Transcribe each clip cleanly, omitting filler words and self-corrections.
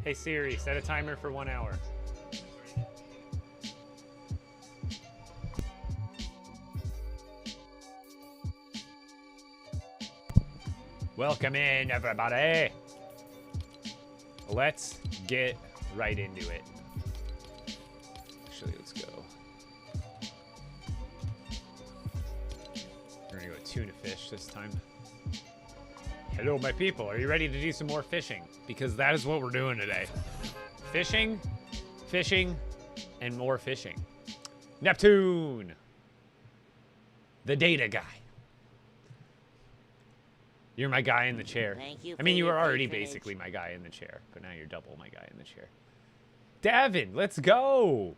Hey Siri, set a timer for 1 hour. Welcome in, everybody. Let's get right into it. Actually, let's go. We're gonna go tuna fish this time. Hello, my people. Are you ready to do some more fishing? Because that is what we're doing today. Fishing, fishing, and more fishing. Neptune! The data guy. You're my guy in the chair. Thank you. I mean, you were already basically my guy in the chair, but now you're double my guy in the chair. Davin, let's go!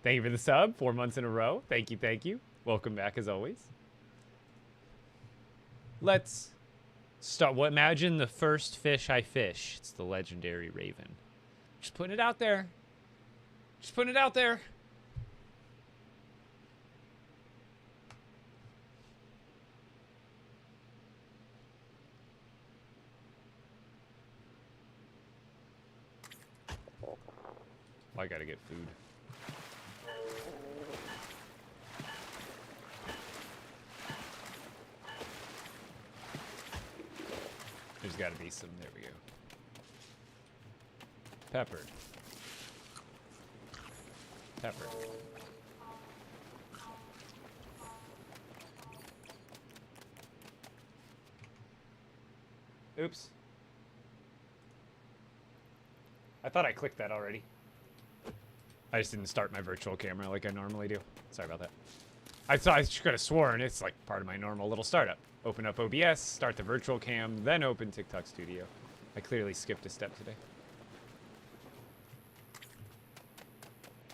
Thank you for the sub, 4 months in a row. Thank you, thank you. Welcome back as always. Let's start. Well, imagine the first fish I fish. It's the legendary raven. Just putting it out there. Just putting it out there. I gotta get food. There's gotta be some. There we go. Pepper. Pepper. Oops. I thought I clicked that already. I just didn't start my virtual camera like I normally do. Sorry about that. I could have sworn it's like part of my normal little startup. Open up OBS, start the virtual cam, then open TikTok Studio. I clearly skipped a step today.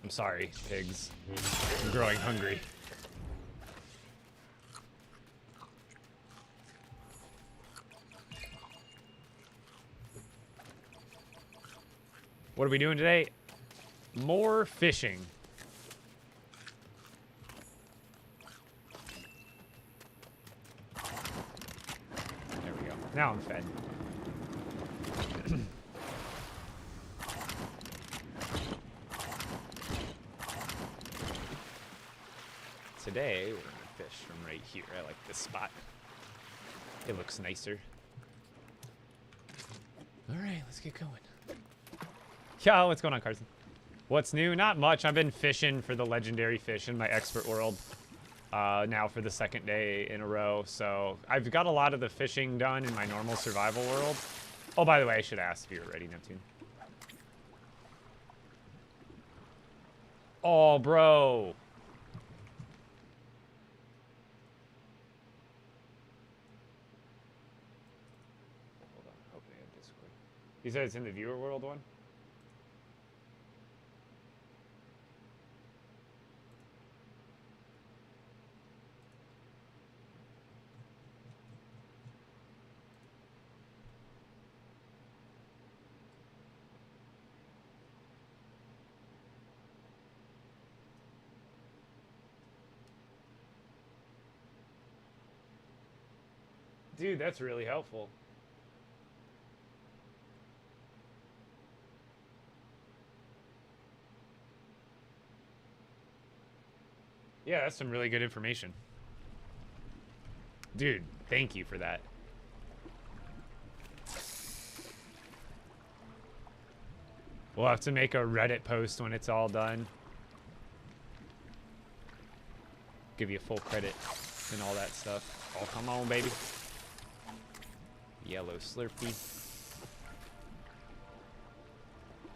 I'm sorry, pigs. I'm growing hungry. What are we doing today? More fishing. There we go. Now I'm fed. Today, we're gonna fish from right here. I like this spot. It looks nicer. All right, let's get going. Yo, what's going on, Carson? What's new? Not much. I've been fishing for the legendary fish in my expert world now for the second day in a row. So I've got a lot of the fishing done in my normal survival world. Oh, by the way, I should ask if you're ready, Neptune. Oh, bro. Hold on. Opening up Discord. You said it's in the viewer world one? Dude, that's really helpful. Yeah, that's some really good information. Dude, thank you for that. We'll have to make a Reddit post when it's all done. Give you full credit and all that stuff. Oh, come on, baby. Yellow Slurpee.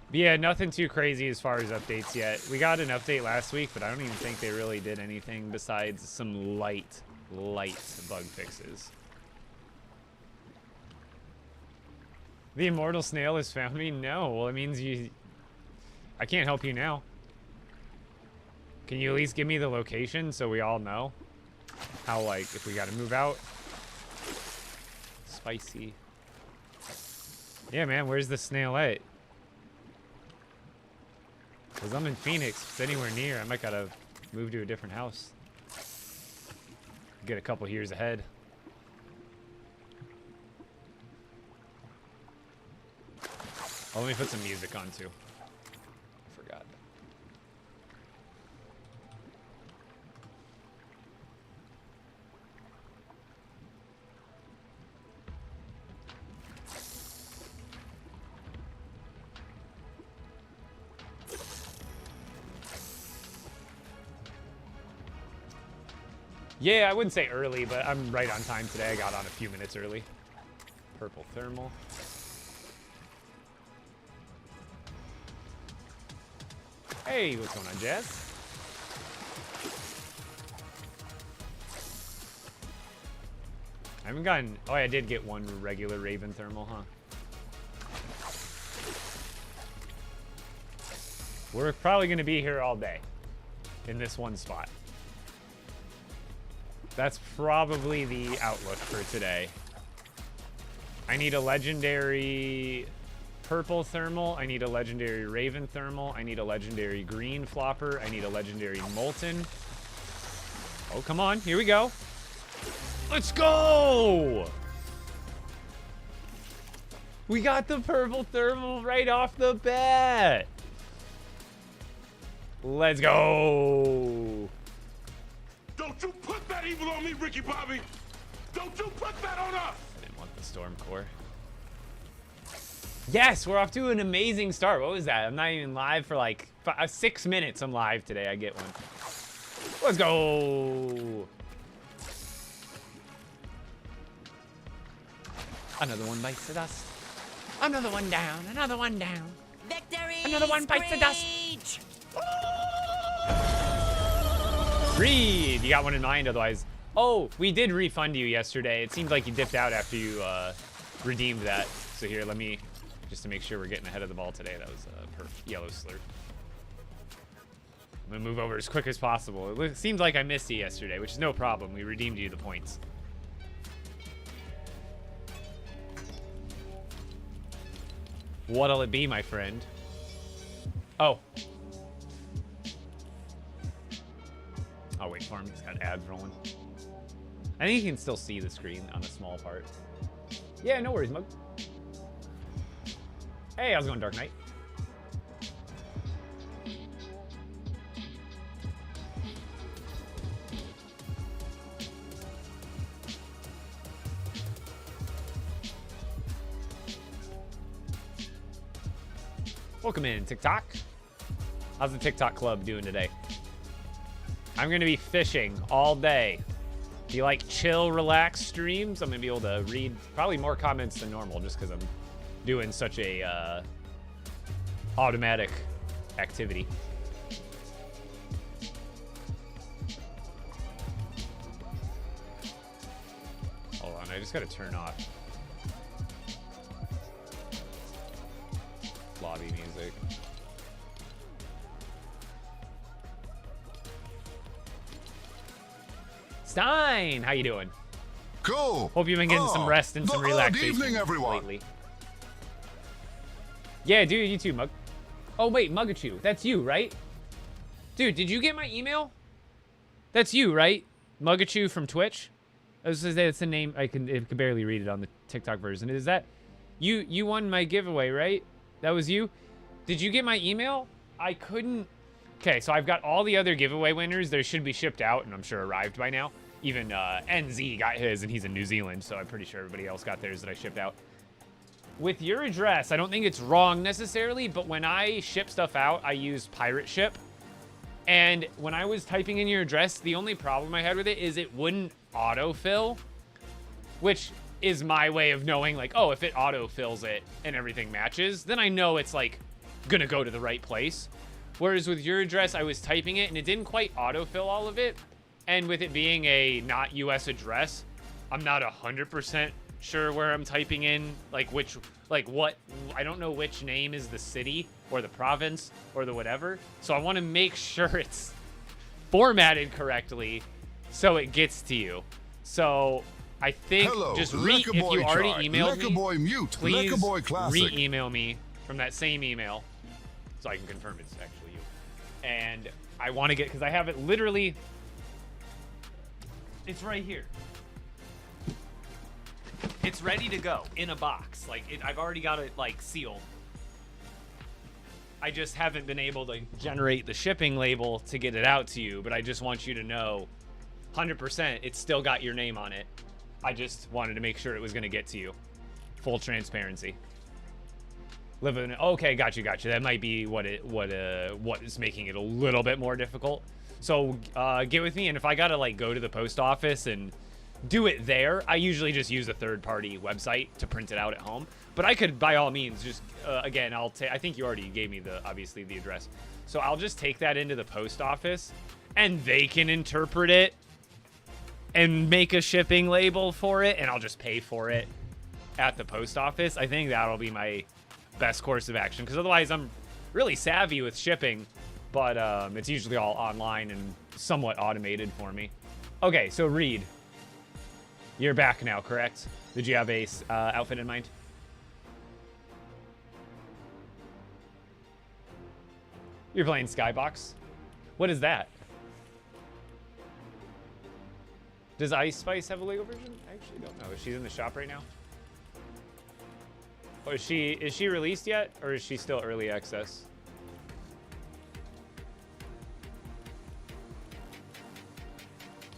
But yeah, nothing too crazy as far as updates yet. We got an update last week, but I don't even think they really did anything besides some light bug fixes. The immortal snail has found me? No. Well, it means I can't help you now. Can you at least give me the location so we all know how, like, if we gotta move out? Spicy. Yeah, man, where's the snail at? Because I'm in Phoenix. If it's anywhere near, I might gotta move to a different house. Get a couple years ahead. Oh, let me put some music on too. I forgot. Yeah, I wouldn't say early, but I'm right on time today. I got on a few minutes early. Purple thermal. Hey, what's going on, Jess? I haven't gotten... Oh, I did get one regular Raven thermal, huh? We're probably going to be here all day in this one spot. That's probably the outlook for today. I need a legendary purple thermal. I need a legendary Raven thermal. I need a legendary green flopper. I need a legendary molten. Oh, come on. Here we go. Let's go! We got the purple thermal right off the bat. Let's go. Don't you put that evil on me, Ricky Bobby! Don't you put that on us! I didn't want the storm core. Yes, we're off to an amazing start. What was that? I'm not even live for like 6 minutes. I'm live today. I get one. Let's go. Another one bites the dust. Another one down. Another one down. Victory! Another one bites the dust. Reed, you got one in mind otherwise. Oh, we did refund you yesterday. It seemed like you dipped out after you redeemed that. So here, let me, just to make sure we're getting ahead of the ball today. That was a yellow slurp. I'm gonna move over as quick as possible. It seems like I missed you yesterday, which is no problem. We redeemed you the points. What'll it be, my friend? Oh. Oh, wait, farm just got ads rolling. I think you can still see the screen on a small part. Yeah, no worries, Mug. Hey, how's it going, Dark Knight? Welcome in, TikTok. How's the TikTok club doing today? I'm going to be fishing all day. Do you like chill, relaxed streams? I'm going to be able to read probably more comments than normal just because I'm doing such a automatic activity. Hold on, I just got to turn off lobby music. Stein, how you doing? Cool. Hope you've been getting some rest and some relaxation Good evening, everyone. lately. Yeah, dude, you too, Mug. Oh, wait, Mugachu. That's you, right? Dude, did you get my email? That's you, right? Mugachu from Twitch? That's the name. I can barely read it on the TikTok version. Is that you? You won my giveaway, right? That was you? Did you get my email? I couldn't. Okay, so I've got all the other giveaway winners. They should be shipped out, and I'm sure arrived by now. Even NZ got his, and he's in New Zealand, so I'm pretty sure everybody else got theirs that I shipped out. With your address, I don't think it's wrong necessarily, but when I ship stuff out, I use Pirate Ship. And when I was typing in your address, the only problem I had with it is it wouldn't autofill, which is my way of knowing, like, oh, if it autofills it and everything matches, then I know it's, like, gonna go to the right place. Whereas with your address, I was typing it, and it didn't quite autofill all of it. And with it being a not US address, I'm not 100% sure where I'm typing in, like, which, like, what, I don't know which name is the city or the province or the whatever. So I want to make sure it's formatted correctly so it gets to you. So I think just if you already emailed me, please re-email me from that same email so I can confirm it's actually you. And I want to get, because I have it literally, it's right here. It's ready to go in a box. Like, I've already got it, like, sealed. I just haven't been able to generate the shipping label to get it out to you, but I just want you to know 100% it's still got your name on it. I just wanted to make sure it was going to get to you. Full transparency. Okay, got you. That might be what is making it a little bit more difficult. So get with me, and if I gotta like go to the post office and do it there, I usually just use a third-party website to print it out at home. But I could, by all means, just again, I think you already gave me obviously the address, so I'll just take that into the post office, and they can interpret it and make a shipping label for it, and I'll just pay for it at the post office. I think that'll be my best course of action, because otherwise I'm really savvy with shipping, but it's usually all online and somewhat automated for me. Okay, so Reed, you're back now, correct? Did you have a outfit in mind? You're playing Skybox? What is that? Does Ice Spice have a Lego version? I actually don't know. Is she in the shop right now? Or is she released yet, or is she still early access?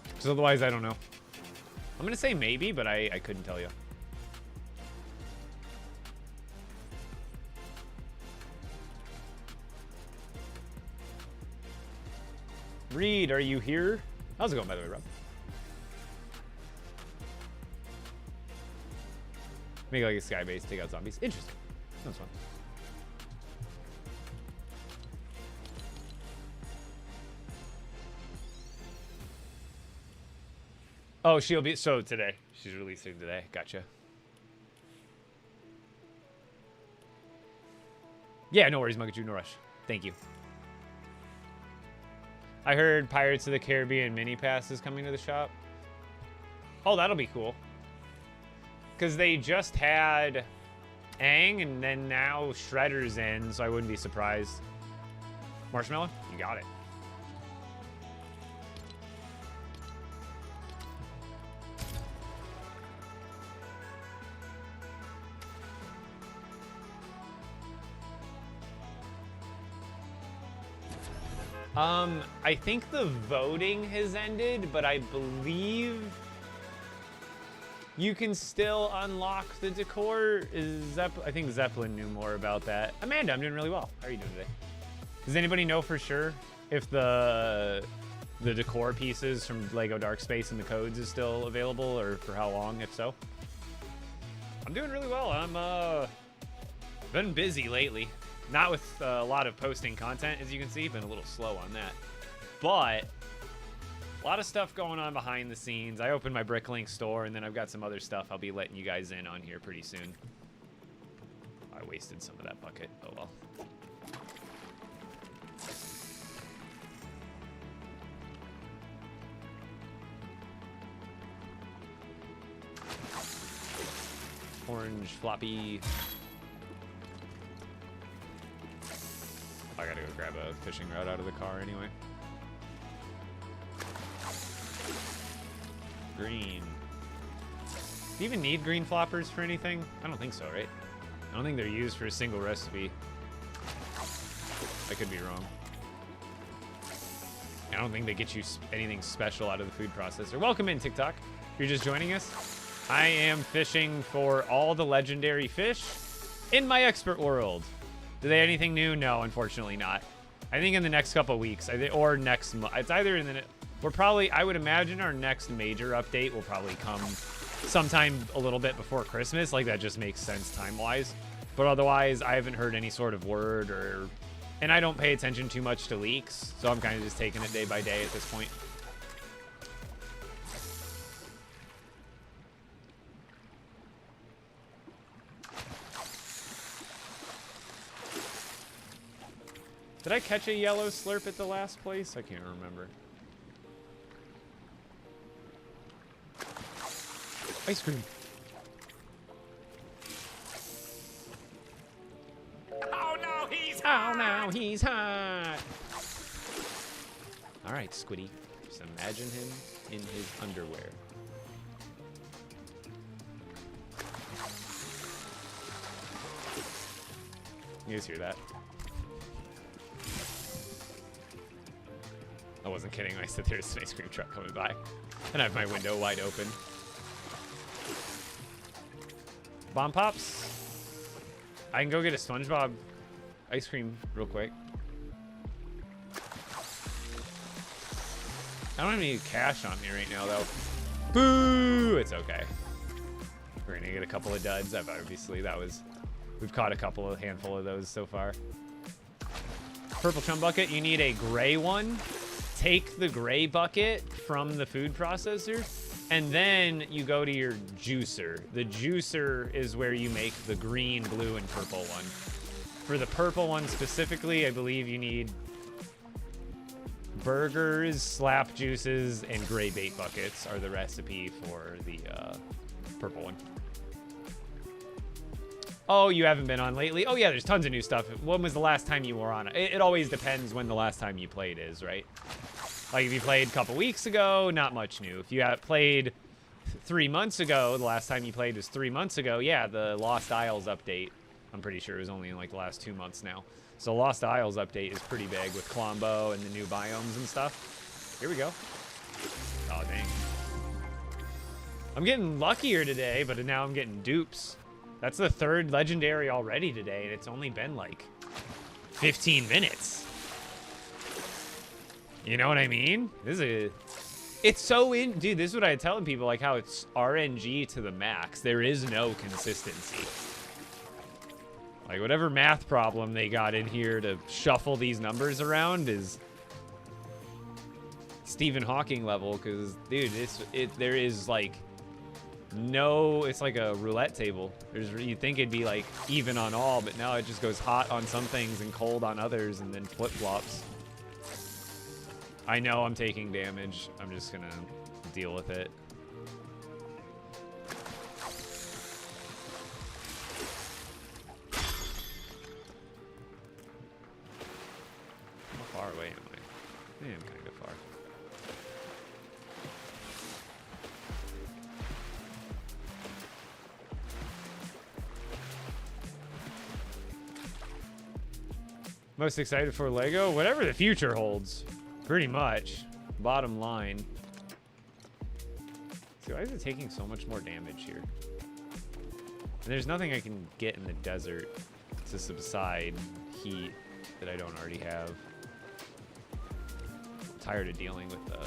Because otherwise, I don't know. I'm gonna say maybe, but I couldn't tell you. Reed, are you here? How's it going, by the way, Rob? Make like a sky base, take out zombies. Interesting. That's fun. Oh, she'll be so today. She's releasing today. Gotcha. Yeah, no worries, Mugachu, no rush. Thank you. I heard Pirates of the Caribbean mini pass is coming to the shop. Oh, that'll be cool. Because they just had Aang, and then now Shredder's in, so I wouldn't be surprised. Marshmallow? You got it. I think the voting has ended, but I believe you can still unlock the decor. I think Zeppelin knew more about that. Amanda, I'm doing really well. How are you doing today? Does anybody know for sure if the decor pieces from Lego Dark Space and the codes is still available, or for how long, if so? I'm doing really well. I'm been busy lately. Not with a lot of posting content, as you can see. Been a little slow on that. But a lot of stuff going on behind the scenes. I opened my Bricklink store, and then I've got some other stuff I'll be letting you guys in on here pretty soon. I wasted some of that bucket. Oh well. Orange floppy. I gotta go grab a fishing rod out of the car anyway. Green. Do you even need green floppers for anything? I don't think so, right? I don't think they're used for a single recipe. I could be wrong. I don't think they get you anything special out of the food processor. Welcome in, TikTok. If you're just joining us, I am fishing for all the legendary fish in my expert world. Do they have anything new? No, unfortunately not. I think in the next couple of weeks, or next month. It's either in the... I would imagine our next major update will probably come sometime a little bit before Christmas. Like, that just makes sense time-wise. But otherwise, I haven't heard any sort of word or... And I don't pay attention too much to leaks, so I'm kind of just taking it day by day at this point. Did I catch a yellow slurp at the last place? I can't remember. Ice cream. Oh no, he's hot! Oh no, he's hot! Alright, Squiddy. Just imagine him in his underwear. You guys hear that? I wasn't kidding when I said there's an ice cream truck coming by. And I have my window wide open. Bomb Pops. I can go get a SpongeBob ice cream real quick. I don't have any cash on me right now, though. Boo! It's okay. We're gonna get a couple of duds. Obviously, we've caught a handful of those so far. Purple chum bucket, you need a gray one. Take the gray bucket from the food processor, and then you go to your juicer. The juicer is where you make the green, blue, and purple one. For the purple one specifically, I believe you need burgers, slap juices, and gray bait buckets are the recipe for the purple one. Oh, you haven't been on lately? Oh yeah, there's tons of new stuff. When was the last time you were on? It always depends when the last time you played is, right? Like if you played a couple weeks ago, not much new. If you have played 3 months ago, the last time you played was 3 months ago, yeah, the Lost Isles update, I'm pretty sure it was only in like the last 2 months now. So Lost Isles update is pretty big with Colombo and the new biomes and stuff. Here we go. Oh, dang. I'm getting luckier today, but now I'm getting dupes. That's the 3rd legendary already today, and it's only been like 15 minutes. You know what I mean? It's so dude, this is what I'm telling people, like how it's RNG to the max. There is no consistency. Like, whatever math problem they got in here to shuffle these numbers around is Stephen Hawking level, because, dude, there is, like, no... It's like a roulette table. You'd think it'd be, like, even on all, but no, it just goes hot on some things and cold on others, and then flip-flops. I know I'm taking damage. I'm just gonna deal with it. How far away am I? I am kind of far. Most excited for Lego? Whatever the future holds. Pretty much. Bottom line. See, why is it taking so much more damage here? And there's nothing I can get in the desert to subside heat that I don't already have. I'm tired of dealing with the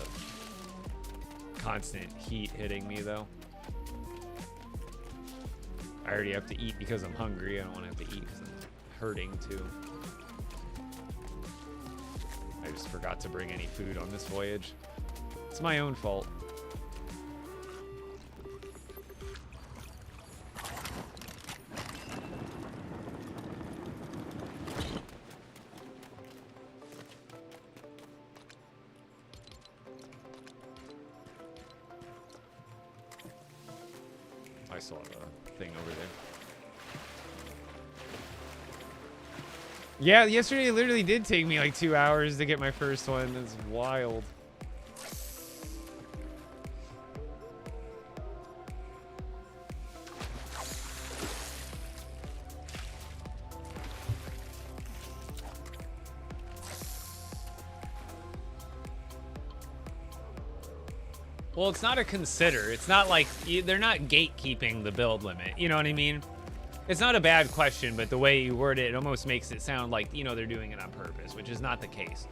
constant heat hitting me, though. I already have to eat because I'm hungry. I don't want to have to eat because I'm hurting, too. I just forgot to bring any food on this voyage. It's my own fault. I still have a thing over there. Yeah, yesterday it literally did take me like 2 hours to get my first one. That's wild. Well, it's not a consider. It's not like they're not gatekeeping the build limit. You know what I mean? It's not a bad question, but the way you word it, it almost makes it sound like, you know, they're doing it on purpose, which is not the case.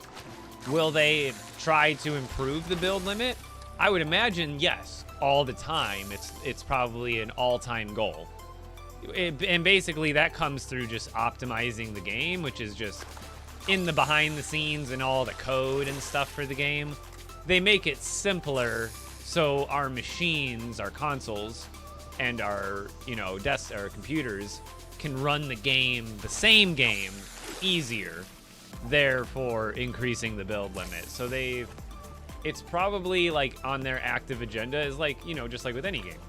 Will they try to improve the build limit? I would imagine, yes, all the time. It's probably an all-time goal. And basically that comes through just optimizing the game, which is just in the behind the scenes and all the code and stuff for the game. They make it simpler so our machines, our consoles, and our, you know, our computers can run the game, the same game, easier, therefore increasing the build limit. So it's probably like on their active agenda is like, you know, just like with any game.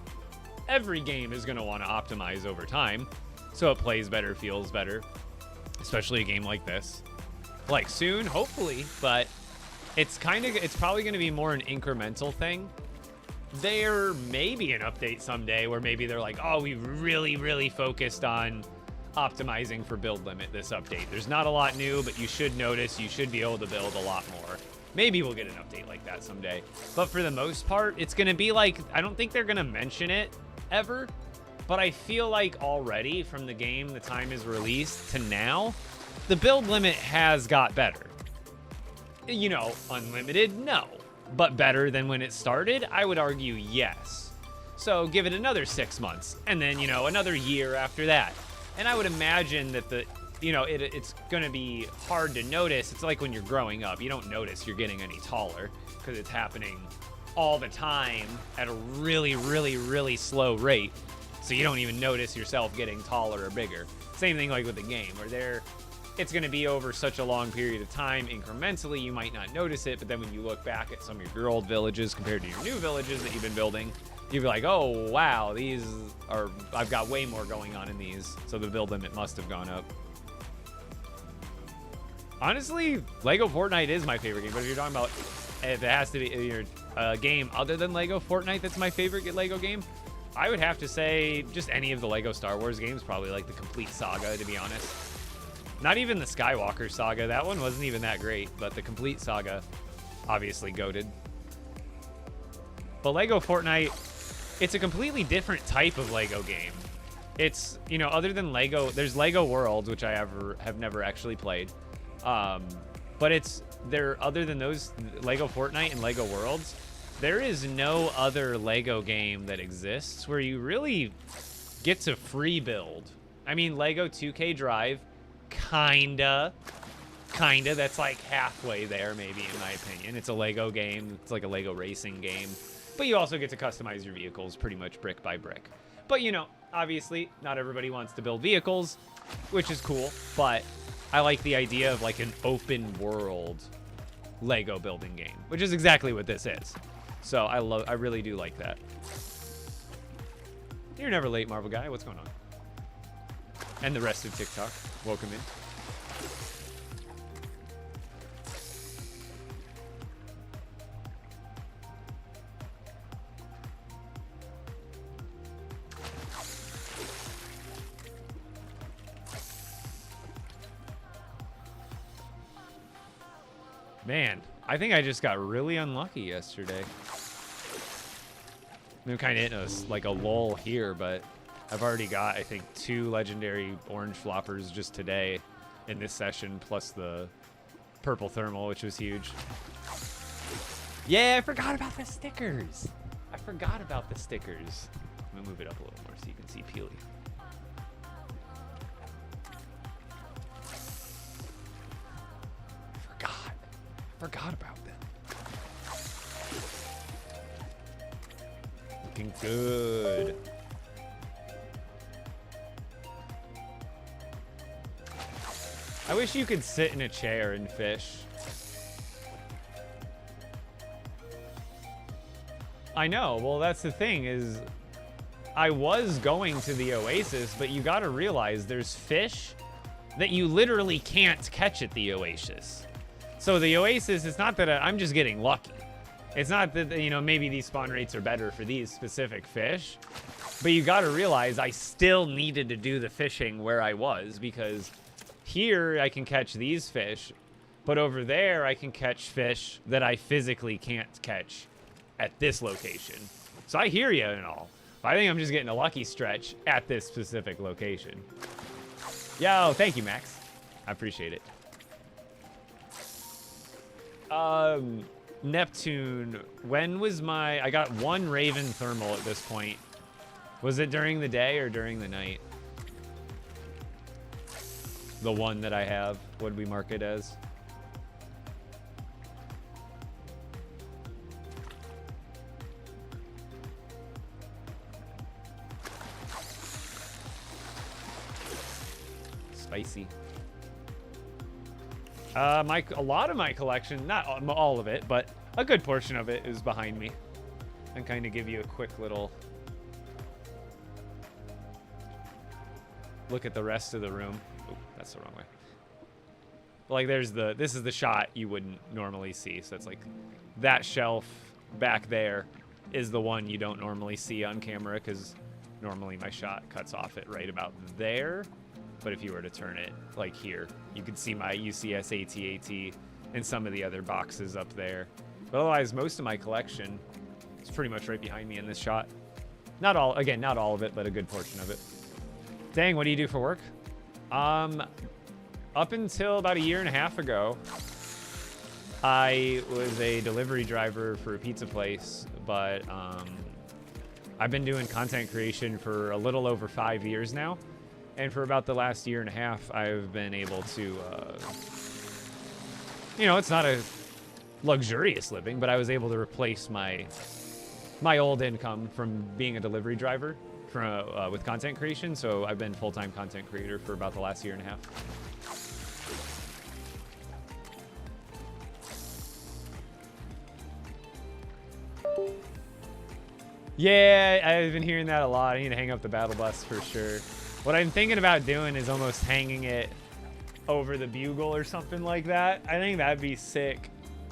Every game is going to want to optimize over time so it plays better, feels better, especially a game like this. Like soon, hopefully, but it's probably going to be more an incremental thing. There may be an update someday where maybe they're like, oh, we really focused on optimizing for build limit this update. There's not a lot new, but you should notice you should be able to build a lot more. Maybe we'll get an update like that someday. But for the most part, it's going to be like, I don't think they're going to mention it ever. But I feel like already from the game, the time is released to now, the build limit has got better. You know, unlimited, no. But better than when it started, I would argue yes. So give it another 6 months, and then, you know, another year after that. And I would imagine that it's going to be hard to notice. It's like when you're growing up. You don't notice you're getting any taller because it's happening all the time at a really, really, really slow rate. So you don't even notice yourself getting taller or bigger. Same thing like with the game, where it's going to be over such a long period of time. Incrementally, you might not notice it, but then when you look back at some of your old villages compared to your new villages that you've been building, you'd be like, oh, wow, I've got way more going on in these, so the build limit must have gone up. Honestly, Lego Fortnite is my favorite game, but if you're talking about if it has to be your game other than Lego Fortnite that's my favorite Lego game, I would have to say just any of the Lego Star Wars games, probably like the complete saga, to be honest. Not even the Skywalker saga, that one wasn't even that great, but the complete saga, obviously goated. But Lego Fortnite, it's a completely different type of Lego game. It's, you know, other than Lego, there's Lego Worlds, which I have never actually played. But other than those, Lego Fortnite and Lego Worlds, there is no other Lego game that exists where you really get to free build. I mean, Lego 2K Drive, kinda, that's like halfway there, maybe, in my opinion. It's a Lego game. It's like a Lego racing game. But you also get to customize your vehicles pretty much brick by brick. But, you know, obviously, not everybody wants to build vehicles, which is cool. But I like the idea of like an open world Lego building game, which is exactly what this is. So I really do like that. You're never late, Marvel Guy. What's going on? And the rest of TikTok. Welcome in. Man, I think I just got really unlucky yesterday. I'm kind of hitting like a lull here, but I've already got, I think, 2 legendary orange floppers just today in this session, plus the purple thermal, which was huge. Yeah, I forgot about the stickers. I forgot about the stickers. I'm gonna move it up a little more so you can see Peely. Forgot about them. Looking good. I wish you could sit in a chair and fish. I know. Well, that's the thing is I was going to the Oasis, but you got to realize there's fish that you literally can't catch at the Oasis. So the Oasis, it's not that I'm just getting lucky. It's not that, you know, maybe these spawn rates are better for these specific fish, but you got to realize I still needed to do the fishing where I was, because here I can catch these fish, but over there I can catch fish that I physically can't catch at this location. So I hear you and all, but I think I'm just getting a lucky stretch at this specific location. Yo, thank you, Max. I appreciate it. Neptune, when was I got 1 Raven thermal at this point. Was it during the day or during the night? The one that I have, what did we mark it as? Spicy. A lot of my collection, not all of it, but a good portion of it is behind me. And kind of give you a quick little look at the rest of the room. Oh, that's the wrong way. Like this is the shot you wouldn't normally see. So it's like that shelf back there is the one you don't normally see on camera, because normally my shot cuts off it right about there. But if you were to turn it like here, you could see my UCS AT-AT and some of the other boxes up there. But otherwise, most of my collection is pretty much right behind me in this shot. Not all, again, not all of it, but a good portion of it. Dang, what do you do for work? Up until about 1.5 years ago, I was a delivery driver for a pizza place, but I've been doing content creation for a little over 5 years now. And for about the last 1.5 years, I've been able to, you know, it's not a luxurious living, but I was able to replace my old income from being a delivery driver with content creation. So I've been full-time content creator for about the last 1.5 years. Yeah, I've been hearing that a lot. I need to hang up the battle bus for sure. What I'm thinking about doing is almost hanging it over the bugle or something like that. I think that'd be sick.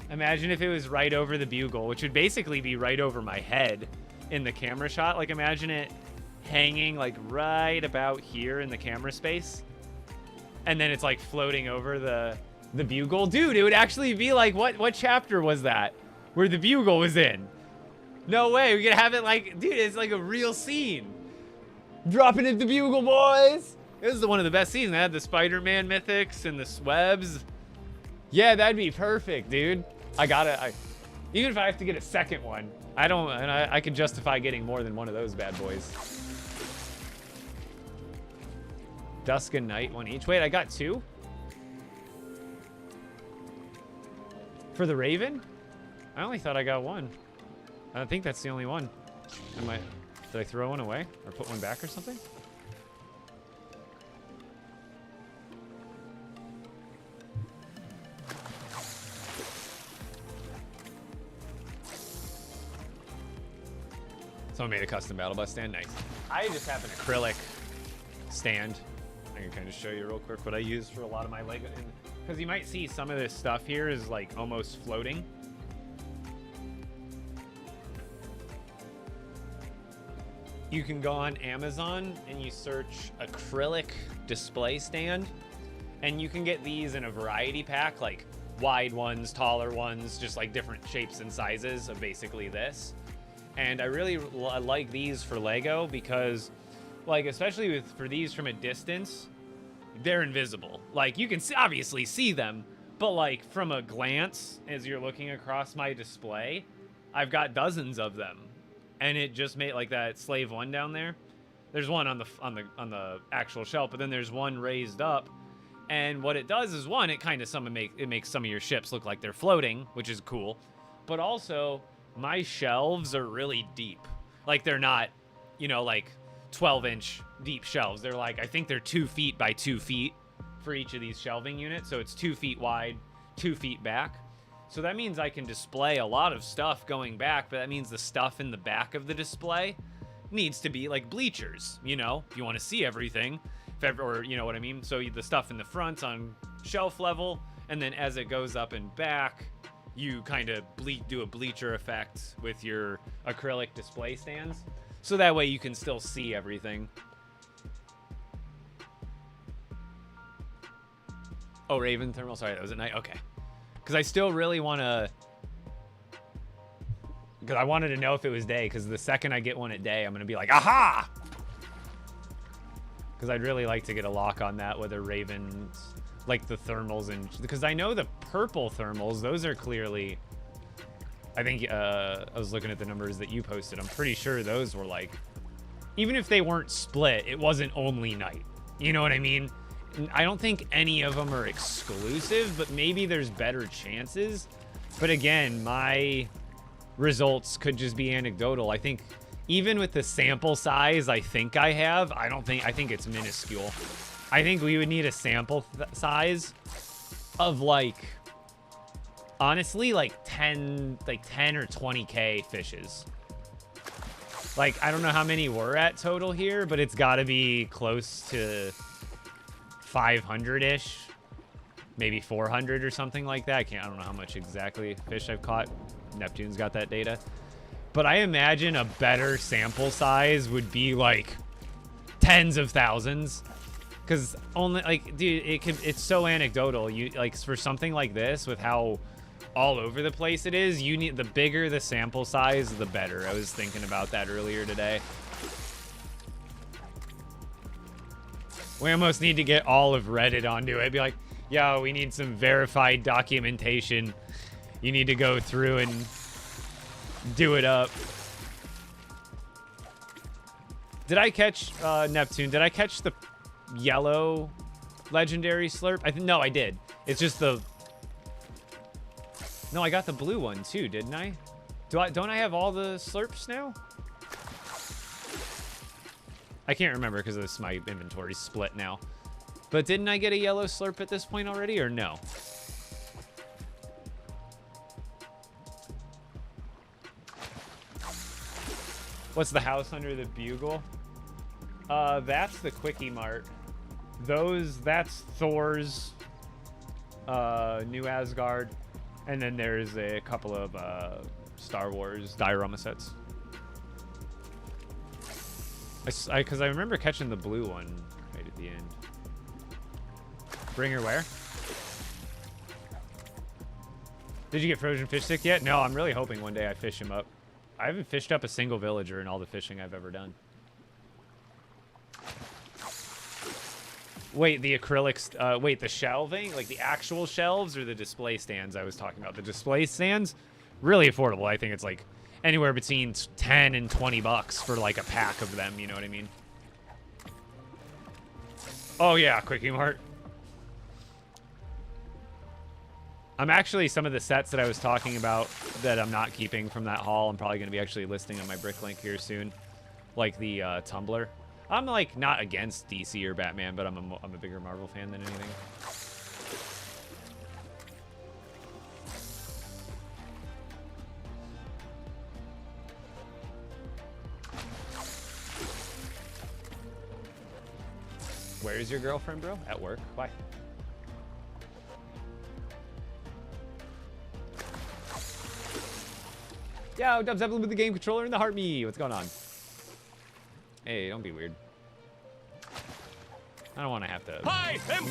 Imagine if it was right over the bugle, which would basically be right over my head in the camera shot. Like, imagine it hanging like right about here in the camera space. And then it's like floating over the bugle. Dude, it would actually be like, what chapter was that? Where the bugle was in. No way, we could have it like, dude, it's like a real scene. Dropping at the bugle, boys. This is one of the best scenes. I had the Spider-Man mythics and the swebs. Yeah, that'd be perfect, dude. Even if I have to get a second one, I could justify getting more than one of those bad boys. Dusk and Night, one each. Wait, I got 2? For the Raven? I only thought I got 1. I think that's the only one. Did I throw one away? Or put one back or something? Someone made a custom battle bus stand. Nice. I just have an acrylic stand. I can kind of show you real quick what I use for a lot of my Lego. Because you might see some of this stuff here is like almost floating. You can go on Amazon and you search acrylic display stand, and you can get these in a variety pack, like wide ones, taller ones, just like different shapes and sizes of basically this. And I really like these for Lego because, like, especially for these from a distance, they're invisible. Like, you can obviously see them, but like from a glance as you're looking across my display, I've got dozens of them. And it just made like that slave one down there. There's one on the actual shelf, but then there's one raised up. And what it does is, one, it kind of makes some of your ships look like they're floating, which is cool. But also, my shelves are really deep. Like, they're not, you know, like 12-inch deep shelves. They're like, I think they're 2 feet by 2 feet for each of these shelving units. So it's 2 feet wide, 2 feet back. So that means I can display a lot of stuff going back, but that means the stuff in the back of the display needs to be like bleachers, you know, if you want to see everything, or you know what I mean? So the stuff in the front on shelf level, and then as it goes up and back, you kind of do a bleacher effect with your acrylic display stands. So that way you can still see everything. Oh, Raven Thermal, sorry, that was at night, okay. Because I still really want to... Because I wanted to know if it was day, because the second I get one at day, I'm going to be like, aha! Because I'd really like to get a lock on that with a Raven, like the thermals. And because I know the purple thermals, those are clearly... I think I was looking at the numbers that you posted. I'm pretty sure those were like... Even if they weren't split, it wasn't only night. You know what I mean? I don't think any of them are exclusive, but maybe there's better chances. But again, my results could just be anecdotal. I think even with the sample size I think I have, I think it's minuscule. I think we would need a sample size of like, honestly, like 10 or 20K fishes. Like, I don't know how many we're at total here, but it's got to be close to 500-ish, maybe 400 or something like that. I don't know how much exactly fish I've caught. Neptune's got that data. But I imagine a better sample size would be like tens of thousands. Because only, like, dude, it's so anecdotal. You, like, for something like this, with how all over the place it is, you need, the bigger the sample size, the better. I was thinking about that earlier today. We almost need to get all of Reddit onto it. Be like, yo, we need some verified documentation. You need to go through and do it up. Did I catch, Neptune, did I catch the yellow legendary slurp? No, I did. It's just the... No, I got the blue one too, didn't I? Don't I have all the slurps now? I can't remember because my inventory's split now. But didn't I get a yellow slurp at this point already, or no? What's the house under the bugle? That's the Quickie Mart. That's Thor's New Asgard. And then there's a couple of Star Wars diorama sets. Because I remember catching the blue one right at the end. Bring her where? Did you get frozen fish stick yet? No, I'm really hoping one day I fish him up. I haven't fished up a single villager in all the fishing I've ever done. Wait, the acrylics, wait, the shelving? Like the actual shelves or the display stands I was talking about? The display stands? Really affordable. I think it's like anywhere between 10 and 20 bucks for like a pack of them, you know what I mean? Oh yeah, Quickie Mart. I'm actually, some of the sets that I was talking about that I'm not keeping from that haul, I'm probably going to be actually listing on my Bricklink here soon. Like the Tumblr. I'm like not against DC or Batman, but I'm a bigger Marvel fan than anything. Where's your girlfriend, bro? At work. Why? Yo, Dubs Evelyn with the game controller in the heart me. What's going on? Hey, don't be weird. I don't want to have to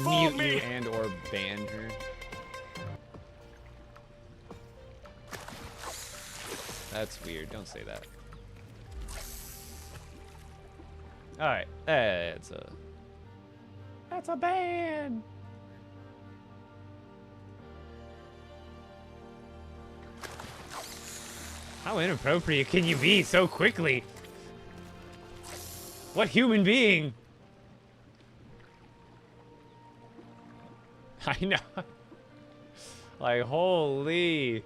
mute you and or ban her. That's weird. Don't say that. All right, that's a ban. How inappropriate can you be so quickly? What human being? I know. Like, holy.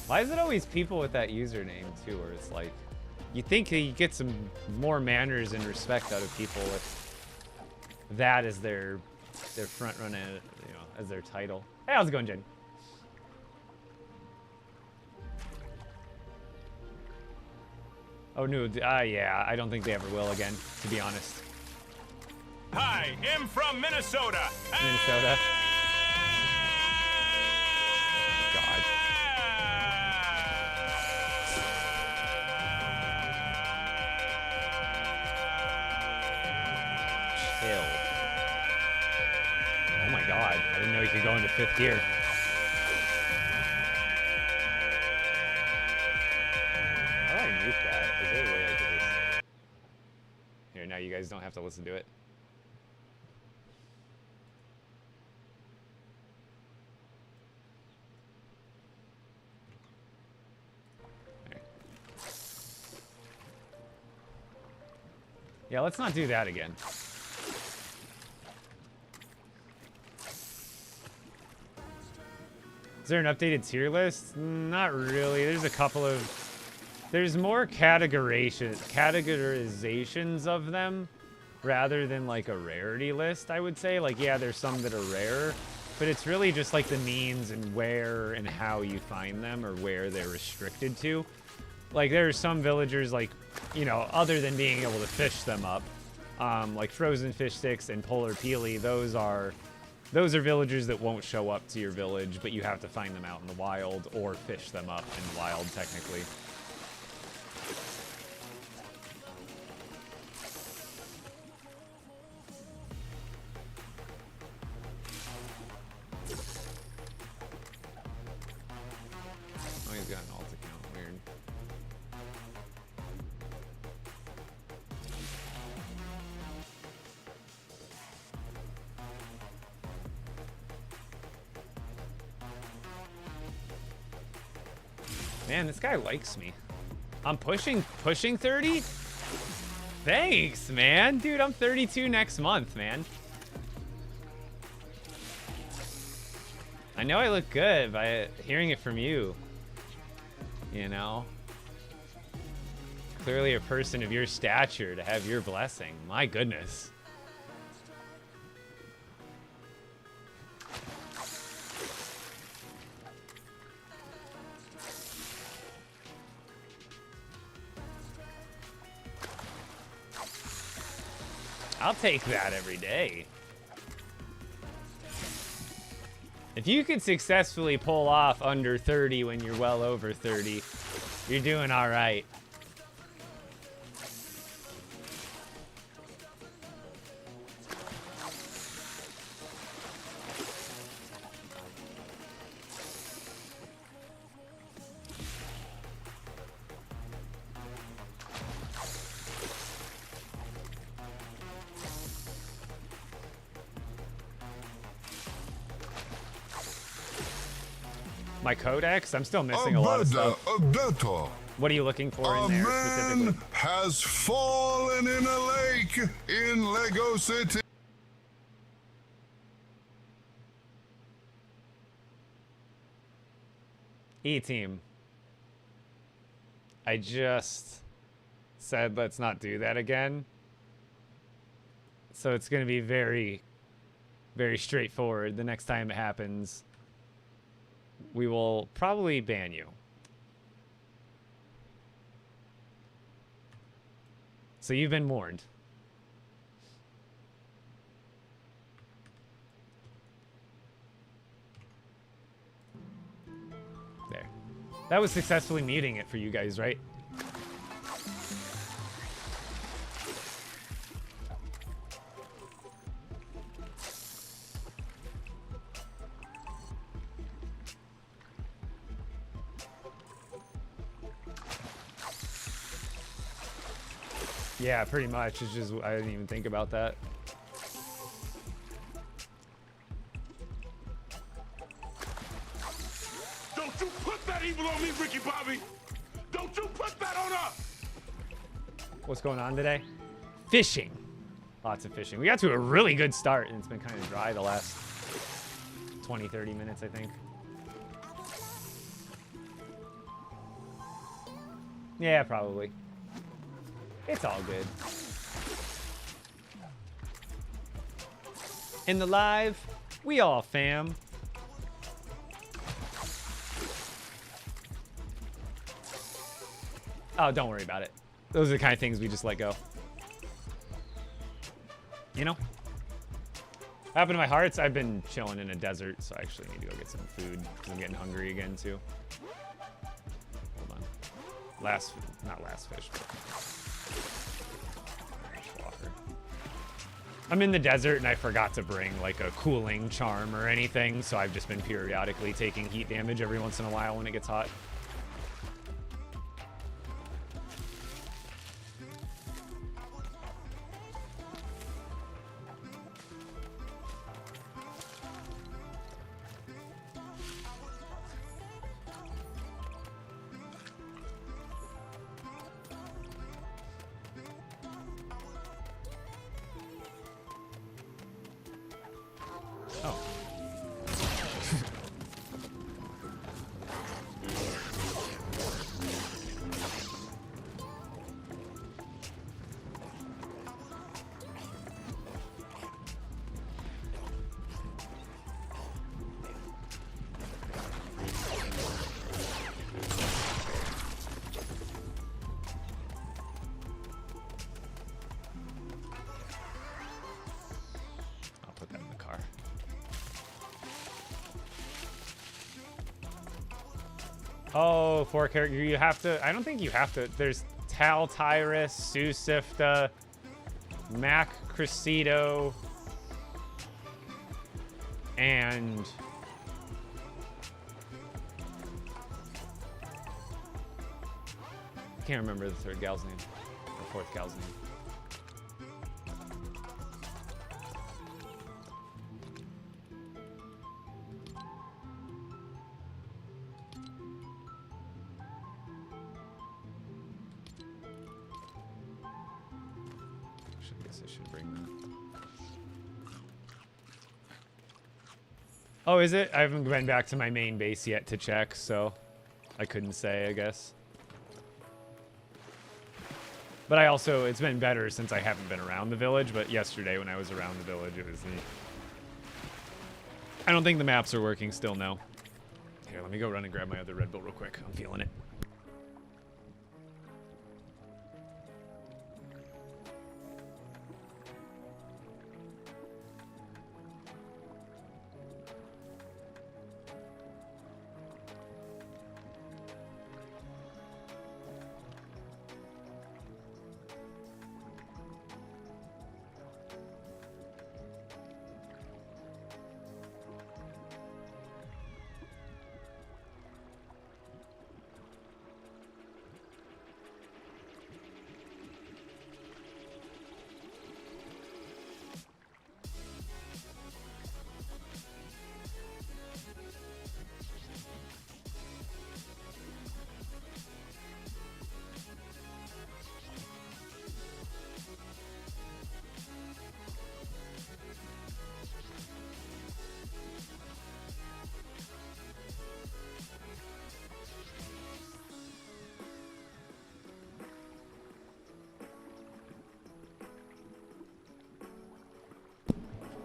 Why is it always people with that username, too, where it's like, you think you get some more manners and respect out of people with that as their front run, you know, as their title. Hey, how's it going, Jen? Oh, no, yeah, I don't think they ever will again, to be honest. Hi, I'm from Minnesota. Minnesota. God. Chill. Oh my God, I didn't know you could go into 5th gear. How do I mute that? Is there a way I could just... Here, now you guys don't have to listen to it. There. Yeah, let's not do that again. Is there an updated tier list? Not really. There's a couple of... There's more categorizations of them rather than like a rarity list, I would say. Like, yeah, there's some that are rare, but it's really just like the means and where and how you find them or where they're restricted to. Like, there are some villagers, like, you know, other than being able to fish them up, like frozen fish sticks and polar peely, those are villagers that won't show up to your village, but you have to find them out in the wild or fish them up in the wild, technically. Oh, he's got an alt account. Weird. Man, this guy likes me. I'm pushing 30? Thanks, man. Dude, I'm 32 next month, man. I know I look good by hearing it from you. You know? Clearly a person of your stature to have your blessing. My goodness. I'll take that every day. If you could successfully pull off under 30 when you're well over 30, you're doing all right. My codex? I'm still missing a lot of stuff. What are you looking for in there specifically? A man has fallen in a lake in Lego City. E-team. I just said let's not do that again. So it's going to be very, very straightforward. The next time it happens, we will probably ban you. So you've been warned. There. That was successfully muting it for you guys, right? Yeah, pretty much. It's just, I didn't even think about that. Don't you put that evil on me, Ricky Bobby! Don't you put that on us! What's going on today? Fishing. Lots of fishing. We got to a really good start, and it's been kind of dry the last 20, 30 minutes, I think. Yeah, probably. It's all good. In the live, we all fam. Oh, don't worry about it. Those are the kind of things we just let go. You know? What happened to my hearts? I've been chilling in a desert, so I actually need to go get some food because I'm getting hungry again too. Hold on. Not last fish, but I'm in the desert and I forgot to bring like a cooling charm or anything, so I've just been periodically taking heat damage every once in a while when it gets hot. Oh, 4 character. You have to. I don't think you have to. There's Tal Tyrus, Susifta, Mac Cressito, and I can't remember the third gal's name or fourth gal's name. I should bring that. Oh, is it? I haven't been back to my main base yet to check, so I couldn't say, I guess. But I also, it's been better since I haven't been around the village, but yesterday when I was around the village, it was neat. I don't think the maps are working still, no. Here, let me go run and grab my other Red Bull real quick. I'm feeling it.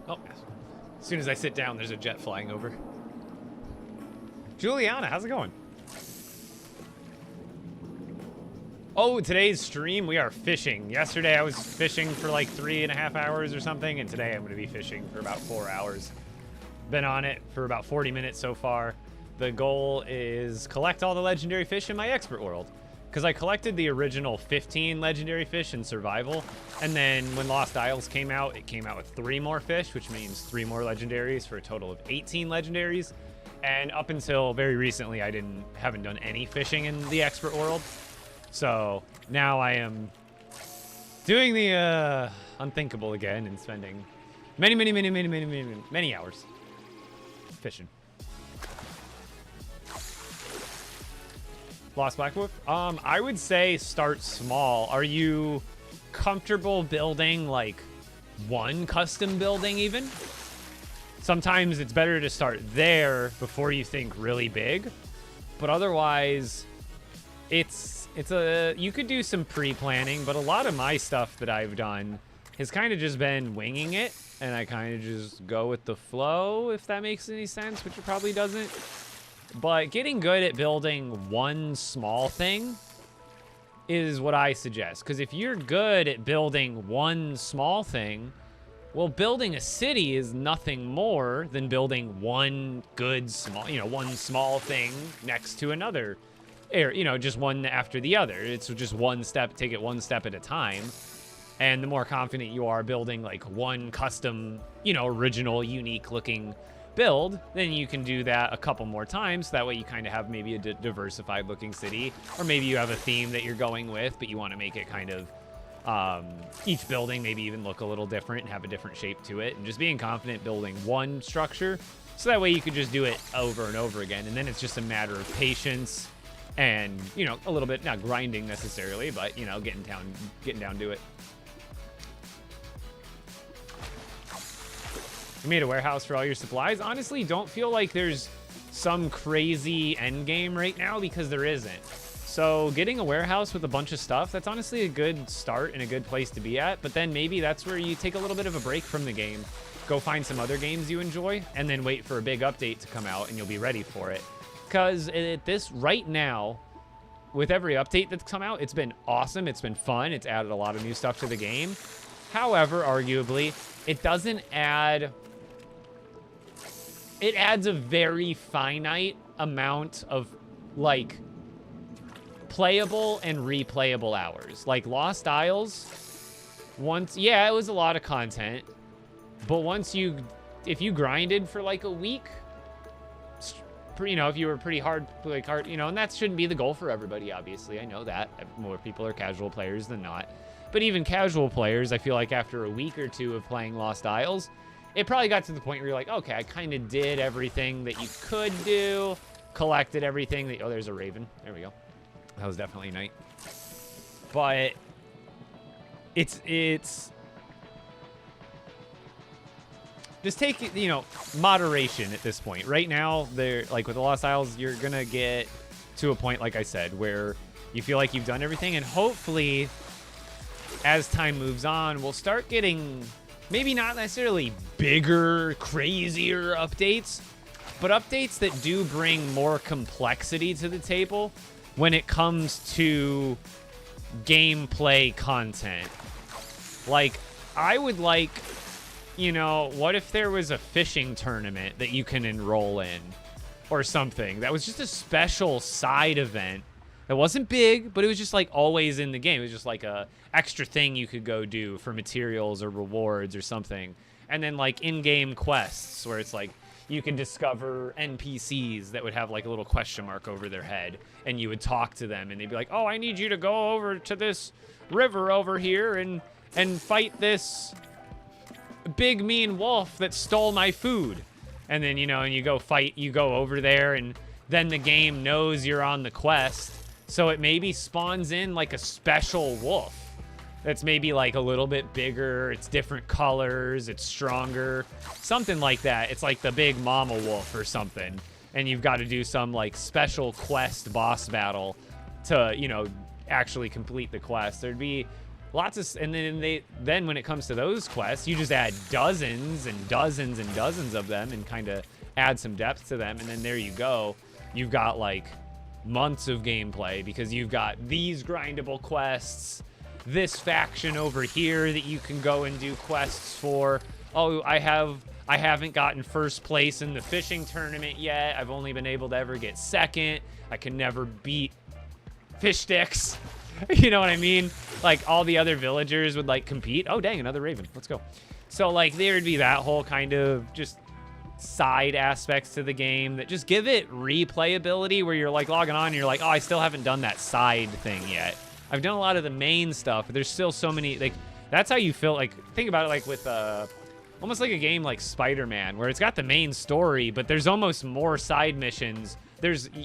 Oh, as soon as I sit down, there's a jet flying over. Juliana, how's it going? Oh, today's stream, we are fishing. Yesterday, I was fishing for like 3.5 hours or something, and today I'm going to be fishing for about 4 hours. Been on it for about 40 minutes so far. The goal is collect all the legendary fish in my expert world. Because I collected the original 15 legendary fish in survival, and then when Lost Isles came out, it came out with 3 more fish, which means 3 more legendaries for a total of 18 legendaries. And up until very recently, I haven't done any fishing in the expert world. So now I am doing the unthinkable again and spending many hours fishing. Lost Black Wolf? I would say start small. Are you comfortable building like 1 custom building even? Sometimes it's better to start there before you think really big. But otherwise, you could do some pre-planning, but a lot of my stuff that I've done has kind of just been winging it, and I kind of just go with the flow, if that makes any sense, which it probably doesn't. But getting good at building 1 small thing is what I suggest. Because if you're good at building 1 small thing, well, building a city is nothing more than building 1 good small, 1 small thing next to another. Or, just one after the other. It's just 1 step, take it 1 step at a time. And the more confident you are building like 1 custom, original, unique looking build, then you can do that a couple more times. That way you kind of have maybe a diversified looking city, or maybe you have a theme that you're going with, but you want to make it kind of each building maybe even look a little different and have a different shape to it, and just being confident building 1 structure, so that way you could just do it over and over again. And then it's just a matter of patience and a little bit, not grinding necessarily, but getting down to it. You made a warehouse for all your supplies. Honestly, don't feel like there's some crazy end game right now, because there isn't. So getting a warehouse with a bunch of stuff, that's honestly a good start and a good place to be at. But then maybe that's where you take a little bit of a break from the game, go find some other games you enjoy, and then wait for a big update to come out and you'll be ready for it. Because at this right now, with every update that's come out, it's been awesome. It's been fun. It's added a lot of new stuff to the game. However, arguably, it doesn't add... It adds a very finite amount of like, playable and replayable hours. Like, Lost Isles, once, yeah, it was a lot of content, but once you, if you grinded for like a week, you know, if you were pretty hard, like hard, you know, and that shouldn't be the goal for everybody, obviously. I know that more people are casual players than not. But even casual players, I feel like after a week or two of playing Lost Isles, it probably got to the point where you're like, okay, I kind of did everything that you could do, collected everything that, oh, there's a raven. There we go. That was definitely night. But it's just take, you know, moderation at this point. Right now, they're like with the Lost Isles, you're gonna get to a point, like I said, where you feel like you've done everything, and hopefully, as time moves on, we'll start getting maybe not necessarily bigger, crazier updates, but updates that do bring more complexity to the table when it comes to gameplay content. Like, I would like, you know, what if there was a fishing tournament that you can enroll in or something that was just a special side event that wasn't big, but it was just like always in the game. It was just like a extra thing you could go do for materials or rewards or something. And then like in-game quests where it's like you can discover NPCs that would have like a little question mark over their head, and you would talk to them and they'd be like, oh, I need you to go over to this river over here and fight this big mean wolf that stole my food. And then, you know, and you go over there, and then the game knows you're on the quest, so it maybe spawns in like a special wolf that's maybe like a little bit bigger, it's different colors, it's stronger, something like that. It's like the big mama wolf or something, and you've got to do some like special quest boss battle to, you know, actually complete the quest. There'd be lots of, and then when it comes to those quests, you just add dozens and dozens and dozens of them and kind of add some depth to them, and then there you go. You've got like months of gameplay because you've got these grindable quests, this faction over here that you can go and do quests for. Oh, I haven't gotten first place in the fishing tournament yet. I've only been able to ever get second. I can never beat fish sticks. You know what I mean? Like, all the other villagers would, like, compete. Oh, dang, another raven. Let's go. So, like, there would be that whole kind of just side aspects to the game that just give it replayability where you're, like, logging on and you're like, oh, I still haven't done that side thing yet. I've done a lot of the main stuff, but there's still so many, like, that's how you feel, like, think about it, like, with, almost like a game like Spider-Man, where it's got the main story, but there's almost more side missions.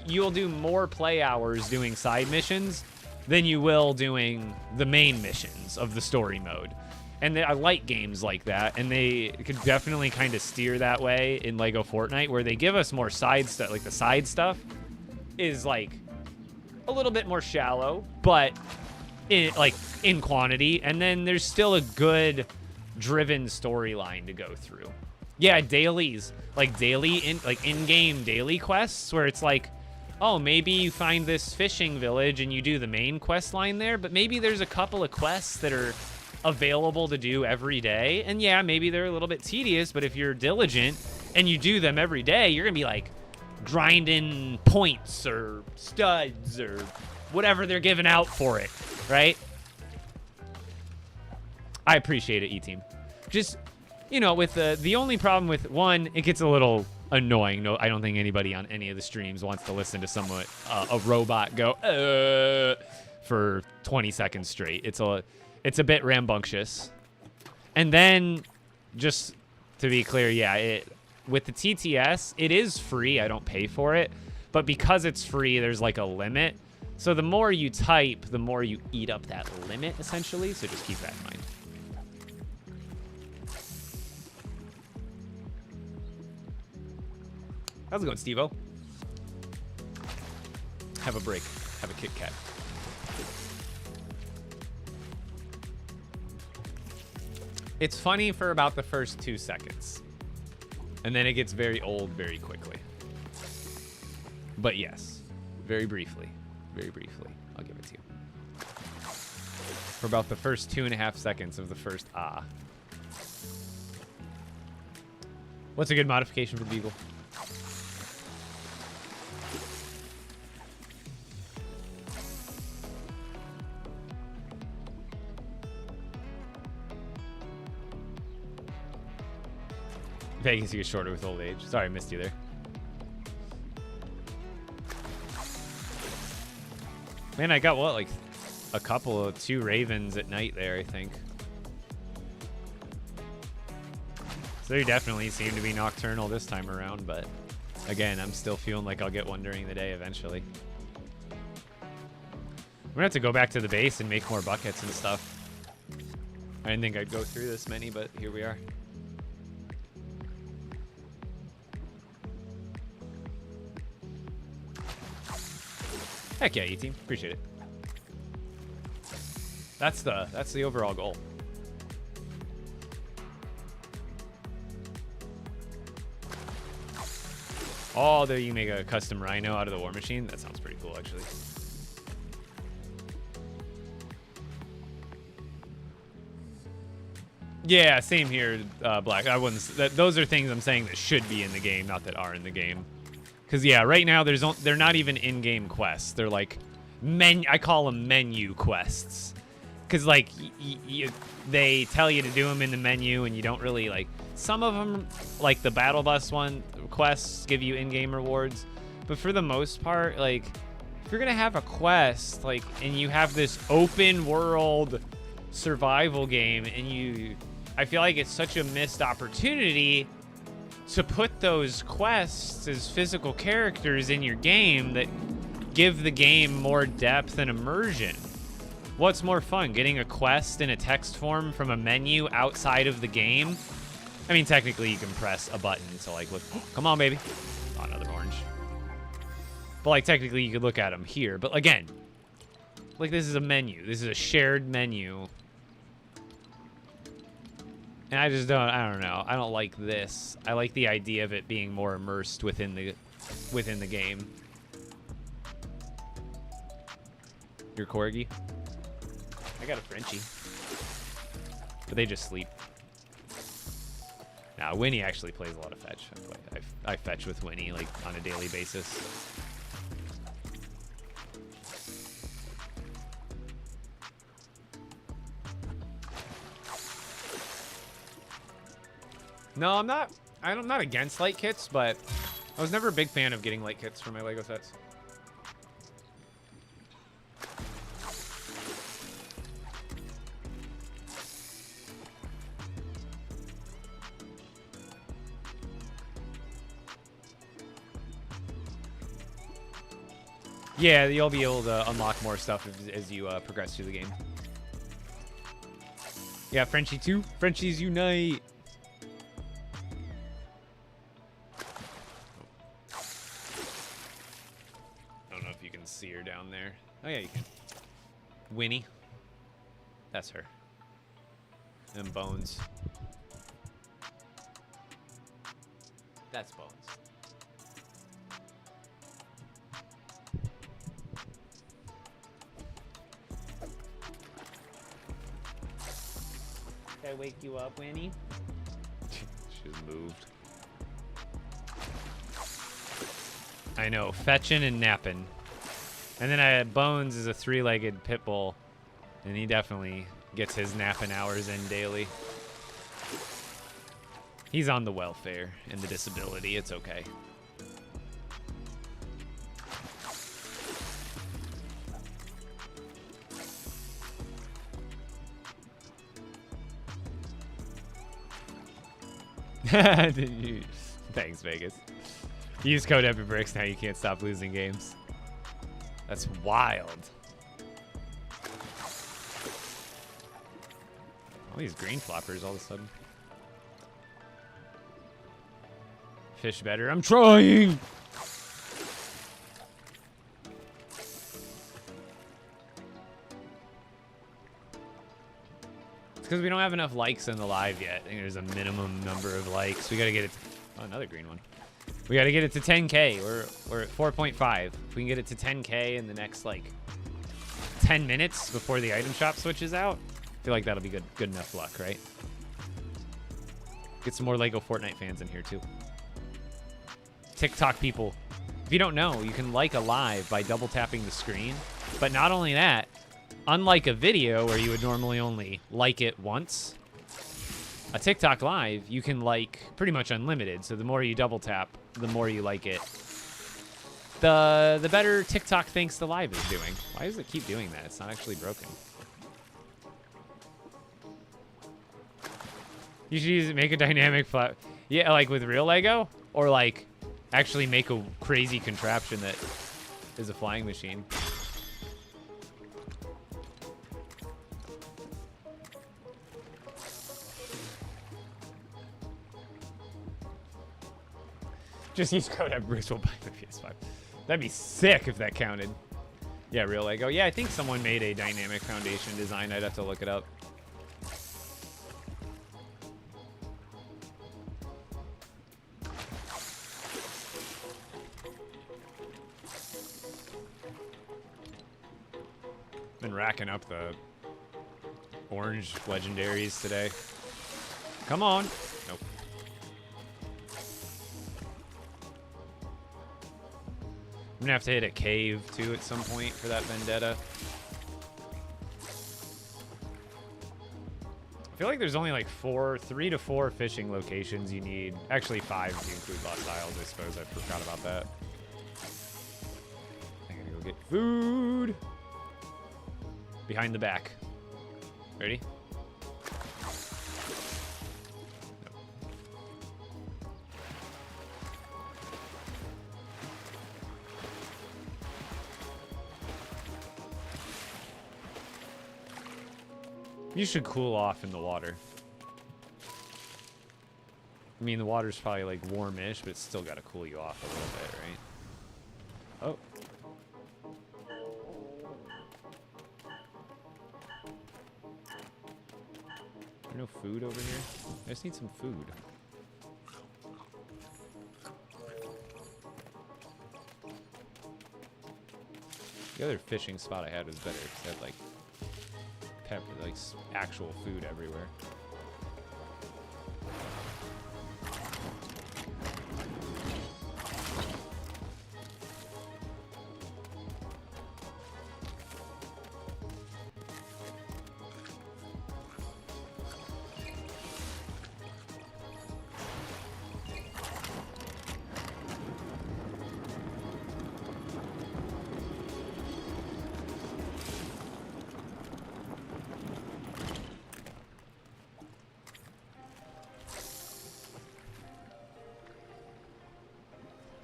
You'll do more play hours doing side missions than you will doing the main missions of the story mode. And I like games like that, and they could definitely kind of steer that way in Lego Fortnite, where they give us more side stuff. Like, the side stuff is, like, a little bit more shallow, but in quantity, and then there's still a good driven storyline to go through. Yeah, dailies, like in-game daily quests, where it's like, oh, maybe you find this fishing village and you do the main quest line there, but maybe there's a couple of quests that are available to do every day. And yeah, maybe they're a little bit tedious, but if you're diligent and you do them every day, you're gonna be like grinding points or studs or whatever they're giving out for it, right? I appreciate it, E-Team. Just, you know, with the only problem with one, it gets a little annoying. No, I don't think anybody on any of the streams wants to listen to someone, a robot go for 20 seconds straight. It's a bit rambunctious. And then, just to be clear, yeah, with the TTS, it is free. I don't pay for it, but because it's free, there's like a limit. So the more you type, the more you eat up that limit, essentially. So just keep that in mind. How's it going, Steve-O? Have a break. Have a Kit Kat. It's funny for about the first 2 seconds. And then it gets very old very quickly. But yes, very briefly. Very briefly. I'll give it to you. For about the first 2.5 seconds of the first ah. What's a good modification for the Beagle? Vegas gets shorter with old age. Sorry, I missed you there. Man, I got what, like a couple of 2 ravens at night there, I think. So they definitely seem to be nocturnal this time around, but again, I'm still feeling like I'll get one during the day eventually. We're gonna have to go back to the base and make more buckets and stuff. I didn't think I'd go through this many, but here we are. Heck yeah, E-Team. Appreciate it. That's the overall goal. Oh, there you make a custom rhino out of the war machine. That sounds pretty cool, actually. Yeah, same here, Black. I wouldn't. Those are things I'm saying that should be in the game, not that are in the game. Because yeah, right now they're not even in-game quests. They're like I call them menu quests. Because like they tell you to do them in the menu, and you don't really like. Some of them, like the battle bus one quests, give you in-game rewards. But for the most part, like if you're gonna have a quest, like, and you have this open world survival game, and I feel like it's such a missed opportunity to put those quests as physical characters in your game that give the game more depth and immersion. What's more fun, getting a quest in a text form from a menu outside of the game? I mean, technically you can press a button to like look, come on baby. Oh, another orange. But like technically you could look at them here. But again, like this is a menu. This is a shared menu. And I don't know. I don't like this. I like the idea of it being more immersed within the game. Your corgi? I got a Frenchie. But they just sleep. Now, Winnie actually plays a lot of fetch. I fetch with Winnie like on a daily basis. No, I'm not against light kits, but I was never a big fan of getting light kits for my Lego sets. Yeah, you'll be able to unlock more stuff as you progress through the game. Yeah, Frenchie too. Frenchies unite. I don't know if you can see her down there. Oh yeah, you can. Winnie. That's her. And Bones. That's Bones. Did I wake you up, Winnie? She's moved. I know, fetching and napping. And then I had Bones is a 3-legged pit bull, and he definitely gets his napping hours in daily. He's on the welfare and the disability. It's okay. Thanks, Vegas. Use code EPICBRICKS, now you can't stop losing games. That's wild. All these green floppers all of a sudden. Fish better. I'm trying! It's because we don't have enough likes in the live yet. I think there's a minimum number of likes. We gotta get it to, oh, another green one. We gotta get it to 10K. We're at 4.5. If we can get it to 10K in the next like 10 minutes before the item shop switches out, I feel like that'll be good enough luck, right? Get some more Lego Fortnite fans in here too. TikTok people. If you don't know, you can like a live by double tapping the screen. But not only that, unlike a video where you would normally only like it once, a TikTok live, you can like pretty much unlimited. So the more you double tap, the more you like it. The better TikTok thinks the live is doing. Why does it keep doing that? It's not actually broken. You should use it, make a dynamic flat. Yeah, like with real Lego, or like actually make a crazy contraption that is a flying machine. Just use code at Bruce will buy the PS5. That'd be sick if that counted. Yeah, real Lego. Yeah, I think someone made a dynamic foundation design. I'd have to look it up. Been racking up the orange legendaries today. Come on. Nope. I'm gonna have to hit a cave too at some point for that vendetta. I feel like there's only like 3 to 4 fishing locations you need. Actually 5 if you include Lost Isles, I suppose. I forgot about that. I gotta go get food. Behind the back. Ready? Nope. You should cool off in the water. I mean, the water's probably like warmish, but it's still got to cool you off a little bit, right? Oh. Is there no food over here? I just need some food. The other fishing spot I had was better because I had like like actual food everywhere.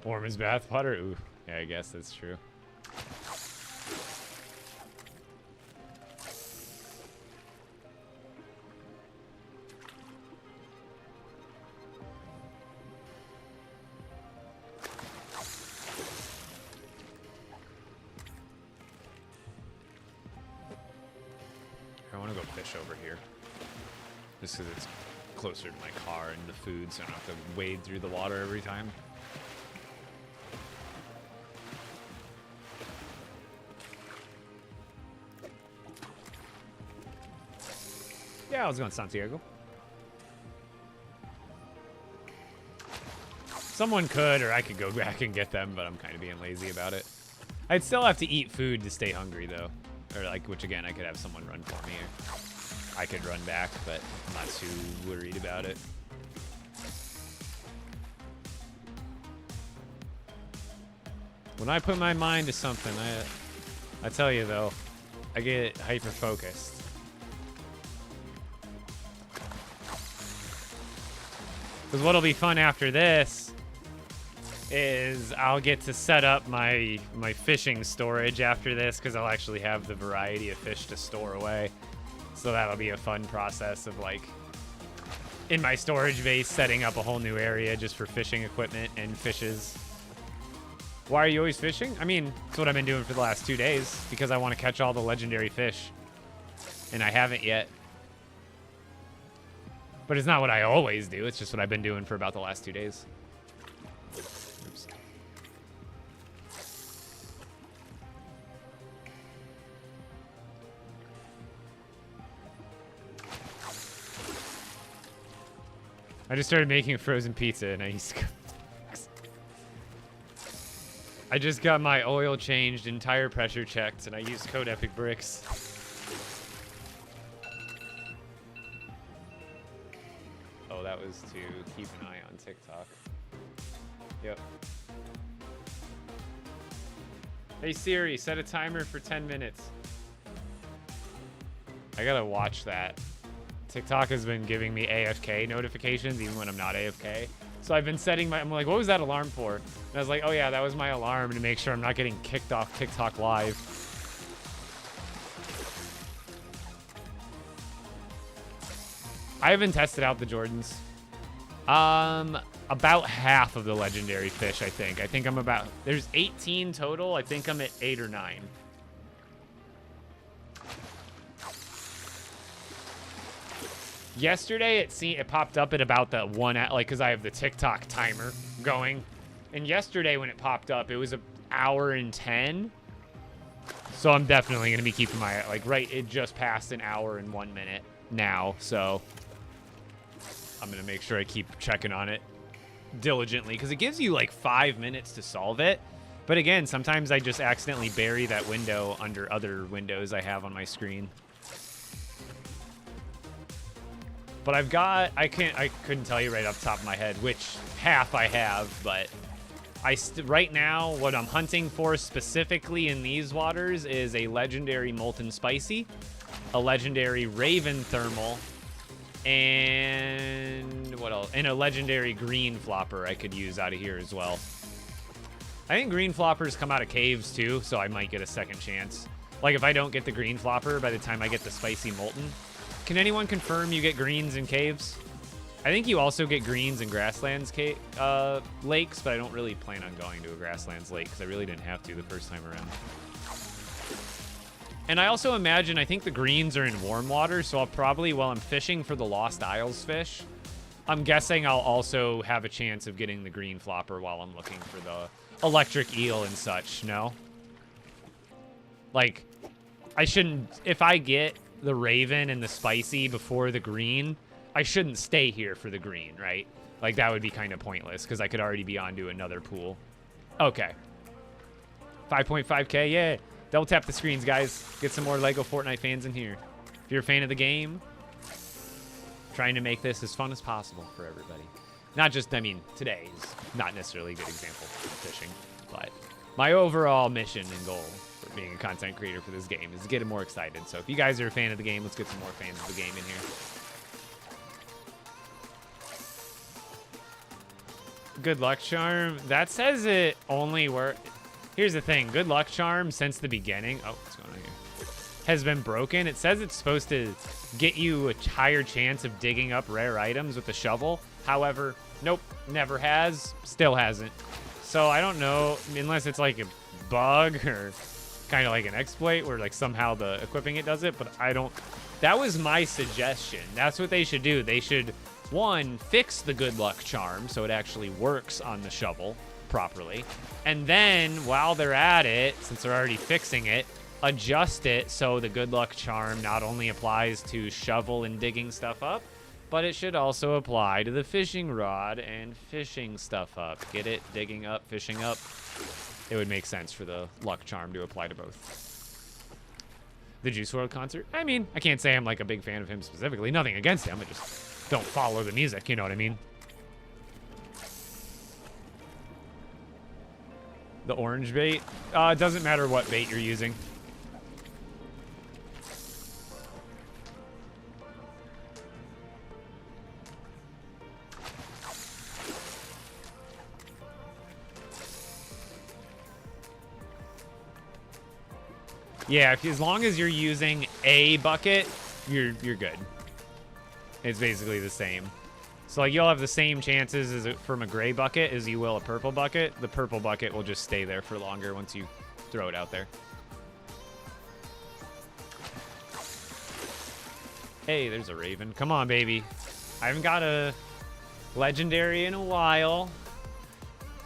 Warm as bath water? Ooh, yeah, I guess that's true. I want to go fish over here. Just because it's closer to my car and the food, so I don't have to wade through the water every time. Yeah, I was going to Santiago. Someone could, or I could go back and get them, but I'm kind of being lazy about it. I'd still have to eat food to stay hungry, though. Or, like, which, again, I could have someone run for me, or I could run back, but I'm not too worried about it. When I put my mind to something, I tell you, though, I get hyper-focused. Because what'll be fun after this is I'll get to set up my fishing storage after this, because I'll actually have the variety of fish to store away. So that'll be a fun process of, like, in my storage base, setting up a whole new area just for fishing equipment and fishes. Why are you always fishing? I mean, it's what I've been doing for the last 2 days, because I want to catch all the legendary fish. And I haven't yet. But it's not what I always do. It's just what I've been doing for about the last 2 days. Oops. I just started making a frozen pizza and I used to... I just got my oil changed and tire pressure checked and I used code Epic Bricks. Oh, that was to keep an eye on TikTok. Yep. Hey Siri, set a timer for 10 minutes. I gotta watch that. TikTok has been giving me AFK notifications even when I'm not AFK. So I've been setting I'm like, what was that alarm for? And I was like, oh yeah, that was my alarm to make sure I'm not getting kicked off TikTok live. I haven't tested out the Jordans. About half of the legendary fish, I think. I think I'm about, there's 18 total. I think I'm at 8 or 9. Yesterday, it popped up at about the one, like, because I have the TikTok timer going. And yesterday, when it popped up, it was an hour and 10. So I'm definitely going to be keeping my, like, right, it just passed an hour and 1 minute now. So I'm going to make sure I keep checking on it diligently, because it gives you, like, 5 minutes to solve it. But again, sometimes I just accidentally bury that window under other windows I have on my screen. But I've got, I couldn't tell you right off the top of my head which half I have, but right now, what I'm hunting for specifically in these waters is a legendary Molten Spicy, a legendary Raven Thermal, and what else? And a legendary Green Flopper I could use out of here as well. I think Green Floppers come out of caves too, so I might get a second chance. Like if I don't get the Green Flopper by the time I get the Spicy Molten. Can anyone confirm you get greens in caves? I think you also get greens in grasslands lakes, but I don't really plan on going to a grasslands lake because I really didn't have to the first time around. And I also imagine, I think the greens are in warm water, so I'll probably, while I'm fishing for the Lost Isles fish, I'm guessing I'll also have a chance of getting the Green Flopper while I'm looking for the electric eel and such, no? Like, I shouldn't, if I get the Raven and the Spicy before the green, I shouldn't stay here for the green, right? Like, that would be kind of pointless because I could already be onto another pool. Okay. 5.5K, yeah. Double tap the screens, guys. Get some more Lego Fortnite fans in here. If you're a fan of the game, trying to make this as fun as possible for everybody. Not just, I mean, today is not necessarily a good example for fishing, but my overall mission and goal for being a content creator for this game is to get it more excited. So if you guys are a fan of the game, let's get some more fans of the game in here. Good luck charm. That says it only works. Here's the thing. Good luck charm since the beginning. Oh, what's going on here? Has been broken. It says it's supposed to get you a higher chance of digging up rare items with the shovel. However, nope, never has. Still hasn't. So I don't know, unless it's like a bug or kind of like an exploit where like somehow the equipping it does it, but I don't. That was my suggestion. That's what they should do. They should, one, fix the good luck charm so it actually works on the shovel properly. And then while they're at it, since they're already fixing it, adjust it so the good luck charm not only applies to shovel and digging stuff up, but it should also apply to the fishing rod and fishing stuff up. Get it? Digging up, fishing up. It would make sense for the luck charm to apply to both. The Juice WRLD concert? I mean, I can't say I'm like a big fan of him specifically. Nothing against him. I just don't follow the music, you know what I mean? The orange bait? It doesn't matter what bait you're using. Yeah, as long as you're using a bucket, you're good. It's basically the same. So like you'll have the same chances as from a gray bucket as you will a purple bucket. The purple bucket will just stay there for longer once you throw it out there. Hey, there's a raven. Come on, baby. I haven't got a legendary in a while.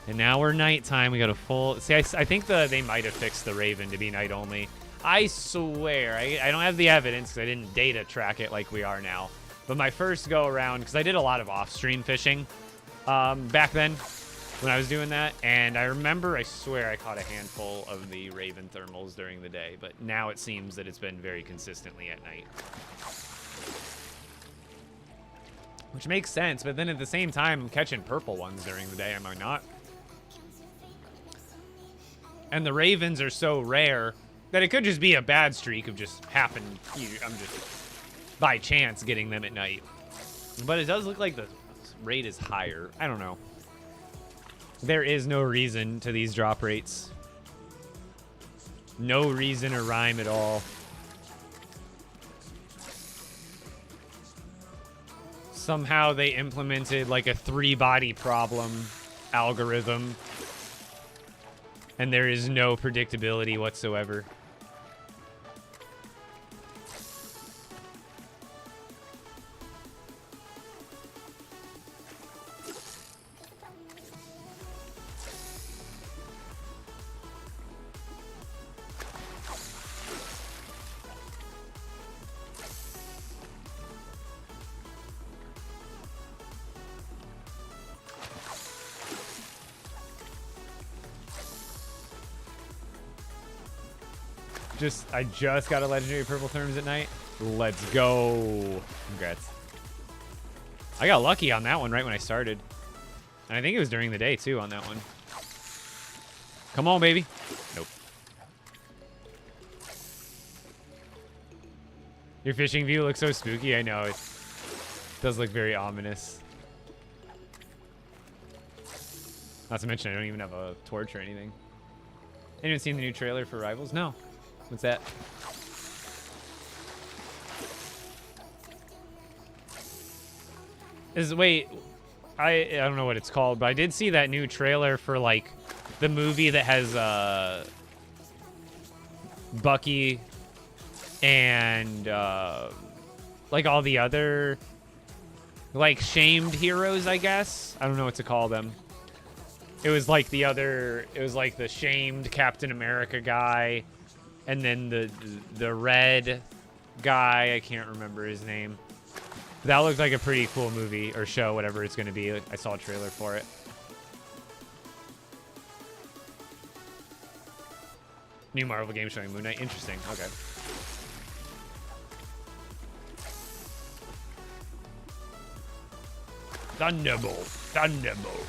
And now we're nighttime. We got a full... See, I think they might have fixed the raven to be night only. I swear. I don't have the evidence because I didn't data track it like we are now. But my first go around, because I did a lot of off-stream fishing back then when I was doing that. And I remember, I swear, I caught a handful of the Raven Thermals during the day. But now it seems that it's been very consistently at night. Which makes sense, but then at the same time, I'm catching purple ones during the day, am I not? And the ravens are so rare that it could just be a bad streak of just I'm just by chance getting them at night. But it does look like the rate is higher. I don't know. There is no reason to these drop rates. No reason or rhyme at all. Somehow they implemented like a 3-body problem algorithm, and there is no predictability whatsoever. I just got a legendary purple therms at night. Let's go. Congrats. I got lucky on that one right when I started. And I think it was during the day too on that one. Come on, baby. Nope. Your fishing view looks so spooky. I know. It does look very ominous. Not to mention I don't even have a torch or anything. Anyone seen the new trailer for Rivals? No. What's that? Wait, I don't know what it's called, but I did see that new trailer for like the movie that has Bucky and like all the other like shamed heroes, I guess. I don't know what to call them. It was like the shamed Captain America guy. And then the red guy, I can't remember his name. That looked like a pretty cool movie or show, whatever it's going to be. I saw a trailer for it. New Marvel game showing Moon Knight. Interesting. Okay. Thunderbolt. Thunderbolt.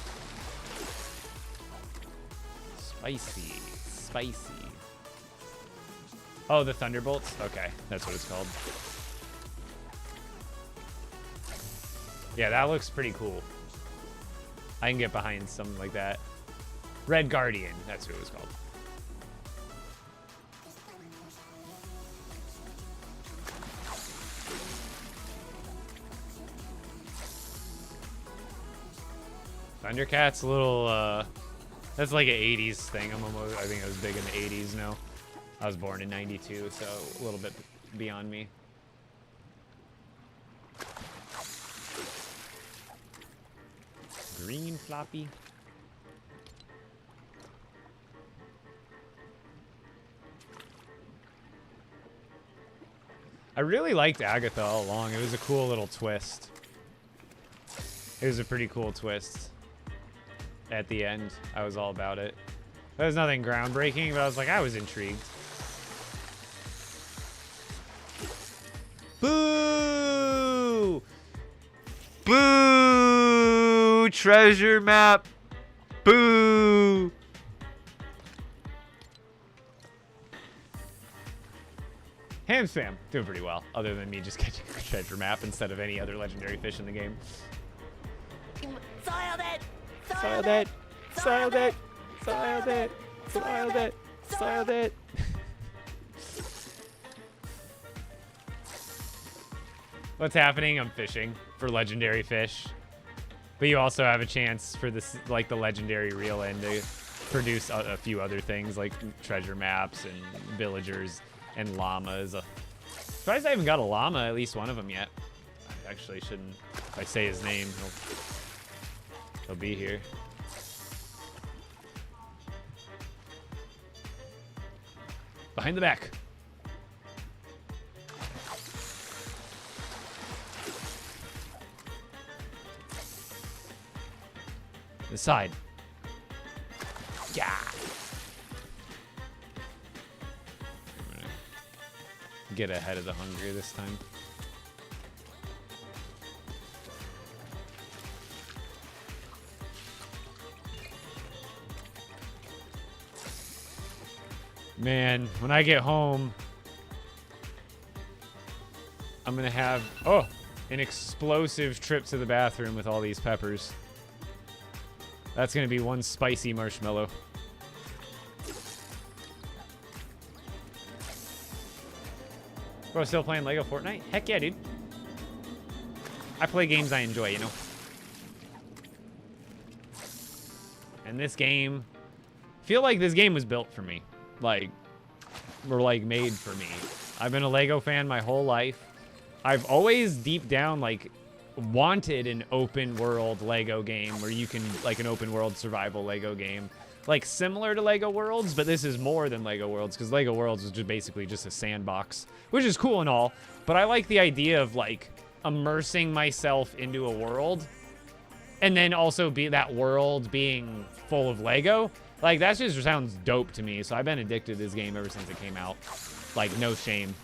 Spicy. Spicy. Oh, the Thunderbolts? Okay, that's what it's called. Yeah, that looks pretty cool. I can get behind something like that. Red Guardian, that's what it was called. Thundercat's a little, that's like an 80s thing. I think it was big in the 80s now. I was born in 92, so a little bit beyond me. Green floppy. I really liked Agatha all along. It was a cool little twist. It was a pretty cool twist. At the end, I was all about it. There was nothing groundbreaking, but I was like, I was intrigued. Boo! Boo! Treasure map! Boo! Ham spam, doing pretty well, other than me just catching a treasure map instead of any other legendary fish in the game. Soiled it! Soiled it! Soiled it! Soiled it! Soiled it! Soiled it! What's happening? I'm fishing for legendary fish. But you also have a chance for this, like the legendary reel end to produce a few other things like treasure maps and villagers and llamas. Surprised I haven't got a llama, at least one of them yet. I actually shouldn't. If I say his name, he'll be here. Behind the back. The side. Yeah. I'm gonna get ahead of the hunger this time. Man, when I get home, I'm gonna have, oh, an explosive trip to the bathroom with all these peppers. That's gonna be one spicy marshmallow. Bro, still playing Lego Fortnite? Heck yeah, dude. I play games I enjoy, you know? And this game, feel like this game was built for me. Like, or like made for me. I've been a Lego fan my whole life. I've always deep down like wanted an open world Lego game where you can, like an open world survival Lego game. Like similar to Lego Worlds, but this is more than Lego Worlds because Lego Worlds is just basically just a sandbox, which is cool and all. But I like the idea of like immersing myself into a world and then also be that world being full of Lego. Like, that just sounds dope to me. So I've been addicted to this game ever since it came out. Like, no shame.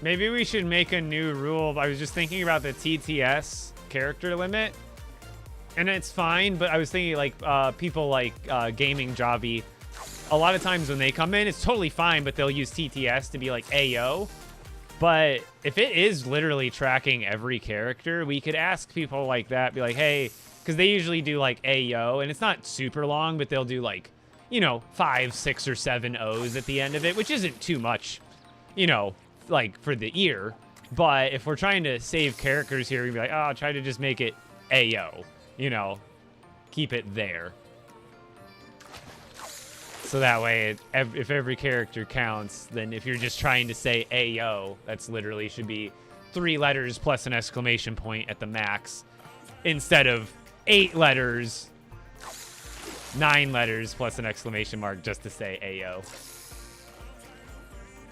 Maybe we should make a new rule. I was just thinking about the TTS character limit. And it's fine, but I was thinking like people like Gaming Javi, a lot of times when they come in, it's totally fine, but they'll use TTS to be like AO. But if it is literally tracking every character, we could ask people like that, be like, hey, because they usually do like AO, and it's not super long, but they'll do like, you know, 5, 6, or 7 O's at the end of it, which isn't too much, you know, like for the ear. But if we're trying to save characters here, we'd be like, oh, I'll try to just make it AO, you know, keep it there. So that way, if every character counts, then if you're just trying to say AO, that's literally should be 3 letters plus an exclamation point at the max, instead of 8 letters, 9 letters plus an exclamation mark just to say AO.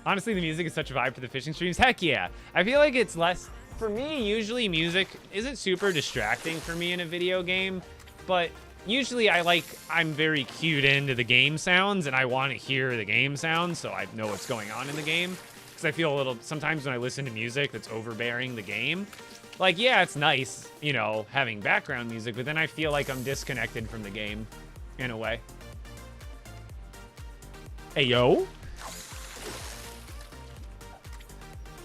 Honestly, the music is such a vibe for the fishing streams. Heck yeah. I feel like it's less... For me, usually music isn't super distracting for me in a video game, but usually I'm very cued into the game sounds, and I want to hear the game sounds so I know what's going on in the game. Because I feel a little... Sometimes when I listen to music that's overbearing the game, like, yeah, it's nice, you know, having background music, but then I feel like I'm disconnected from the game in a way. Hey, yo?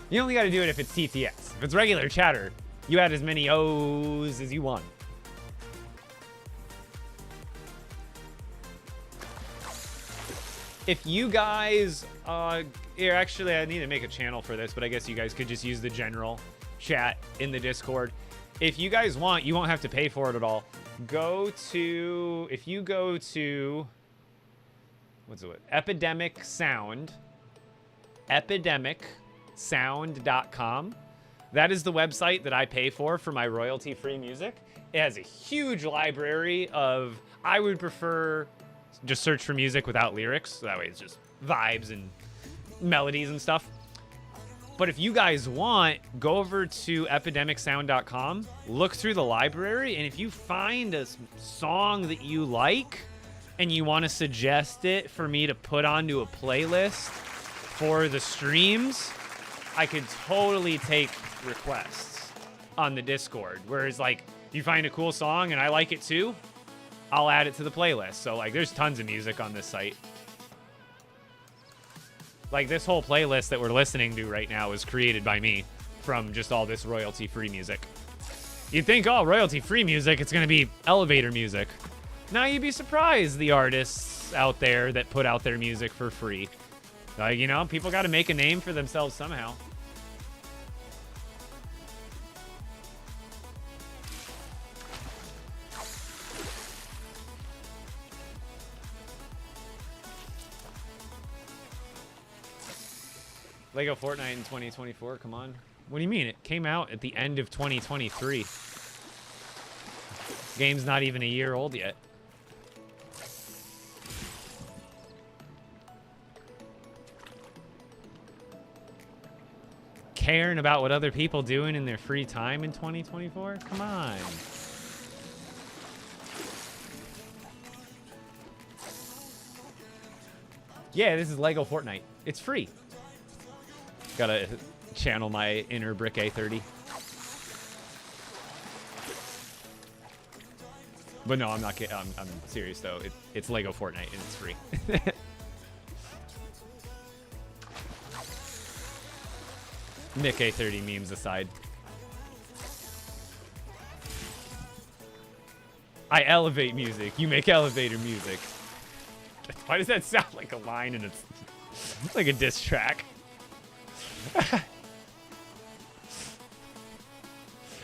You only got to do it if it's TTS. If it's regular chatter, you add as many O's as you want. If you guys, here, actually, I need to make a channel for this, but I guess you guys could just use the general chat in the Discord. If you guys want, you won't have to pay for it at all. Go to, if you go to, what's it? Epidemic Sound. Epidemicsound.com. That is the website that I pay for my royalty-free music. It has a huge library of, I would prefer just search for music without lyrics. So that way it's just vibes and melodies and stuff. But if you guys want, go over to epidemicsound.com, look through the library, and if you find a song that you like and you want to suggest it for me to put onto a playlist for the streams, I could totally take requests on the Discord. Whereas, like, if you find a cool song and I like it too, I'll add it to the playlist. So, like, there's tons of music on this site. Like, this whole playlist that we're listening to right now is created by me from just all this royalty-free music. You'd think, oh, royalty-free music, it's going to be elevator music. Now you'd be surprised the artists out there that put out their music for free. Like, you know, people got to make a name for themselves somehow. Lego Fortnite in 2024, come on. What do you mean? It came out at the end of 2023. Game's not even a year old yet. caring about what other people doing in their free time in 2024? Come on. Yeah, this is Lego Fortnite. It's free. Gotta channel my inner Brick A30. But no, I'm not kidding. I'm serious though. It's Lego Fortnite and it's free. Nick A30 memes aside. I elevate music. You make elevator music. Why does that sound like a line and it's like a diss track?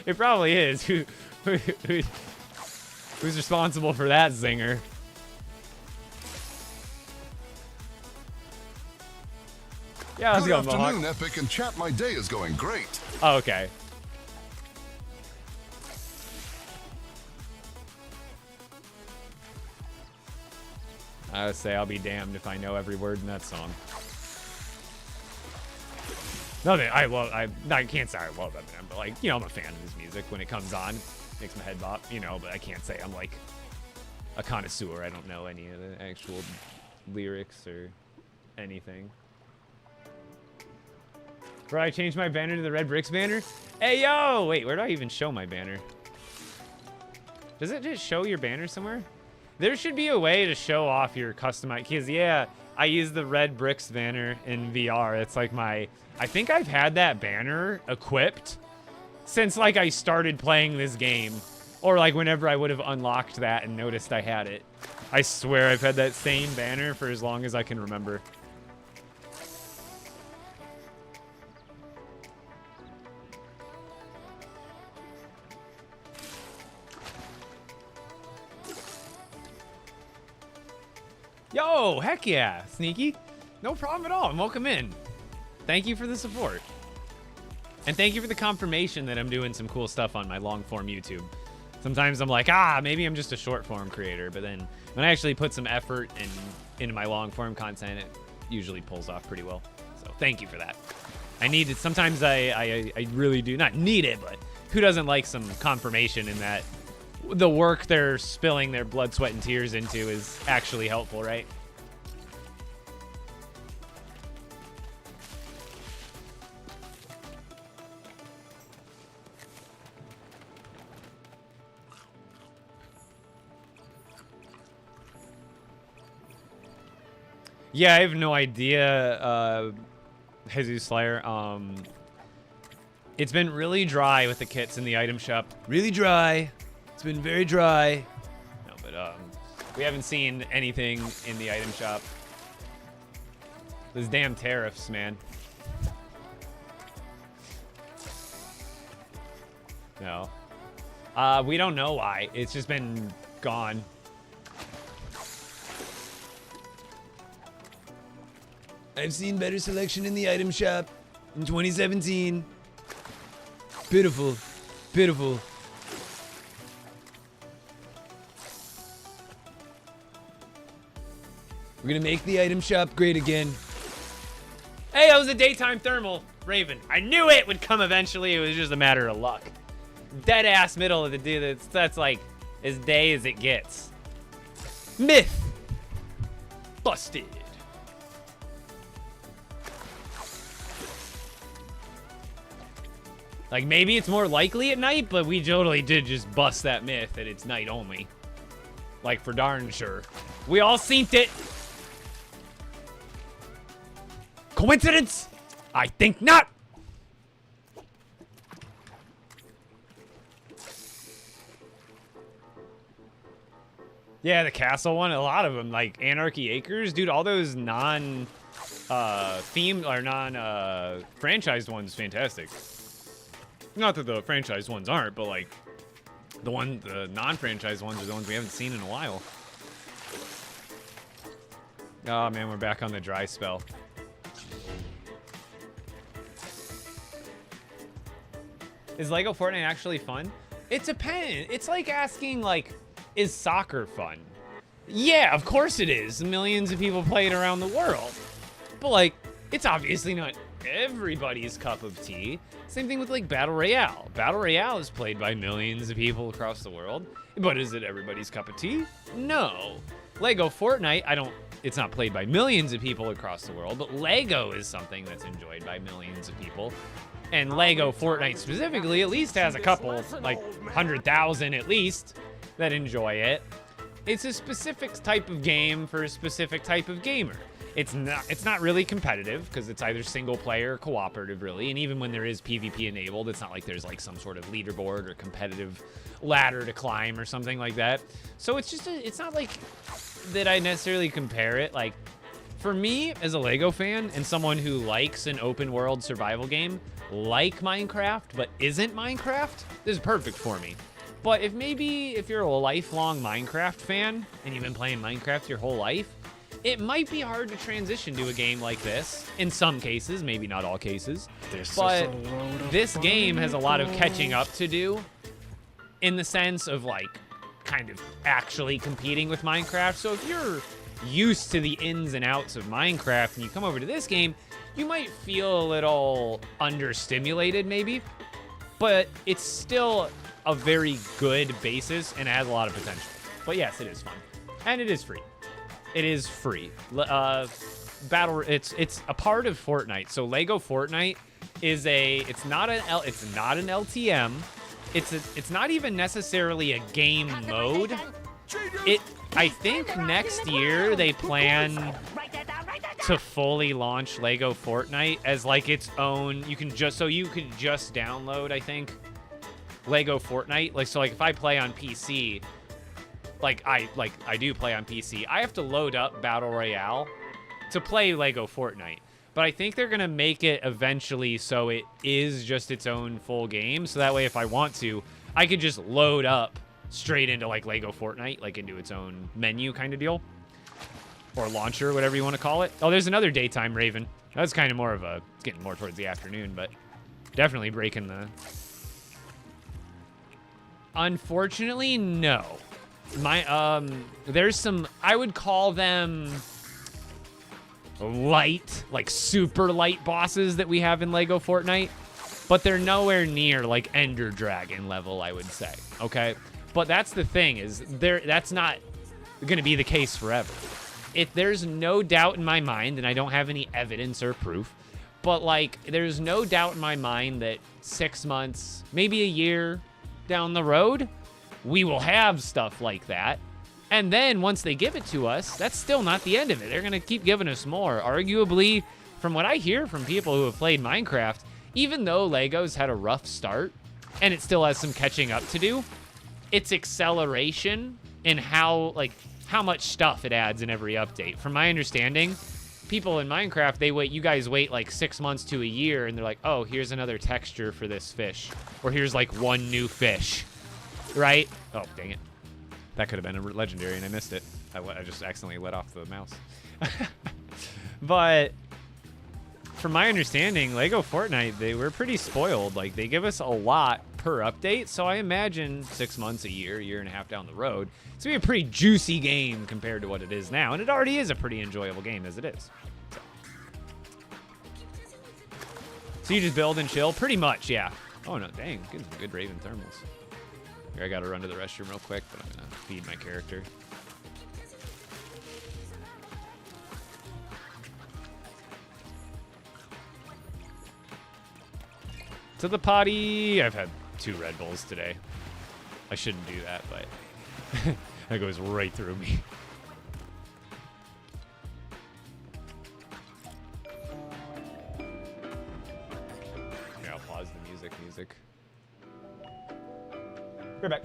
It probably is. Who's responsible for that zinger? Yeah, how's it going, Good afternoon, Mohawk? Epic and chat. My day is going great. Oh, okay. I would say I'll be damned if I know every word in that song. No, I can't say I love Eminem, but like, you know, I'm a fan of his music. When it comes on, makes my head bop, you know, but I can't say I'm like a connoisseur. I don't know any of the actual lyrics or anything. Bro, I changed my banner to the Red Bricks banner. Hey, yo! Wait, where do I even show my banner? Does it just show your banner somewhere? There should be a way to show off your customized, because yeah, I use the Red Bricks banner in VR. It's like my, I think I've had that banner equipped since like I started playing this game, or like whenever I would have unlocked that and noticed I had it. I swear I've had that same banner for as long as I can remember. Yo, heck yeah, Sneaky. No problem at all, and welcome in. Thank you for the support. And thank you for the confirmation that I'm doing some cool stuff on my long form YouTube. Sometimes I'm like, maybe I'm just a short form creator, but then when I actually put some effort into my long form content, it usually pulls off pretty well. So thank you for that. I need it. Sometimes I really do not need it, but who doesn't like some confirmation in that the work they're spilling their blood, sweat, and tears into is actually helpful, right? Yeah, I have no idea, Jesus Slayer. It's been really dry with the kits in the item shop. Really dry. It's been very dry. No, but we haven't seen anything in the item shop. Those damn tariffs, man. No. We don't know why. It's just been gone. I've seen better selection in the item shop in 2017. Pitiful. Pitiful. We're gonna make the item shop great again. Hey, that was a daytime thermal, Raven. I knew it would come eventually. It was just a matter of luck. Dead ass middle of the day. That's like as day as it gets. Myth. Busted. Like, maybe it's more likely at night, but we totally did just bust that myth that it's night only. Like, for darn sure. We all synced it. Coincidence? I think not. Yeah, the castle one, a lot of them, like Anarchy Acres, dude, all those non-themed or non-franchised ones, fantastic. Not that the franchise ones aren't, but like the non-franchise ones are the ones we haven't seen in a while. Oh man, we're back on the dry spell. Is Lego Fortnite actually fun? It depends. It's like asking, like, is soccer fun? Yeah, of course it is. Millions of people play it around the world. But like, it's obviously not everybody's cup of tea. Same thing with like Battle Royale. Battle Royale is played by millions of people across the world, but is it everybody's cup of tea? No. Lego Fortnite, it's not played by millions of people across the world, but Lego is something that's enjoyed by millions of people. And Lego Fortnite specifically at least has a couple, like 100,000 at least, that enjoy it. It's a specific type of game for a specific type of gamer. It's not really competitive because it's either single player or cooperative really, and even when there is PvP enabled, it's not like there's like some sort of leaderboard or competitive ladder to climb or something like that. So it's just it's not like that I necessarily compare it. Like for me as a Lego fan and someone who likes an open world survival game like Minecraft but isn't Minecraft, this is perfect for me. But if you're a lifelong Minecraft fan and you've been playing Minecraft your whole life, it might be hard to transition to a game like this. In some cases, maybe not all cases. But this game has a lot of catching up to do in the sense of like kind of actually competing with Minecraft. So if you're used to the ins and outs of Minecraft and you come over to this game, you might feel a little understimulated maybe, but it's still a very good basis and it has a lot of potential. But yes, it is fun and it is free. It is free. It's a part of Fortnite. So Lego Fortnite is it's not an LTM. It's not even necessarily a game mode. I think next year they plan to fully launch Lego Fortnite as like its own. You could just download, I think, Lego Fortnite. Like if I play on PC, I do play on PC, I have to load up Battle Royale to play Lego Fortnite. But I think they're gonna make it eventually so it is just its own full game. So that way, if I want to, I could just load up straight into like Lego Fortnite, like into its own menu kind of deal. Or launcher, whatever you want to call it. Oh, there's another daytime Raven. That's kind of more of it's getting more towards the afternoon, but definitely breaking the... Unfortunately, no. There's some, I would call them light, like super light bosses that we have in Lego Fortnite, but they're nowhere near like Ender Dragon level, I would say, okay? But that's the thing, is that's not gonna be the case forever. There's no doubt in my mind, and I don't have any evidence or proof, but like, there's no doubt in my mind that 6 months, maybe a year down the road, we will have stuff like that. And then once they give it to us, that's still not the end of it. They're gonna keep giving us more. Arguably, from what I hear from people who have played Minecraft, even though Lego's had a rough start, and it still has some catching up to do, its acceleration in how much stuff it adds in every update. From my understanding, people in Minecraft, you guys wait like 6 months to a year, and they're like, oh, here's another texture for this fish. Or here's like one new fish. Right? Oh, dang it. That could have been a legendary and I missed it. I just accidentally let off the mouse. But from my understanding, Lego Fortnite, they were pretty spoiled. Like, they give us a lot per update, so I imagine 6 months, a year and a half down the road, it's gonna be a pretty juicy game compared to what it is now, and it already is a pretty enjoyable game as it is. So you just build and chill? Pretty much, yeah. Oh no, dang, getting some good Raven thermals. Here, I gotta run to the restroom real quick, but I'm gonna feed my character. To the potty! I've had 2 Red Bulls today. I shouldn't do that, but that goes right through me. Yeah, I'll pause the music. We're back.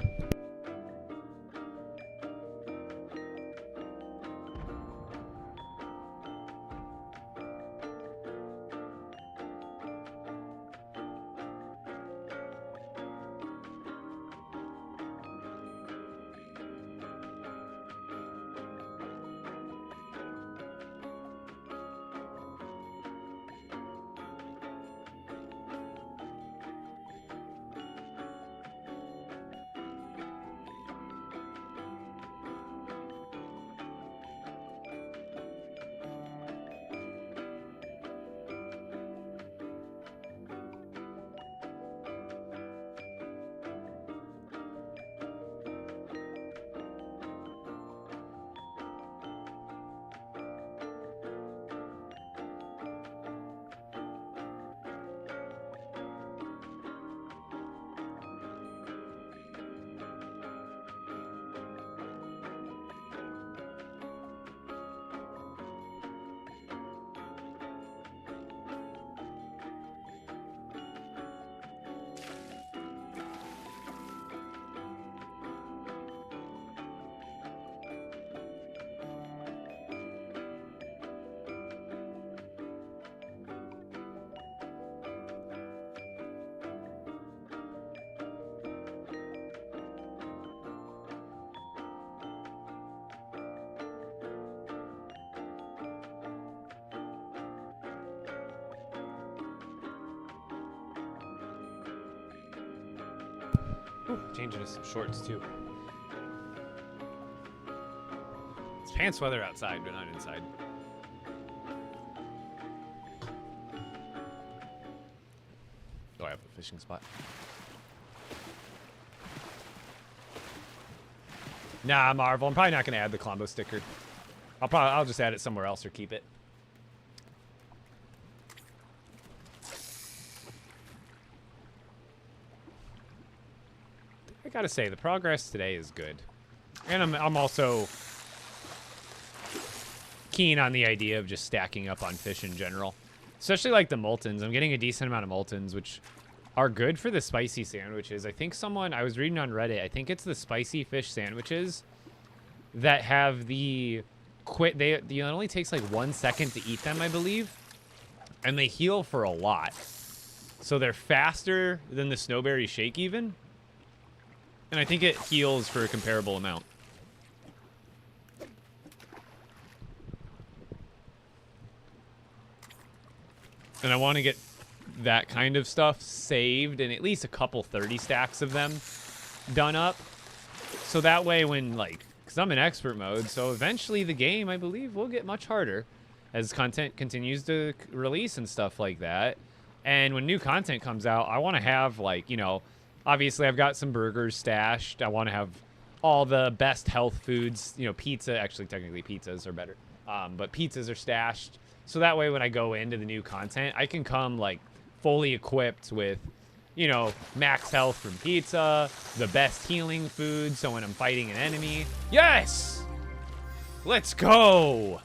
Ooh, changing to some shorts too. It's pants weather outside, but not inside. Oh, I have a fishing spot. Nah, Marvel. I'm probably not gonna add the Colombo sticker. I'll just add it somewhere else or keep it. I gotta say, the progress today is good, and I'm also keen on the idea of just stacking up on fish in general, especially like the Moltons. I'm getting a decent amount of Moltons, which are good for the spicy sandwiches. I think I was reading on Reddit, I think it's the spicy fish sandwiches that have the it only takes like 1 second to eat them, I believe, and they heal for a lot. So they're faster than the Snowberry Shake even, and I think it heals for a comparable amount. And I want to get that kind of stuff saved and at least a couple 30 stacks of them done up. So that way when, like, because I'm in expert mode, so eventually the game, I believe, will get much harder as content continues to release and stuff like that. And when new content comes out, I want to have, like, you know, obviously I've got some burgers stashed. I want to have all the best health foods, you know, pizza. Actually, technically pizzas are better. But pizzas are stashed. So that way when I go into the new content, I can come, like, fully equipped with, you know, max health from pizza, the best healing food, so when I'm fighting an enemy. Yes! Let's go!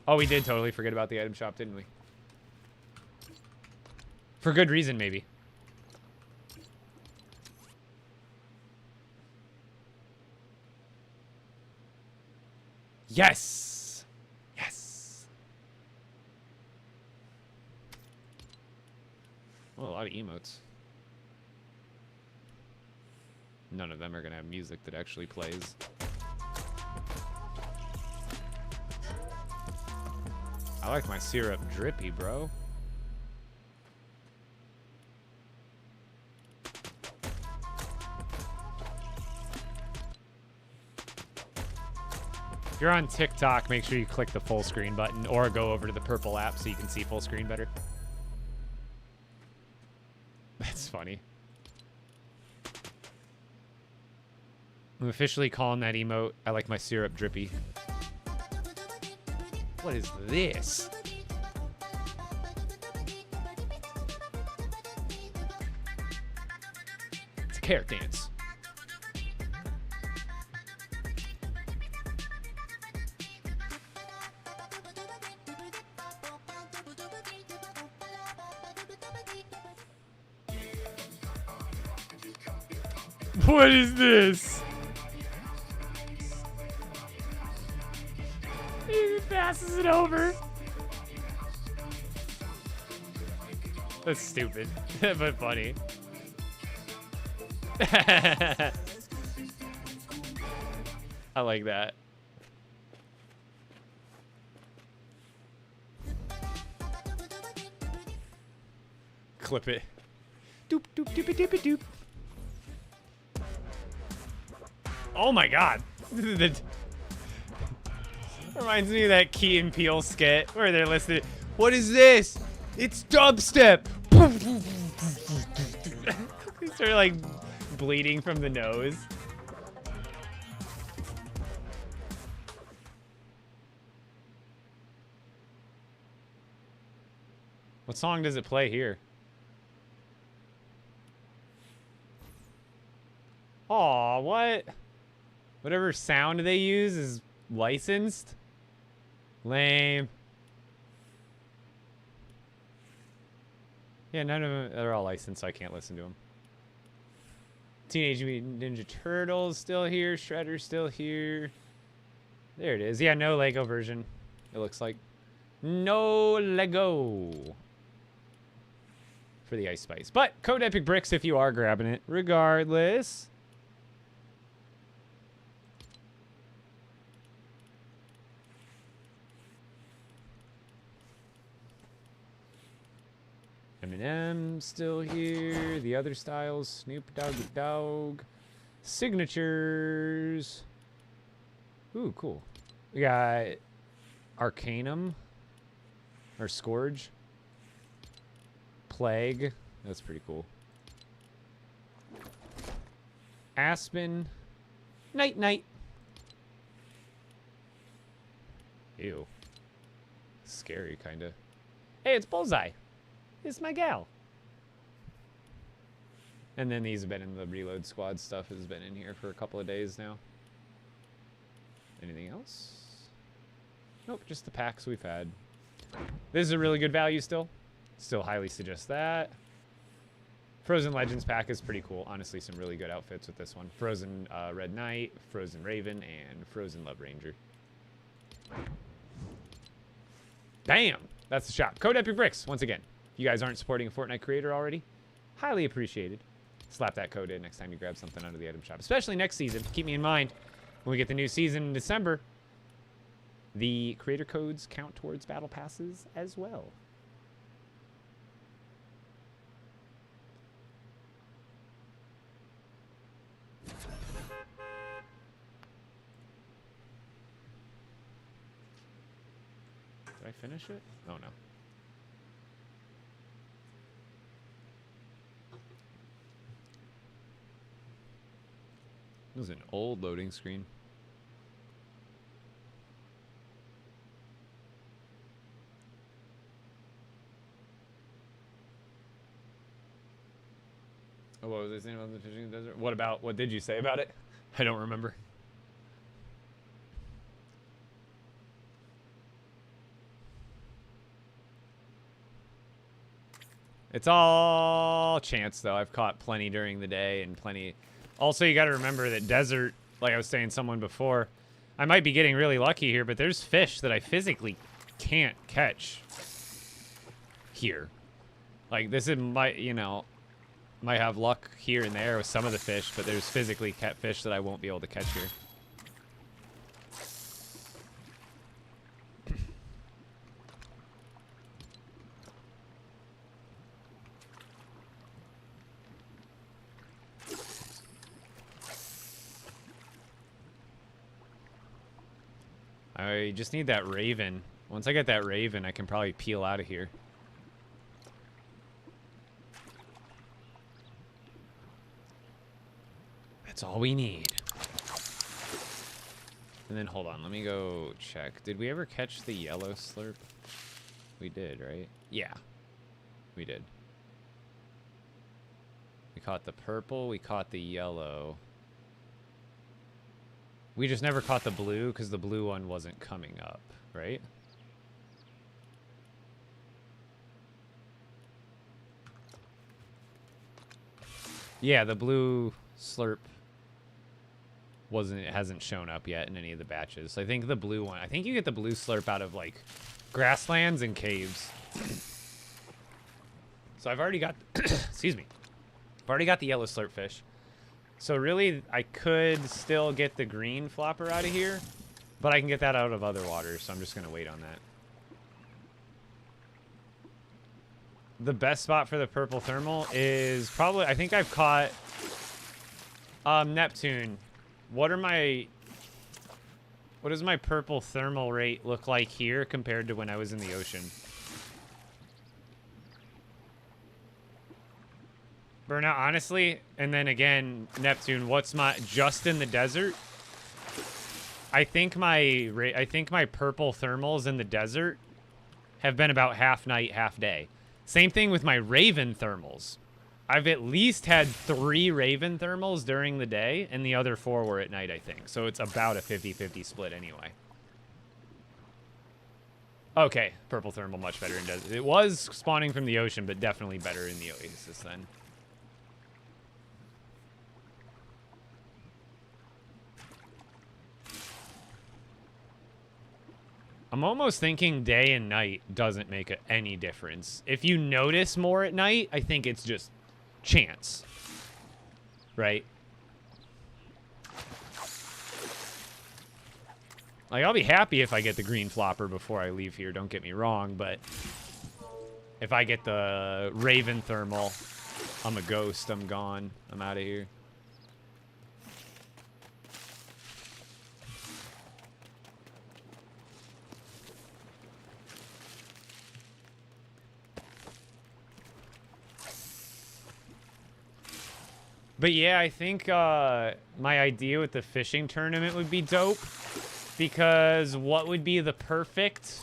Oh, we did totally forget about the item shop, didn't we? For good reason, maybe. Yes! Yes! Oh, a lot of emotes. None of them are gonna have music that actually plays. I like my syrup drippy, bro. If you're on TikTok, make sure you click the full screen button or go over to the purple app so you can see full screen better. That's funny. I'm officially calling that emote, I like my syrup drippy. What is this? It's a carrot dance. What is this? He passes it over. That's stupid, but funny. I like that. Clip it. Doop doop doop doop doop. Oh my god. Reminds me of that Key and Peele skit where they're listening. What is this? It's dubstep. They start like bleeding from the nose. What song does it play here? Aw, what? Whatever sound they use is licensed? Lame. Yeah, none of them, they're all licensed, so I can't listen to them. Teenage Mutant Ninja Turtles still here. Shredder's still here. There it is. Yeah, no Lego version, it looks like. No Lego for the Ice Spice. But code Epic Bricks if you are grabbing it, regardless. Eminem still here. The other styles. Snoop Doggy Dogg. Signatures. Ooh, cool. We got Arcanum. Or Scourge. Plague. That's pretty cool. Aspen. Night Night. Ew. Scary, kind of. Hey, it's Bullseye. It's my gal. And then these have been in the Reload Squad stuff. Has been in here for a couple of days now. Anything else? Nope, just the packs we've had. This is a really good value still. Still highly suggest that. Frozen Legends pack is pretty cool. Honestly, some really good outfits with this one. Frozen Red Knight, Frozen Raven, and Frozen Love Ranger. Damn! That's the shop. Code Epic Bricks, once again. If you guys aren't supporting a Fortnite creator already, highly appreciated. Slap that code in next time you grab something out of the item shop. Especially next season. Keep me in mind when we get the new season in December. The creator codes count towards battle passes as well. Did I finish it? Oh, no. It was an old loading screen. Oh, what was I saying about the fishing in the desert? What did you say about it? I don't remember. It's all chance, though. I've caught plenty during the day and plenty. Also, you got to remember that desert, like I was saying someone before, I might be getting really lucky here, but there's fish that I physically can't catch here. Like, this is my, you know, might have luck here and there with some of the fish, but there's physically fish that I won't be able to catch here. I just need that raven. Once I get that raven, I can probably peel out of here. That's all we need. And then, hold on. Let me go check. Did we ever catch the yellow slurp? We did, right? Yeah. We did. We caught the purple. We caught the yellow. We just never caught the blue because the blue one wasn't coming up, right? Yeah, the blue slurp hasn't shown up yet in any of the batches. So I think the blue one, I think you get the blue slurp out of like grasslands and caves. So I've already got, excuse me, I've already got the yellow slurp fish. So really, I could still get the green flopper out of here, but I can get that out of other waters, so I'm just going to wait on that. The best spot for the purple thermal is probably, I think I've caught Neptune. What does my purple thermal rate look like here compared to when I was in the ocean? Burnout, honestly, and then again, Neptune, what's my, just in the desert? I think my purple thermals in the desert have been about half night, half day. Same thing with my Raven thermals. I've at least had 3 Raven thermals during the day, and the other 4 were at night, I think. So it's about a 50-50 split anyway. Okay, purple thermal much better in desert. It was spawning from the ocean, but definitely better in the oasis then. I'm almost thinking day and night doesn't make any difference. If you notice more at night, I think it's just chance. Right? Like, I'll be happy if I get the green flopper before I leave here, don't get me wrong, but If I get the Raven Thermal, I'm a ghost. I'm gone. I'm out of here. But yeah, I think my idea with the fishing tournament would be dope. Because what would be the perfect...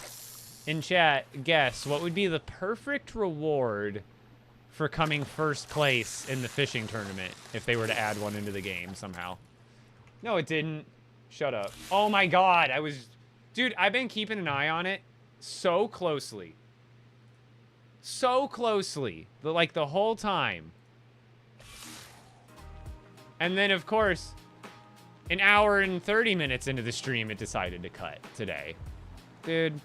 In chat, guess, what would be the perfect reward for coming first place in the fishing tournament if they were to add one into the game somehow? No, it didn't. Shut up. Oh my god, I was... Dude, I've been keeping an eye on it so closely. So closely. Like, the whole time. And then, of course, an hour and 30 minutes into the stream, it decided to cut today. Dude...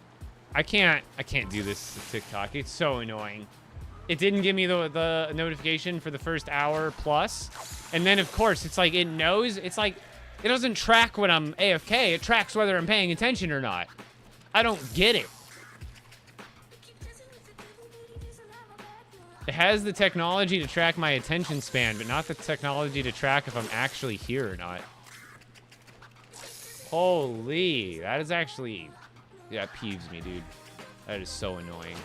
I can't do this to TikTok. It's so annoying. It didn't give me the notification for the first hour plus. And then, of course, it's like it knows. It's like it doesn't track when I'm AFK. It tracks whether I'm paying attention or not. I don't get it. It has the technology to track my attention span, but not the technology to track if I'm actually here or not. Holy, that is actually... Yeah, it peeves me, dude. That is so annoying.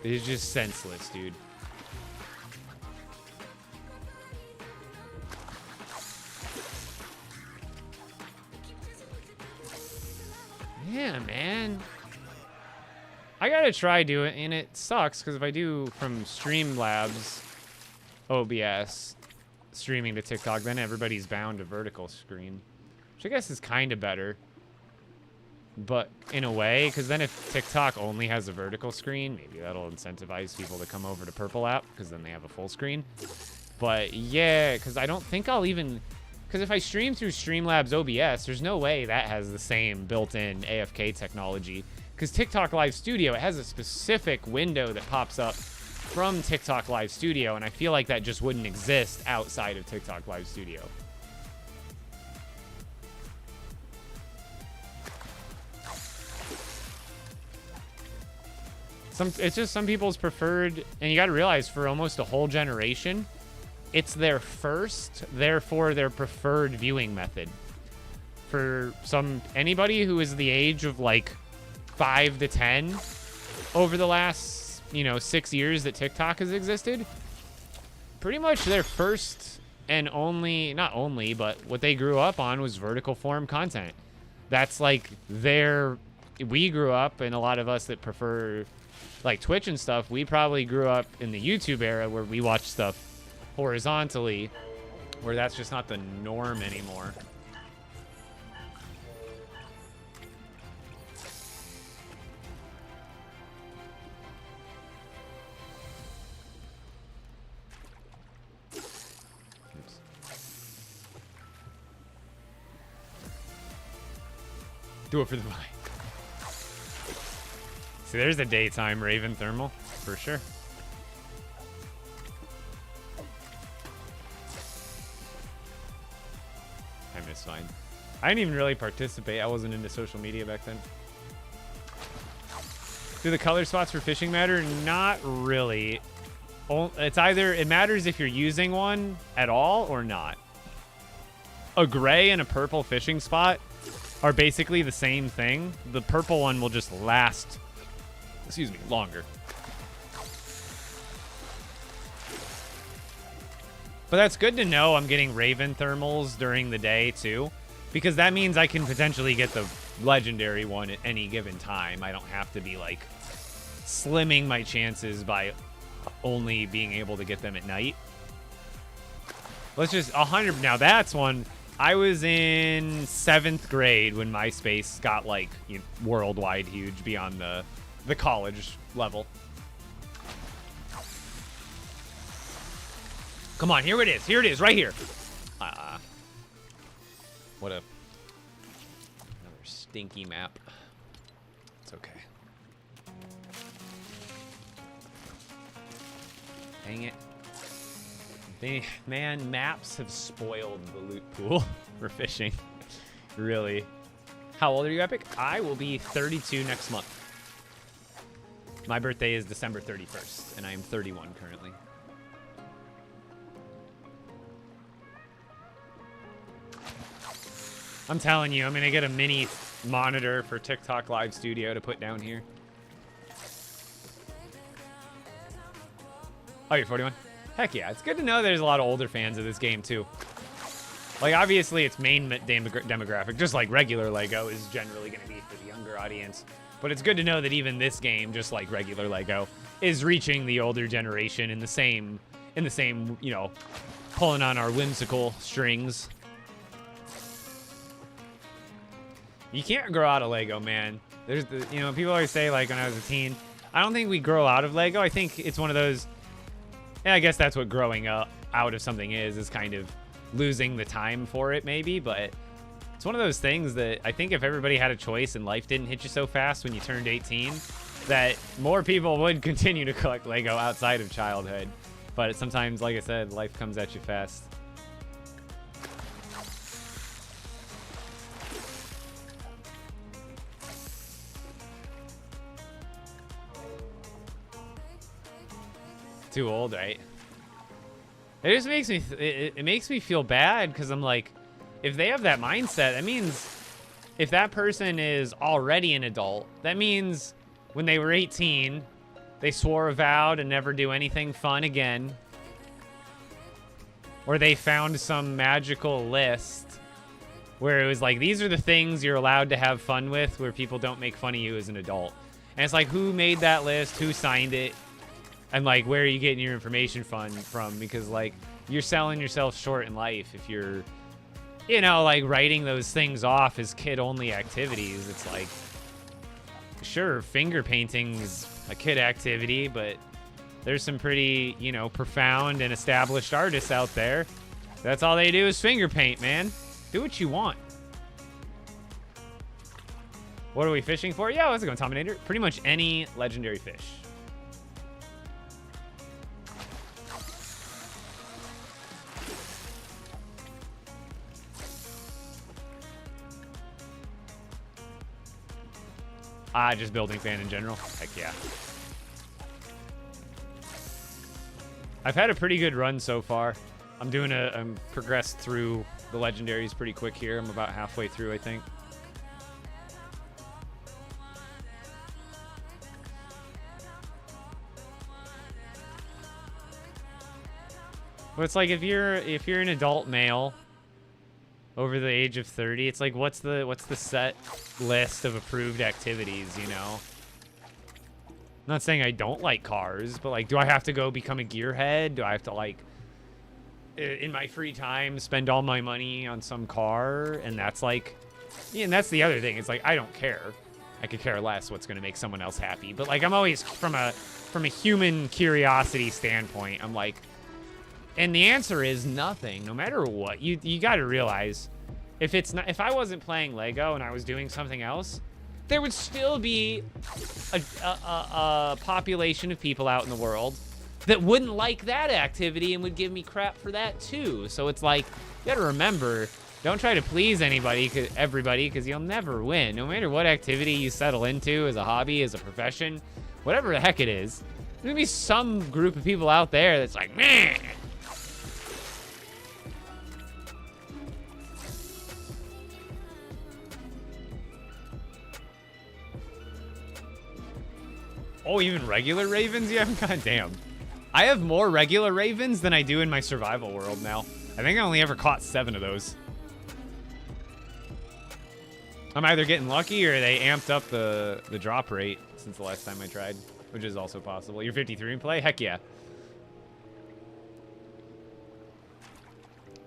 It's just senseless, dude. Yeah, man. I gotta try doing it, and it sucks, because if I do from Streamlabs OBS... streaming to TikTok, then everybody's bound to vertical screen, which I guess is kind of better, but in a way, because then if TikTok only has a vertical screen, maybe that'll incentivize people to come over to Purple app, because then they have a full screen. But yeah, because I don't think I'll even, because if I stream through Streamlabs OBS, there's no way that has the same built-in AFK technology, because TikTok Live Studio, it has a specific window that pops up from TikTok Live Studio, and I feel like that just wouldn't exist outside of TikTok Live Studio. It's just some people's preferred, and you gotta realize for almost a whole generation, it's their first, therefore their preferred viewing method. For anybody who is the age of like 5 to 10 over the last 6 years that TikTok has existed, pretty much their first and only, not only, but what they grew up on was vertical form content. That's like we grew up, and a lot of us that prefer like Twitch and stuff, we probably grew up in the YouTube era where we watch stuff horizontally, where that's just not the norm anymore. Do it for the vibe. See, there's a daytime Raven Thermal, for sure. I miss mine. I didn't even really participate. I wasn't into social media back then. Do the color spots for fishing matter? Not really. It's either, it matters if you're using one at all or not. A gray and a purple fishing spot are basically the same thing. The purple one will just last, excuse me, longer. But that's good to know I'm getting Raven Thermals during the day too, because that means I can potentially get the legendary one at any given time. I don't have to be like slimming my chances by only being able to get them at night. Let's just 100. Now that's one. I was in 7th grade when MySpace got like worldwide huge beyond the college level. Come on, here it is. Here it is, right here. What a... Another stinky map. It's okay. Dang it. Man, maps have spoiled the loot pool for fishing. Really. How old are you, Epic? I will be 32 next month. My birthday is December 31st, and I am 31 currently. I'm telling you, I'm gonna get a mini monitor for TikTok Live Studio to put down here. Oh, you're 41? Heck yeah, it's good to know there's a lot of older fans of this game too. Like, obviously, its main demographic, just like regular Lego, is generally going to be for the younger audience. But it's good to know that even this game, just like regular Lego, is reaching the older generation in the same, you know, pulling on our whimsical strings. You can't grow out of Lego, man. There's the, you know, people always say, like, when I was a teen, I don't think we grow out of Lego. I think it's one of those, yeah, I guess that's what growing out of something is kind of losing the time for it, maybe. But it's one of those things that I think if everybody had a choice and life didn't hit you so fast when you turned 18, that more people would continue to collect Lego outside of childhood. But sometimes, like I said, life comes at you fast. Too old, right? It just makes me, it makes me feel bad because I'm like, if they have that mindset, that means if that person is already an adult, that means when they were 18, they swore a vow to never do anything fun again. Or they found some magical list where it was like, these are the things you're allowed to have fun with where people don't make fun of you as an adult. And it's like, who made that list? Who signed it? And, like, where are you getting your information from? Because, like, you're selling yourself short in life if you're, you know, like, writing those things off as kid-only activities. It's like, sure, finger painting's a kid activity, but there's some pretty, you know, profound and established artists out there. That's all they do is finger paint, man. Do what you want. What are we fishing for? Yeah, let's go, Tominator. Pretty much any legendary fish. Just building fan in general. Heck yeah. I've had a pretty good run so far. I'm progressed through the legendaries pretty quick here. I'm about halfway through, I think. But it's like if you're an adult male over the age of 30, it's like what's the set list of approved activities, you know? I'm not saying I don't like cars, but like, do I have to go become a gearhead? Do I have to, like, in my free time, spend all my money on some car? And that's like, yeah, and that's the other thing. It's like, I don't care. I could care less what's going to make someone else happy. But like, I'm always from a human curiosity standpoint, I'm like, and the answer is nothing, no matter what. You got to realize, if I wasn't playing Lego and I was doing something else, there would still be a population of people out in the world that wouldn't like that activity and would give me crap for that too. So it's like, you got to remember, don't try to please everybody, because you'll never win. No matter what activity you settle into as a hobby, as a profession, whatever the heck it is, there's gonna be some group of people out there that's like, meh. Oh, even regular ravens? Yeah, god damn. I have more regular ravens than I do in my survival world now. I think I only ever caught 7 of those. I'm either getting lucky or they amped up the drop rate since the last time I tried, which is also possible. You're 53 in play? Heck yeah.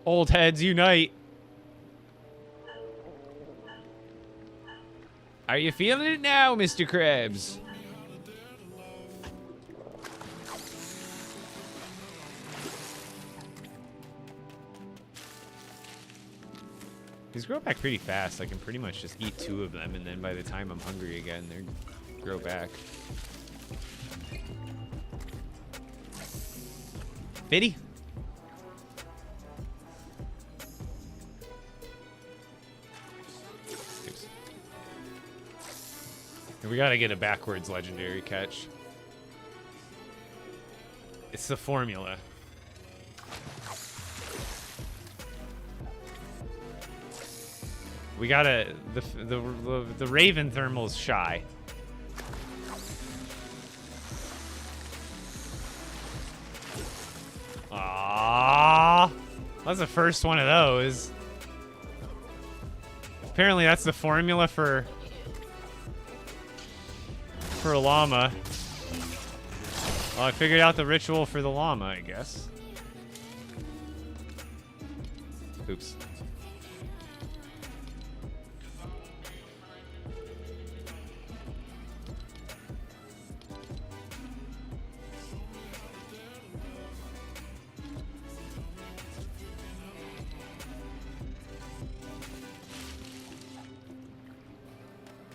Old heads unite. Are you feeling it now, Mr. Krebs? These grow back pretty fast. I can pretty much just eat 2 of them, and then by the time I'm hungry again, they grow back. Biddy? Oops. We gotta get a backwards legendary catch. It's the formula. We gotta the Raven Thermal's shy. Ah, that's the first one of those. Apparently, that's the formula for a llama. Well, I figured out the ritual for the llama, I guess. Oops.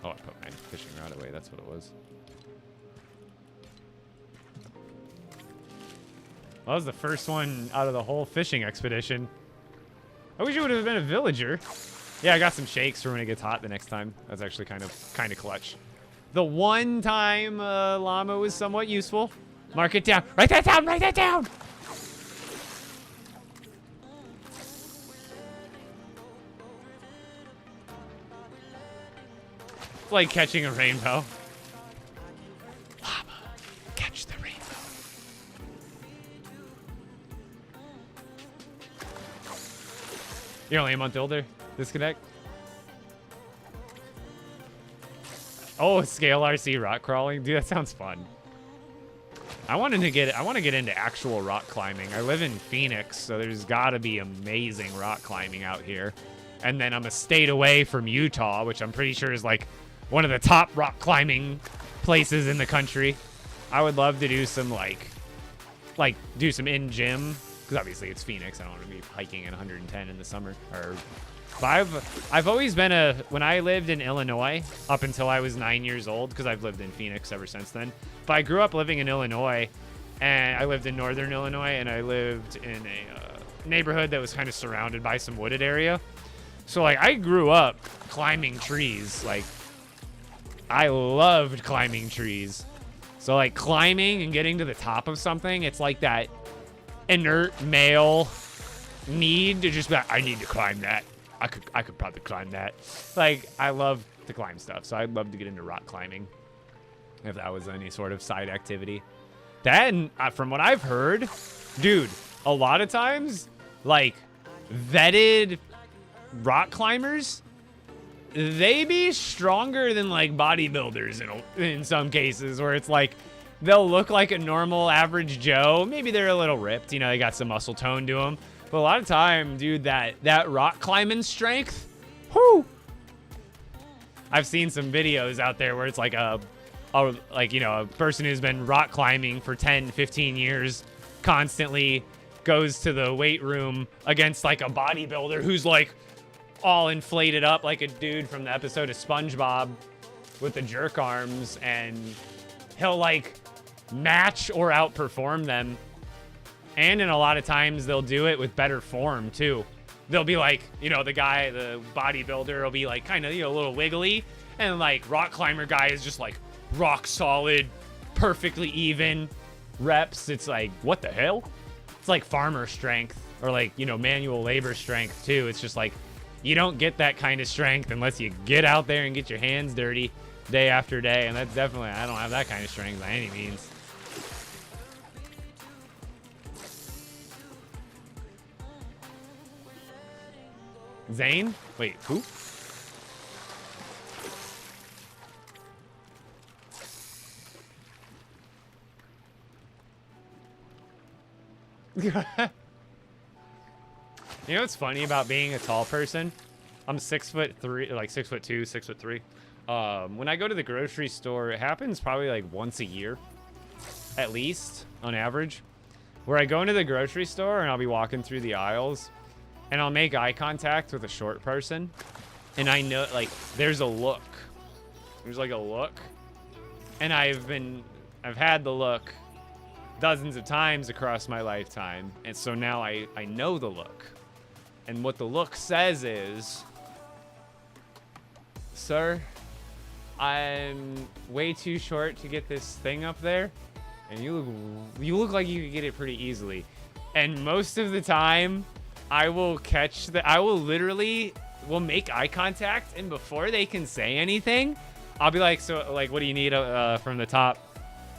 Oh, I put my fishing rod away. That's what it was. Well, that was the first one out of the whole fishing expedition. I wish it would have been a villager. Yeah, I got some shakes for when it gets hot the next time. That's actually kind of clutch. The one time llama was somewhat useful. Mark it down. Write that down. Write that down. It's like catching a rainbow. Llama, catch the rainbow. You're only a month older. Disconnect. Oh, scale RC rock crawling, dude. That sounds fun. I want to get into actual rock climbing. I live in Phoenix, so there's got to be amazing rock climbing out here. And then I'm a state away from Utah, which I'm pretty sure is like one of the top rock climbing places in the country. I would love to do some like do some in gym, because obviously it's Phoenix. I don't want to be hiking at 110 in the summer. But I've always been when I lived in Illinois up until I was 9 years old, because I've lived in Phoenix ever since then. But I grew up living in Illinois, and I lived in northern Illinois, and I lived in a neighborhood that was kind of surrounded by some wooded area. So like I grew up climbing trees. Like I loved climbing trees. So like climbing and getting to the top of something, it's like that inert male need to just be like, I need to climb that. I could probably climb that. Like I love to climb stuff, so I'd love to get into rock climbing if that was any sort of side activity. Then from what I've heard, dude, a lot of times like vetted rock climbers, they be stronger than like bodybuilders in some cases, where it's like they'll look like a normal average Joe. Maybe they're a little ripped, you know, they got some muscle tone to them. But a lot of time, dude, that rock climbing strength, whoo! I've seen some videos out there where it's like a person who's been rock climbing for 10, 15 years, constantly goes to the weight room against like a bodybuilder who's like all inflated up like a dude from the episode of SpongeBob with the jerk arms, and he'll like match or outperform them. And in a lot of times they'll do it with better form too. They'll be like, you know, the bodybuilder will be like kind of, you know, a little wiggly, and like rock climber guy is just like rock solid, perfectly even reps. It's like, what the hell? It's like farmer strength, or like, you know, manual labor strength too. It's just like, you don't get that kind of strength unless you get out there and get your hands dirty day after day. And that's definitely, I don't have that kind of strength by any means. Zane? Wait, who? You know what's funny about being a tall person? I'm 6'3", like 6'2", 6'3". When I go to the grocery store, it happens probably like once a year, at least on average, where I go into the grocery store and I'll be walking through the aisles, and I'll make eye contact with a short person, and I know like there's a look. There's like a look, and I've had the look dozens of times across my lifetime, and so now I know the look. And what the look says is, sir, I'm way too short to get this thing up there, and you look like you could get it pretty easily. And most of the time, I will literally will make eye contact, and before they can say anything, I'll be like, so like, what do you need from the top?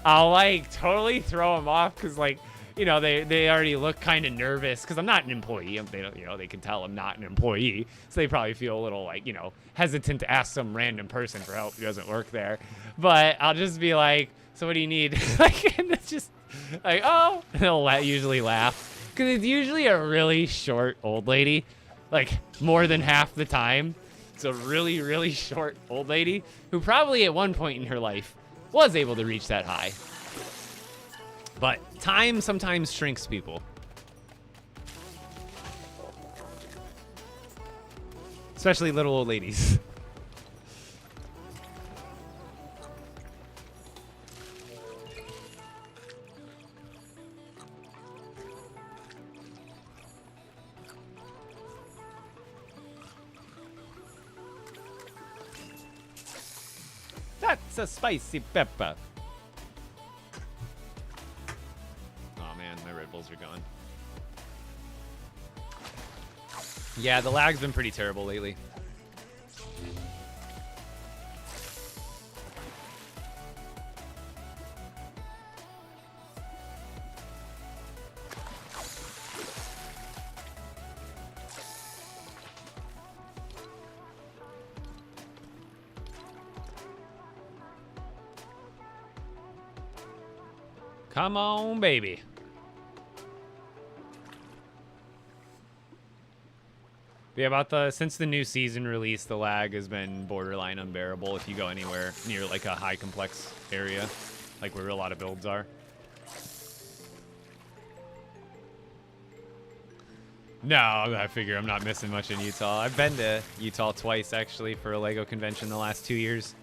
I'll like totally throw them off because like, you know, they already look kind of nervous because I'm not an employee. They don't, you know, they can tell I'm not an employee, so they probably feel a little like, you know, hesitant to ask some random person for help who doesn't work there. But I'll just be like, so what do you need? Like, and it's just like, oh, and they'll usually laugh because it's usually a really short old lady, like more than half the time. It's a really, really short old lady who probably at one point in her life was able to reach that high. But time sometimes shrinks people. Especially little old ladies. That's a spicy pepper. Oh man, my Red Bulls are gone. Yeah, the lag's been pretty terrible lately. Come on, baby. Yeah, since the new season release, the lag has been borderline unbearable if you go anywhere near like a high complex area, like where a lot of builds are. No, I figure I'm not missing much in Utah. I've been to Utah twice actually for a LEGO convention the last 2 years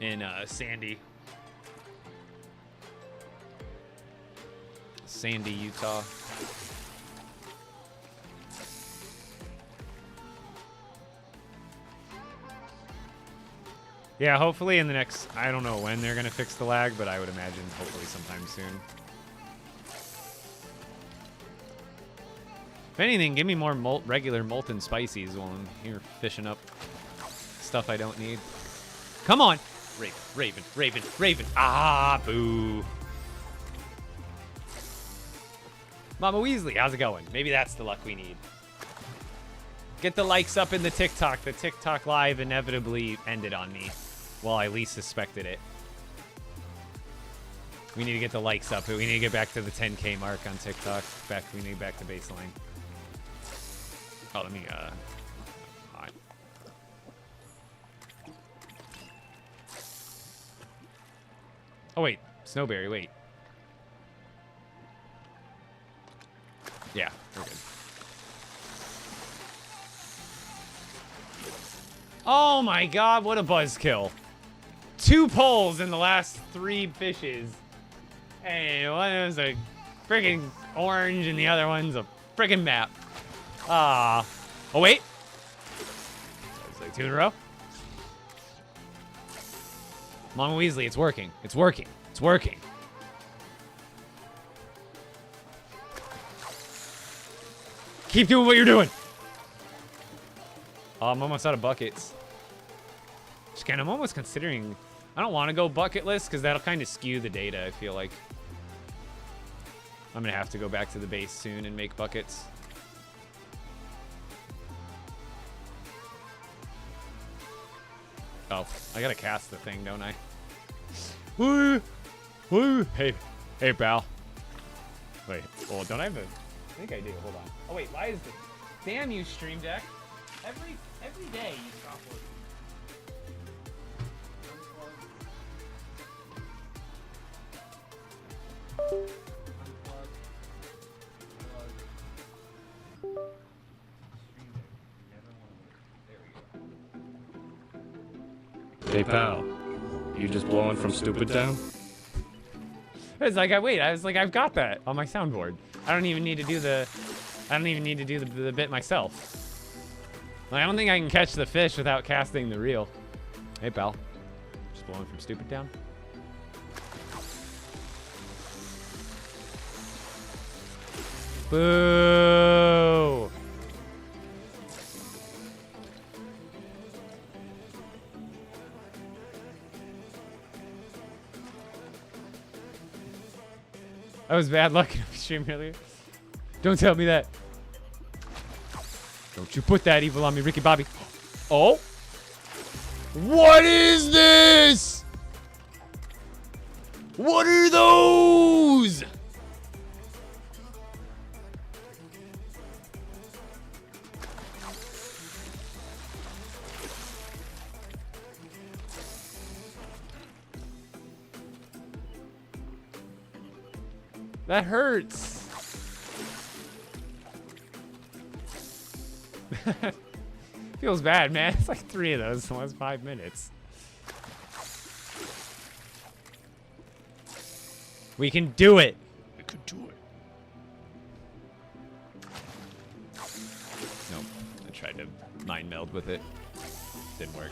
in Sandy, Utah. Yeah, hopefully in the next, I don't know when they're gonna fix the lag, but I would imagine hopefully sometime soon. If anything, give me more regular molten spices while I'm here fishing up stuff I don't need. Come on! Raven, Raven, Raven, Raven. Ah, boo. Mama Weasley, how's it going? Maybe that's the luck we need. Get the likes up in the TikTok. The TikTok live inevitably ended on me while I least suspected it. We need to get the likes up. We need to get back to the 10K mark on TikTok. We need back to baseline. Oh, let me, hot. Oh, wait. Snowberry, wait. Yeah, we're good. Oh my god, what a buzzkill. 2 poles in the last 3 fishes. And one is a friggin' orange and the other one's a friggin' map. Ah. Oh, wait. It's like 2 in a row. Mama Weasley, it's working. It's working. It's working. Keep doing what you're doing. Oh, I'm almost out of buckets. Again, I'm almost considering... I don't want to go bucketless because that'll kind of skew the data, I feel like. I'm going to have to go back to the base soon and make buckets. Oh, I got to cast the thing, don't I? Woo! Woo! Hey, pal. Wait, well, don't I have a... I think I do. Hold on. Oh wait, why is this? Damn you, Stream Deck! Every day you stop working. Hey pal, you just blowing from Stupid Town? It's like I was like, I've got that on my soundboard. I don't even need to do the bit myself. Like, I don't think I can catch the fish without casting the reel. Hey, pal. Just blowing from Stupid Town. Boo! That was bad luck in the stream earlier. Don't tell me that. Don't you put that evil on me, Ricky Bobby. Oh? What is this? What are those? That hurts. Feels bad, man. It's like 3 of those in the last 5 minutes. We can do it. We could do it. Nope. I tried to mind meld with it. Didn't work.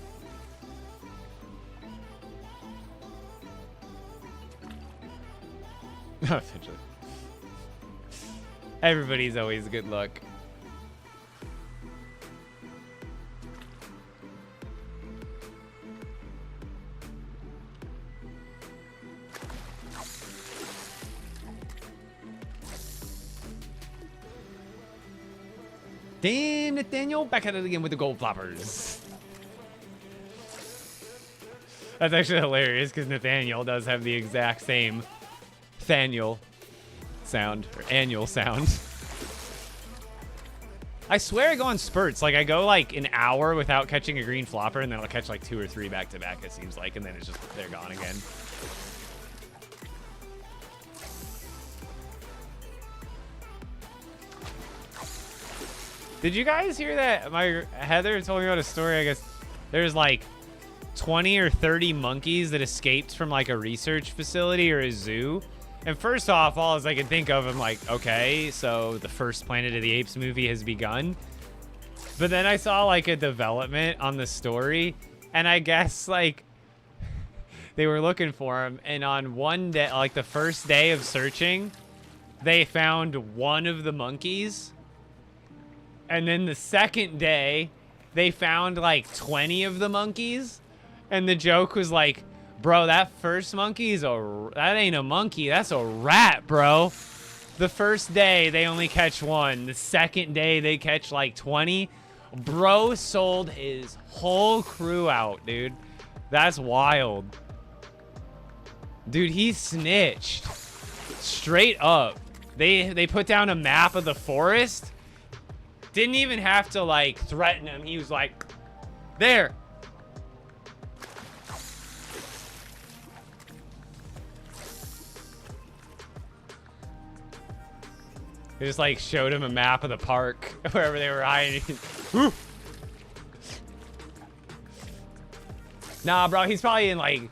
Essentially. Everybody's always good luck. Damn, Nathaniel, back at it again with the gold floppers. That's actually hilarious because Nathaniel does have the exact same Thaniel sound, or annual sound. I swear I go on spurts. Like, I go like an hour without catching a green flopper, and then I'll catch like 2 or 3 back to back, it seems like, and then it's just, they're gone again. Did you guys hear that? My Heather told me about a story. I guess there's like 20 or 30 monkeys that escaped from like a research facility or a zoo. And first off, all as I can think of, I'm like, okay, so the first Planet of the Apes movie has begun. But then I saw like a development on the story, and I guess like they were looking for him, and on one day, like the first day of searching, they found one of the monkeys. And then the second day, they found like 20 of the monkeys. And the joke was like, bro, that first monkey is that ain't a monkey. That's a rat, bro. The first day, they only catch 1. The second day, they catch like 20. Bro sold his whole crew out, dude. That's wild. Dude, he snitched. Straight up. They put down a map of the forest. Didn't even have to, like, threaten him. He was like, there. They just, like, showed him a map of the park, wherever they were hiding. Nah, bro, he's probably in, like...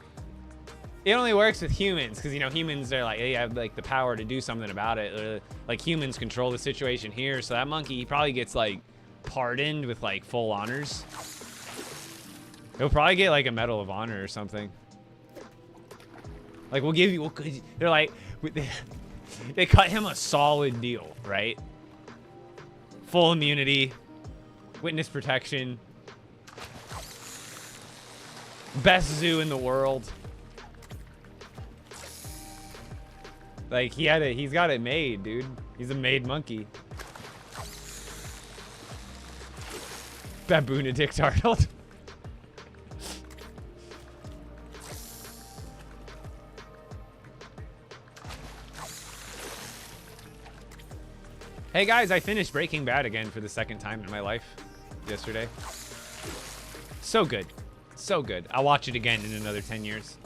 It only works with humans, because, you know, humans are like, they have, like, the power to do something about it. Like, humans control the situation here, so that monkey, he probably gets, like, pardoned with, like, full honors. He'll probably get, like, a Medal of Honor or something. Like, we'll give you... They're like... They cut him a solid deal, right? Full immunity. Witness protection. Best zoo in the world. Like, he's got it made, dude. He's a made monkey. Baboonadict Arnold. Hey guys, I finished Breaking Bad again for the 2nd time in my life yesterday. So good. So good. I'll watch it again in another 10 years.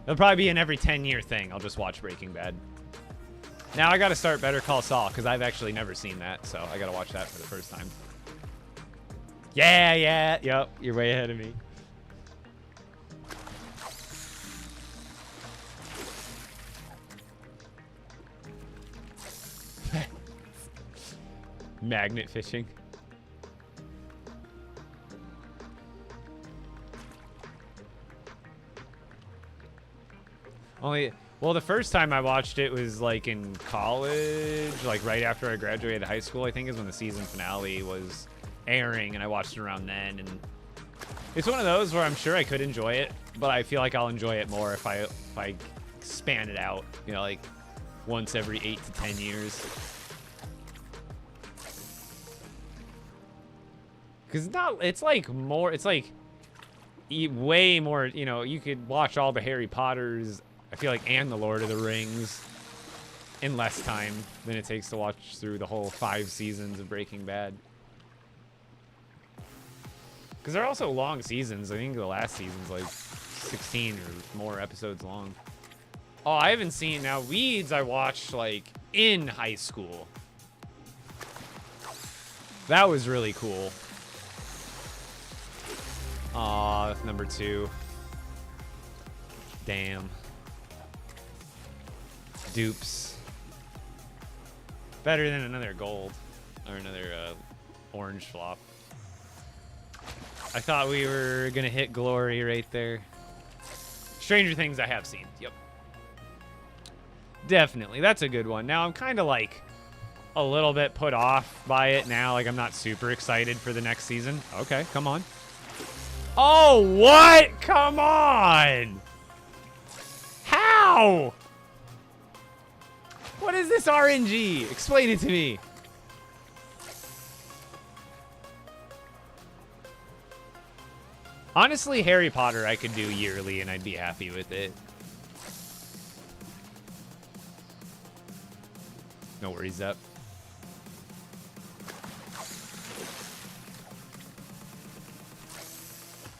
It'll probably be an every 10-year thing. I'll just watch Breaking Bad. Now I gotta start Better Call Saul, because I've actually never seen that, so I gotta watch that for the first time. Yeah, yep, you're way ahead of me. Magnet fishing. Well, the first time I watched it was like in college, like right after I graduated high school, I think is when the season finale was airing, and I watched it around then. And it's one of those where I'm sure I could enjoy it, but I feel like I'll enjoy it more if I span it out, you know, like once every 8 to 10 years. Because it's like way more, you know, you could watch all the Harry Potters, I feel like, and the Lord of the Rings in less time than it takes to watch through the whole 5 seasons of Breaking Bad. Because they're also long seasons. I think the last season's like 16 or more episodes long. Oh, I haven't seen, now Weeds I watched like in high school. That was really cool. Aw, number 2. Damn. Dupes. Better than another gold. Or another orange flop. I thought we were gonna hit glory right there. Stranger Things I have seen. Yep. Definitely. That's a good one. Now I'm kind of like a little bit put off by it now. Like I'm not super excited for the next season. Okay, come on. Oh, what? Come on! How? What is this RNG? Explain it to me. Honestly, Harry Potter I could do yearly and I'd be happy with it. No worries, Zep.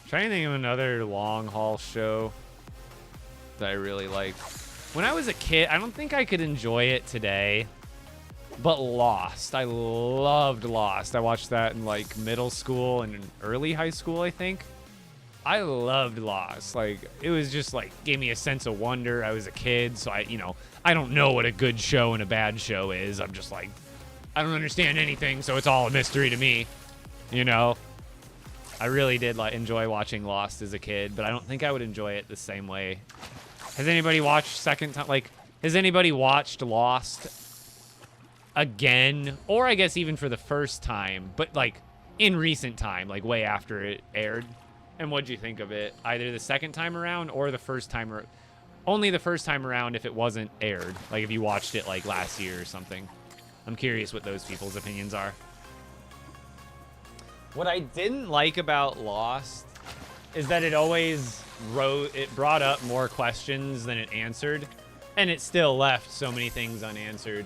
Trying to think of another long haul show that I really liked. When I was a kid, I don't think I could enjoy it today, but Lost. I loved Lost. I watched that in like middle school and early high school, I think. I loved Lost. Like, it was just like, gave me a sense of wonder. I was a kid, so I don't know what a good show and a bad show is. I'm just like, I don't understand anything, so it's all a mystery to me, you know? I really did like enjoy watching Lost as a kid, but I don't think I would enjoy it the same way. Has anybody watched has anybody watched Lost again? Or I guess even for the first time, but like in recent time, like way after it aired? And what'd you think of it? Either the second time around or the first time, only the first time around if it wasn't aired. Like if you watched it like last year or something. I'm curious what those people's opinions are. What I didn't like about Lost is that it always brought up more questions than it answered, and it still left so many things unanswered.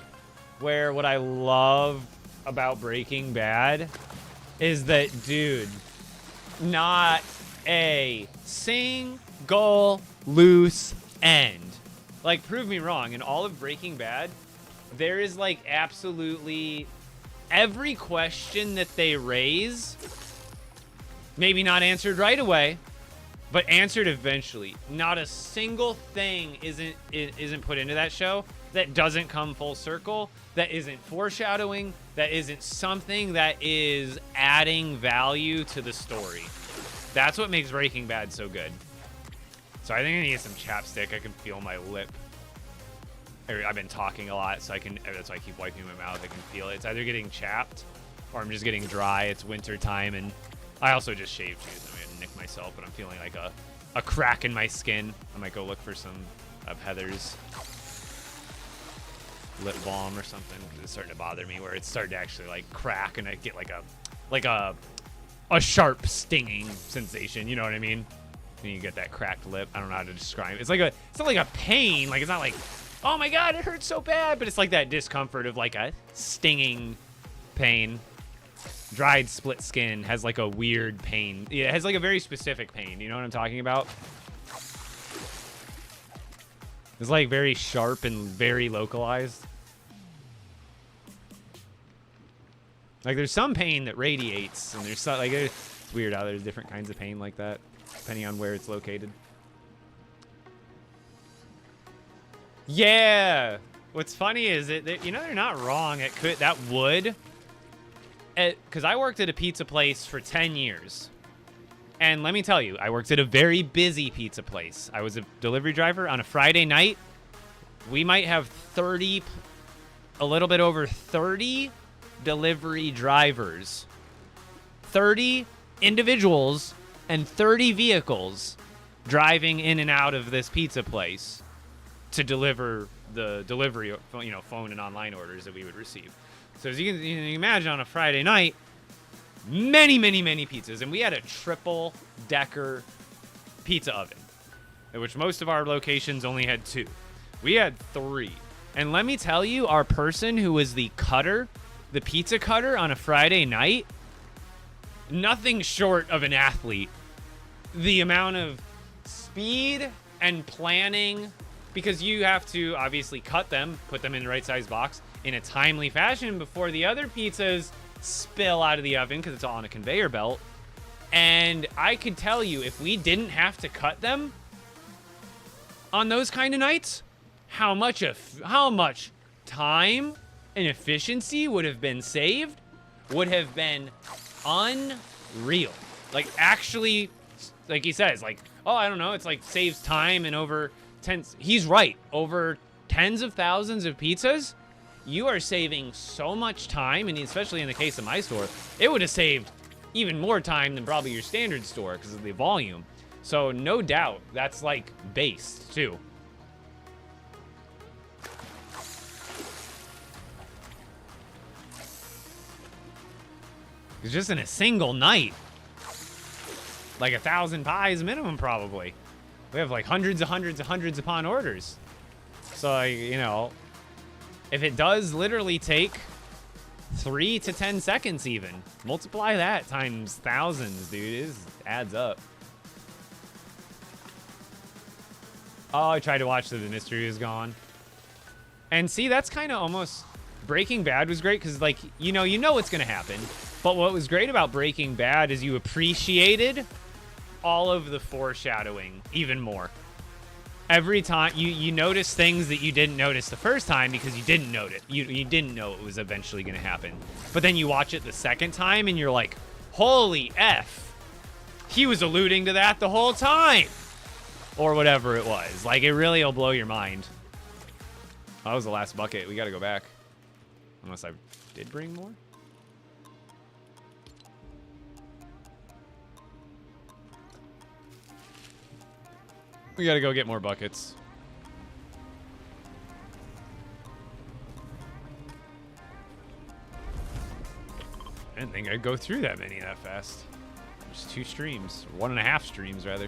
Where what I love about Breaking Bad is that, dude, not a single loose end. Like, prove me wrong, in all of Breaking Bad, there is like absolutely every question that they raise, maybe not answered right away, but answered eventually. Not a single thing isn't put into that show that doesn't come full circle, that isn't foreshadowing, that isn't something that is adding value to the story. That's what makes Breaking Bad so good. So I think I need some chapstick. I can feel my lip. I've been talking a lot, so that's why I keep wiping my mouth. I can feel it. It's either getting chapped or I'm just getting dry. It's winter time, and I also just shaved too, so I'm gonna nick myself, but I'm feeling like a crack in my skin. I might go look for some of Heather's lip balm or something, because it's starting to bother me where it's starting to actually like crack and I get like a sharp stinging sensation, you know what I mean? And you get that cracked lip. I don't know how to describe it. It's not like a pain, like it's not like, oh my god, it hurts so bad, but it's like that discomfort of like a stinging pain. Dried split skin has like a weird pain. Yeah, it has like a very specific pain. You know what I'm talking about? It's like very sharp and very localized. Like there's some pain that radiates, and there's some, like it's weird how there's different kinds of pain like that, depending on where it's located. Yeah. What's funny is that you know, they're not wrong. That would, because I worked at a pizza place for 10 years, And let me tell you, I worked at a very busy pizza place. I was a delivery driver on a Friday night. We might have 30, a little bit over 30 delivery drivers. 30 individuals and 30 vehicles driving in and out of this pizza place to deliver the delivery, phone and online orders that we would receive. So as you can imagine, on a Friday night, many pizzas, and we had a triple decker pizza oven, which most of our locations only had 2. We had 3. And let me tell you, our person who was the pizza cutter on a Friday night, nothing short of an athlete. The amount of speed and planning, because you have to obviously cut them, put them in the right size box in a timely fashion before the other pizzas spill out of the oven, because it's all on a conveyor belt. And I could tell you, if we didn't have to cut them on those kind of nights, how much time and efficiency would have been saved, would have been unreal. Like, actually, like he says, like, oh, I don't know, it's like saves time and over he's right, over tens of thousands of pizzas, you are saving so much time, and especially in the case of my store, it would have saved even more time than probably your standard store because of the volume. So no doubt, that's like based too. It's just in a single night, like 1,000 pies minimum probably. We have like hundreds upon orders. So, if it does literally take 3 to 10 seconds even, multiply that times thousands, dude. It adds up. Oh, I tried to watch The Mystery Is Gone. And see, that's kind of almost... Breaking Bad was great because, like, you know what's going to happen. But what was great about Breaking Bad is you appreciated all of the foreshadowing even more. Every time you notice things that you didn't notice the first time because you didn't know it. You didn't know it was eventually going to happen. But then you watch it the second time and you're like, holy F. He was alluding to that the whole time. Or whatever it was. Like, it really will blow your mind. Oh, that was the last bucket. We got to go back. Unless I did bring more. We gotta go get more buckets. I didn't think I'd go through that many that fast. Just 2 streams. Or 1.5 streams, rather.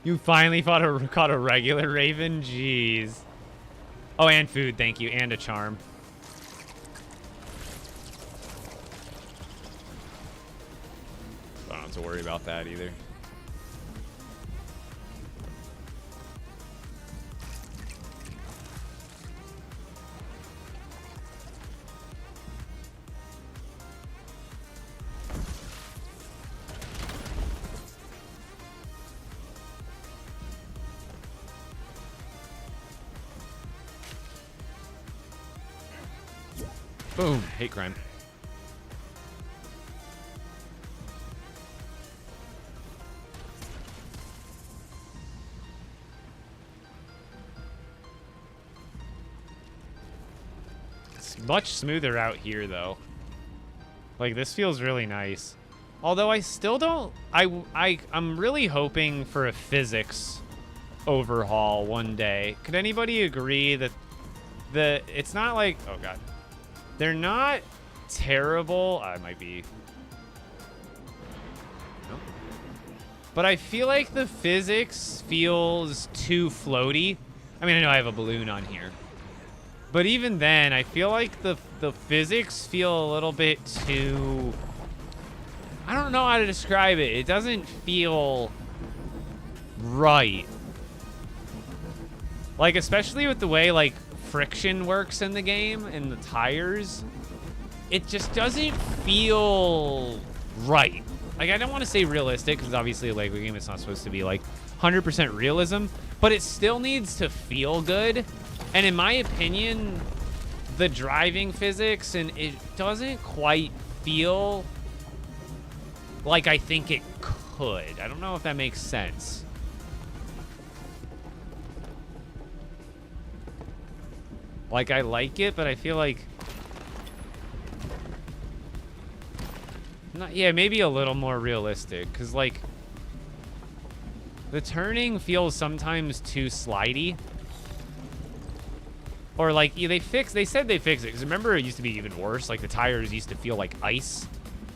You finally caught a regular raven? Jeez. Oh, and food, thank you, and a charm. I don't have to worry about that either. Boom. Hate crime. It's much smoother out here, though. Like, this feels really nice. Although I still don't... I'm really hoping for a physics overhaul one day. Could anybody agree that it's not like... Oh, God. They're not terrible. I might be... Nope. But I feel like the physics feels too floaty. I mean, I know I have a balloon on here. But even then, I feel like the physics feel a little bit too... I don't know how to describe it. It doesn't feel right. Like, especially with the way, like, friction works in the game and the tires, it just doesn't feel right. Like, I don't want to say realistic because obviously a Lego game, it's not supposed to be like 100% realism, but it still needs to feel good. And in my opinion, the driving physics, and it doesn't quite feel like I think it could. I don't know if that makes sense. Like, I like it, but I feel like... yeah, maybe a little more realistic, because, like, the turning feels sometimes too slidey. Or, like, yeah, they said they fixed it, because remember it used to be even worse? Like, the tires used to feel like ice.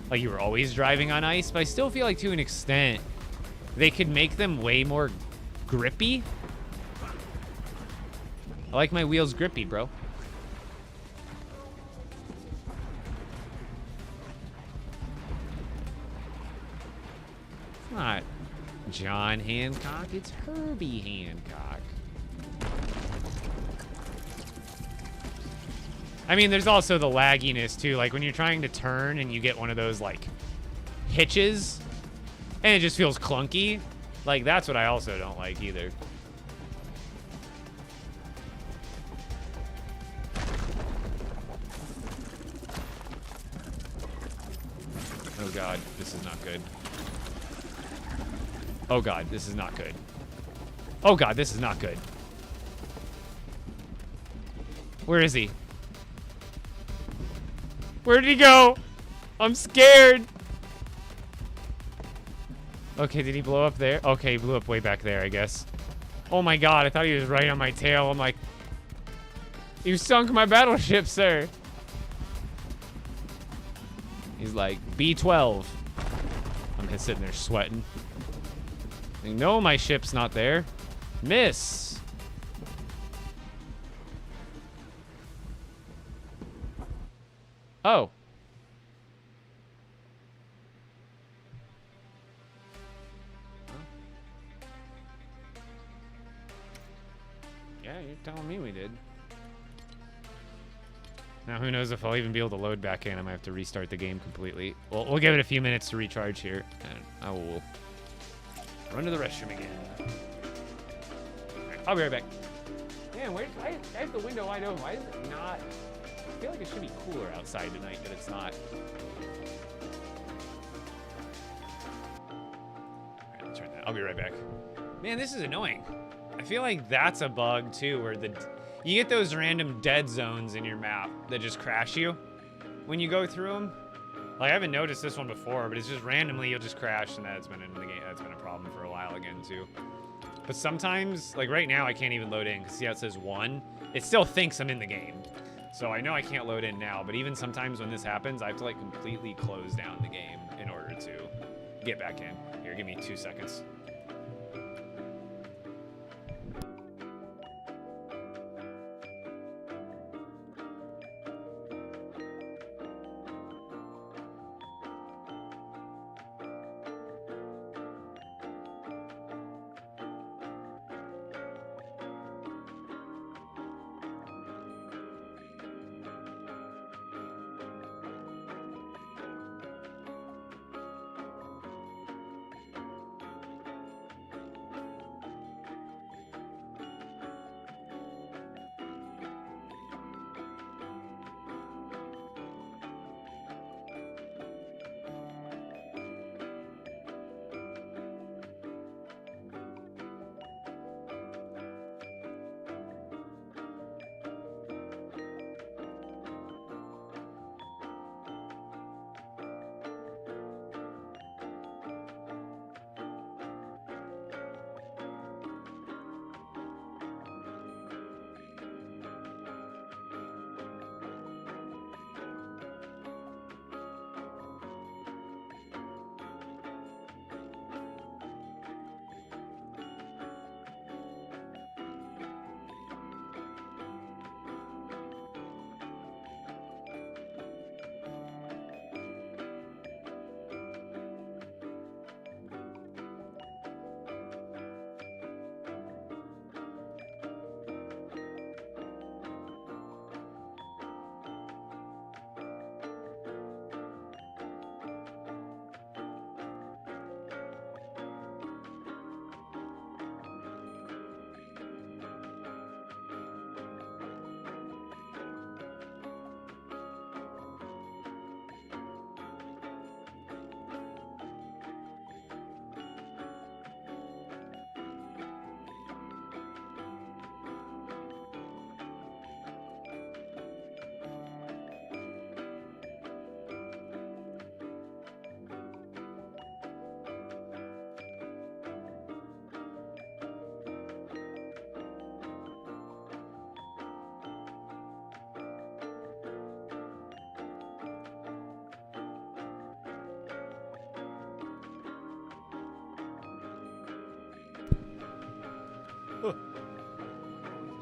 Like, you were always driving on ice, but I still feel like, to an extent, they could make them way more grippy. I like my wheels grippy, bro. It's not John Hancock, it's Herbie Hancock. I mean, there's also the lagginess, too. Like, when you're trying to turn and you get one of those, like, hitches, and it just feels clunky. Like, that's what I also don't like, either. Oh, God. This is not good. Oh, God. This is not good. Oh, God. This is not good. Where is he? Where did he go? I'm scared. Okay, did he blow up there? Okay, he blew up way back there, I guess. Oh, my God. I thought he was right on my tail. I'm like... You sunk my battleship, sir. He's like, B-12. I'm just sitting there sweating. No, my ship's not there. Miss. Oh. Yeah, you're telling me we did. Now, who knows if I'll even be able to load back in. I might have to restart the game completely. Well, we'll give it a few minutes to recharge here, and I will run to the restroom again. Right, I'll be right back. Man, why is the window wide open? Why is it not? I feel like it should be cooler outside tonight, but it's not. All right, let's turn that. I'll be right back. Man, this is annoying. I feel like that's a bug, too, where you get those random dead zones in your map that just crash you when you go through them. Like, I haven't noticed this one before, but it's just randomly you'll just crash, and that's been in the game. That's been a problem for a while again, too. But sometimes, like right now, I can't even load in, because see how it says 1? It still thinks I'm in the game. So I know I can't load in now, but even sometimes when this happens, I have to, like, completely close down the game in order to get back in. Here, give me 2 seconds.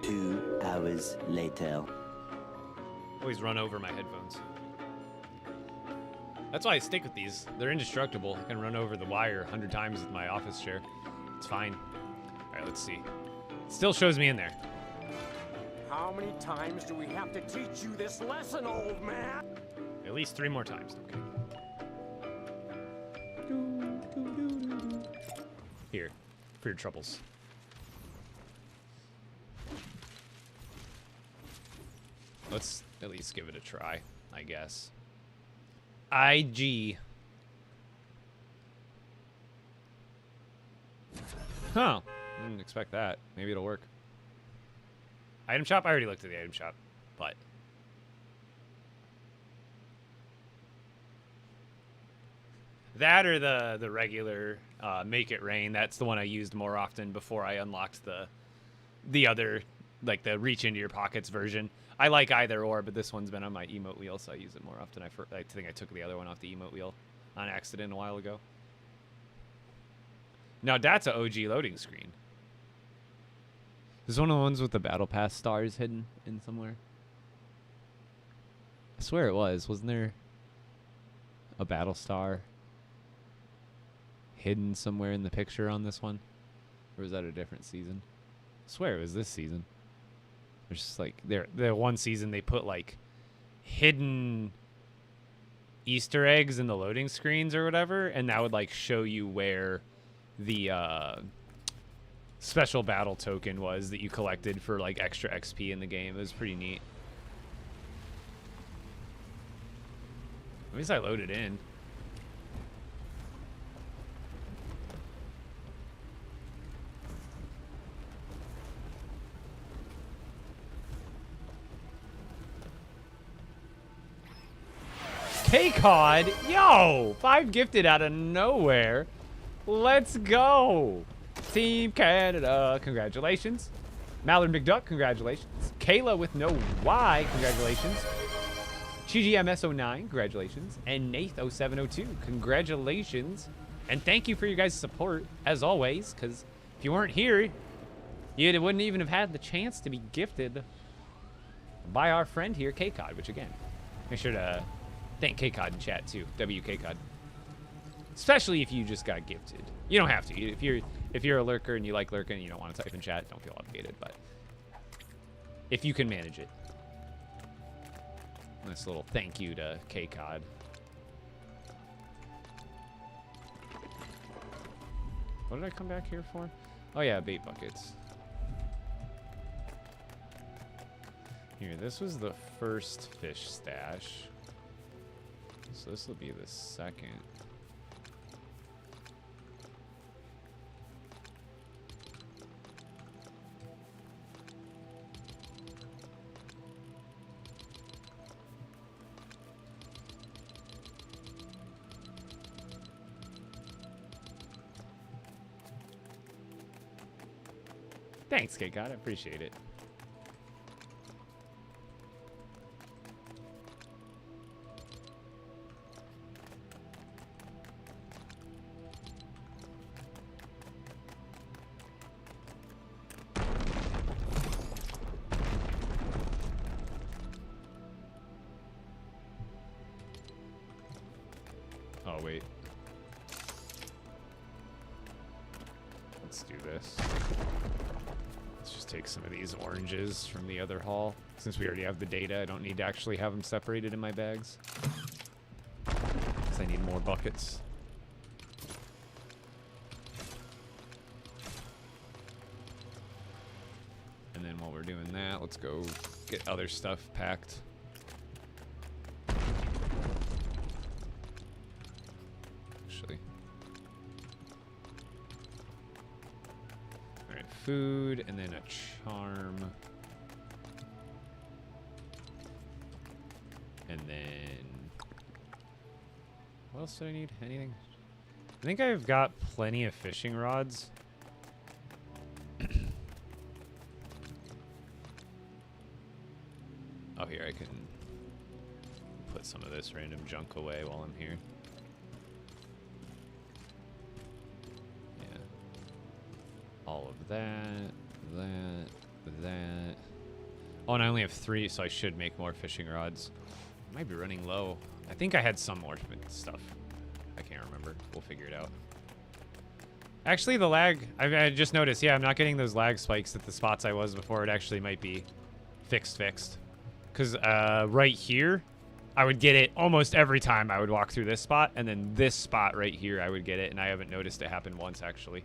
2 hours later. Always run over my headphones. That's why I stick with these. They're indestructible. I can run over the wire 100 times with my office chair. It's fine. All right, let's see. It still shows me in there. How many times do we have to teach you this lesson, old man? At least 3 more times. Okay. Here, for your troubles. Let's at least give it a try, I guess. IG. Huh. Didn't expect that. Maybe it'll work. Item shop? I already looked at the item shop, but... That or the regular Make It Rain. That's the one I used more often before I unlocked the other, like the reach into your pockets version. I like either or, but this one's been on my emote wheel, so I use it more often. I think I took the other one off the emote wheel on accident a while ago. Now that's an OG loading screen. This is one of the ones with the Battle Pass stars hidden in somewhere. I swear it was. Wasn't there a battle star hidden somewhere in the picture on this one? Or was that a different season? I swear it was this season. There's just like the one season they put like hidden Easter eggs in the loading screens or whatever, and that would like show you where the special battle token was that you collected for like extra XP in the game. It was pretty neat. At least I loaded in. K-Cod, yo, 5 gifted out of nowhere. Let's go. Team Canada, congratulations. Mallard McDuck, congratulations. Kayla with no Y, congratulations. GGMS09, congratulations. And Nath0702, congratulations. And thank you for your guys' support, as always, because if you weren't here, you wouldn't even have had the chance to be gifted by our friend here, K-Cod, which again, make sure to thank K-Cod in chat too, WK-Cod. Especially if you just got gifted. You don't have to. If you're a lurker and you like lurking and you don't want to type in chat, don't feel obligated, but if you can manage it. Nice little thank you to K-Cod. What did I come back here for? Oh yeah, bait buckets. Here, this was the first fish stash. So this will be the second. Thanks, K-God. I appreciate it. Oh, wait. Let's do this. Let's just take some of these oranges from the other haul. Since we already have the data, I don't need to actually have them separated in my bags. Because I need more buckets. And then while we're doing that, let's go get other stuff packed. Food, and then a charm. And then... what else do I need? Anything? I think I've got plenty of fishing rods. Oh, here, I can put some of this random junk away while I'm here. All of that, that. Oh, and I only have 3, so I should make more fishing rods. I might be running low. I think I had some more stuff. I can't remember. We'll figure it out. Actually, the lag, I just noticed, yeah, I'm not getting those lag spikes at the spots I was before. It actually might be fixed. Because right here, I would get it almost every time I would walk through this spot. And then this spot right here, I would get it. And I haven't noticed it happen once, actually,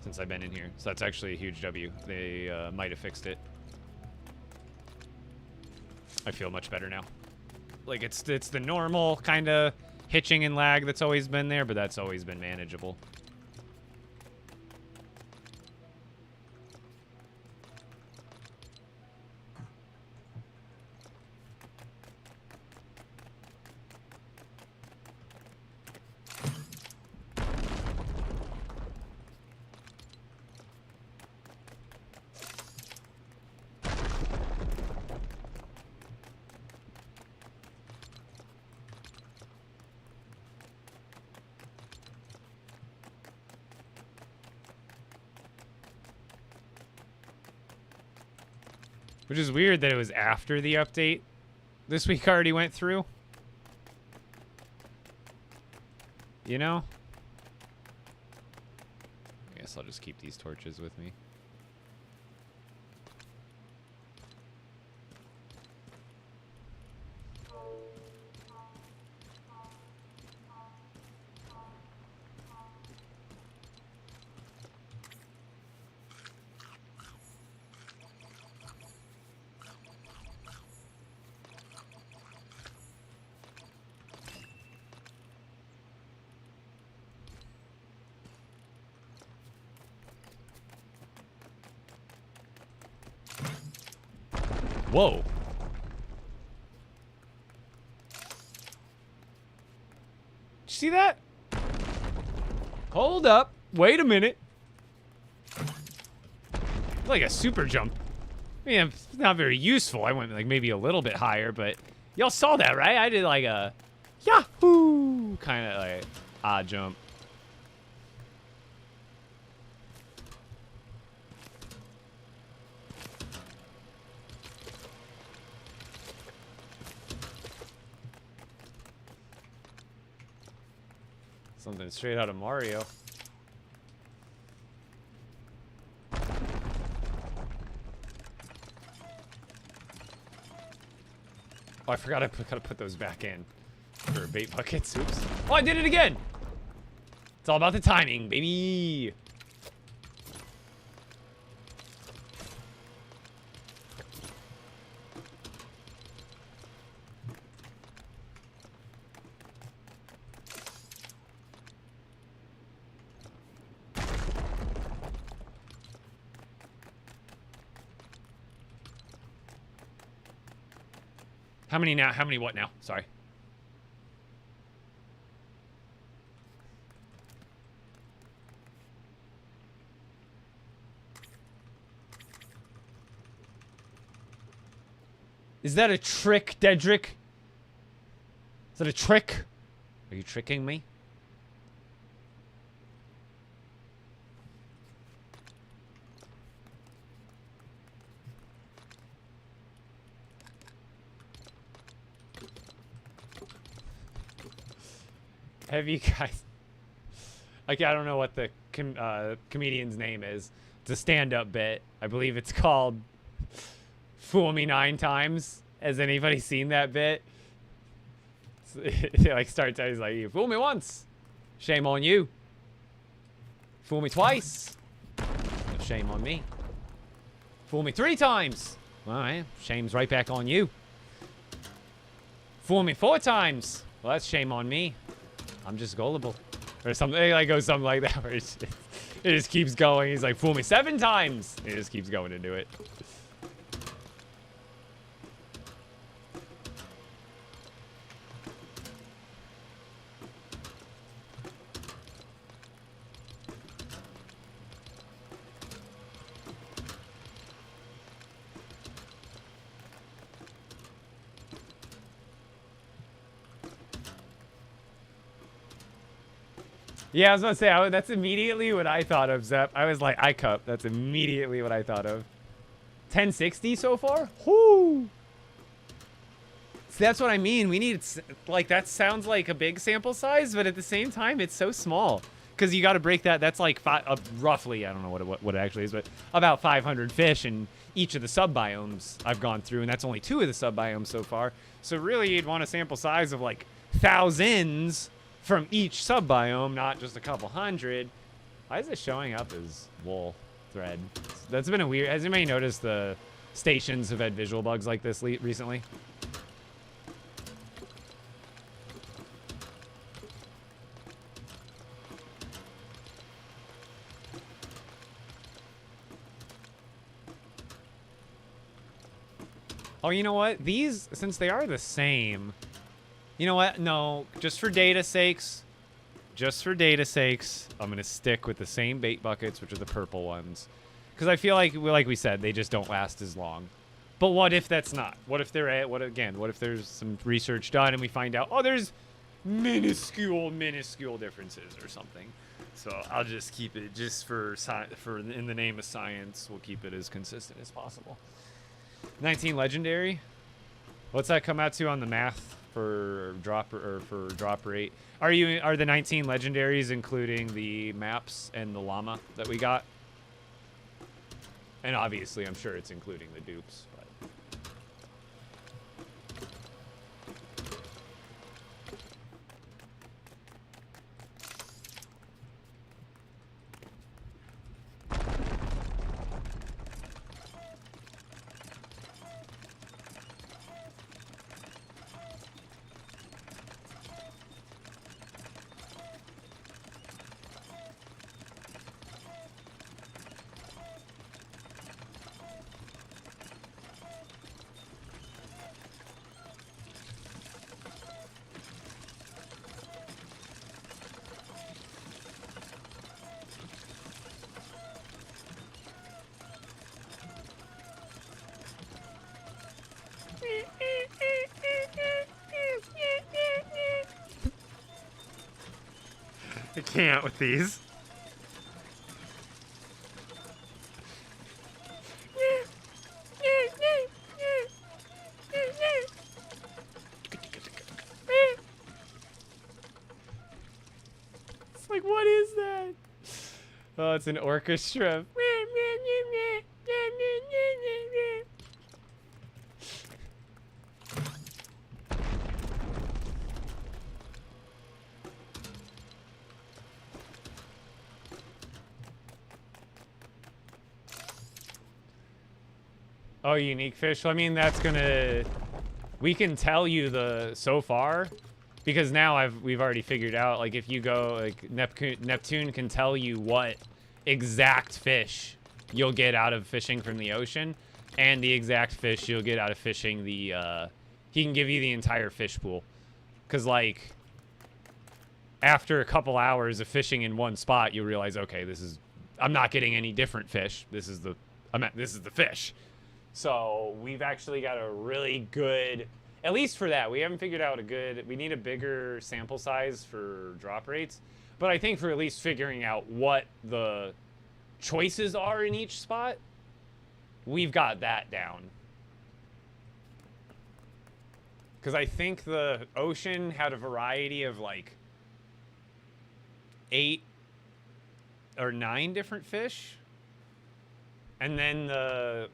since I've been in here. So that's actually a huge W. They might have fixed it. I feel much better now. Like, it's the normal kind of hitching and lag that's always been there, but that's always been manageable. Which is weird that it was after the update this week already went through. You know? I guess I'll just keep these torches with me. Whoa. Did you see that? Hold up. Wait a minute. Like a super jump. I mean, it's not very useful. I went like maybe a little bit higher, but y'all saw that, right? I did like a Yahoo kind of like odd jump. Something straight out of Mario. Oh, I forgot I gotta put those back in for bait buckets. Oops. Oh, I did it again! It's all about the timing, baby! How many now? How many what now? Sorry. Is that a trick, Dedrick? Is that a trick? Are you tricking me? Have you guys... Okay, I don't know what the comedian's name is. It's a stand-up bit. I believe it's called Fool Me 9 Times. Has anybody seen that bit? It like starts out, he's like, you fool me once. Shame on you. Fool me twice. Shame on me. Fool me 3 times. All right, shame's right back on you. Fool me 4 times. Well, that's shame on me. I'm just gullible. Or something, like goes something like that, where it just keeps going. He's like, fool me 7 times. He just keeps going to do it. Yeah, I was about to say, that's immediately what I thought of, Zep. I was like, iCup. That's immediately what I thought of. 1060 so far? Whoo! So that's what I mean. We need, like, that sounds like a big sample size, but at the same time, it's so small. Because you got to break that. That's like roughly, I don't know what it actually is, but about 500 fish in each of the sub-biomes I've gone through. And that's only 2 of the sub-biomes so far. So really, you'd want a sample size of, like, thousands from each sub-biome, not just a couple hundred. Why is it showing up as wool thread? That's been a weird... Has anybody noticed the stations have had visual bugs like this recently? Oh, you know what? These, since they are the same... You know what? No, just for data sakes, I'm going to stick with the same bait buckets, which are the purple ones. Because I feel like we said, they just don't last as long. But what if that's not? What if they're what if there's some research done and we find out, oh, there's minuscule differences or something. So I'll just keep it just for in the name of science, we'll keep it as consistent as possible. 19 legendary. What's that come out to on the math? For drop rate, are the 19 legendaries including the maps and the llama that we got? And obviously, I'm sure it's including the dupes. But. I can't with these. It's like, what is that? Oh, it's an orchestra. Oh, unique fish. I mean, that's gonna... We can tell you the so far, because now we've already figured out, like, if you go, like, Neptune can tell you what exact fish you'll get out of fishing from the ocean, and the exact fish you'll get out of fishing the, he can give you the entire fish pool. Because, like, after a couple hours of fishing in one spot, you realize, okay, I'm not getting any different fish. This is the fish. So we've actually got a really good, at least for that, we haven't figured out we need a bigger sample size for drop rates. But I think for at least figuring out what the choices are in each spot, we've got that down. Because I think the ocean had a variety of like 8 or 9 different fish. And then the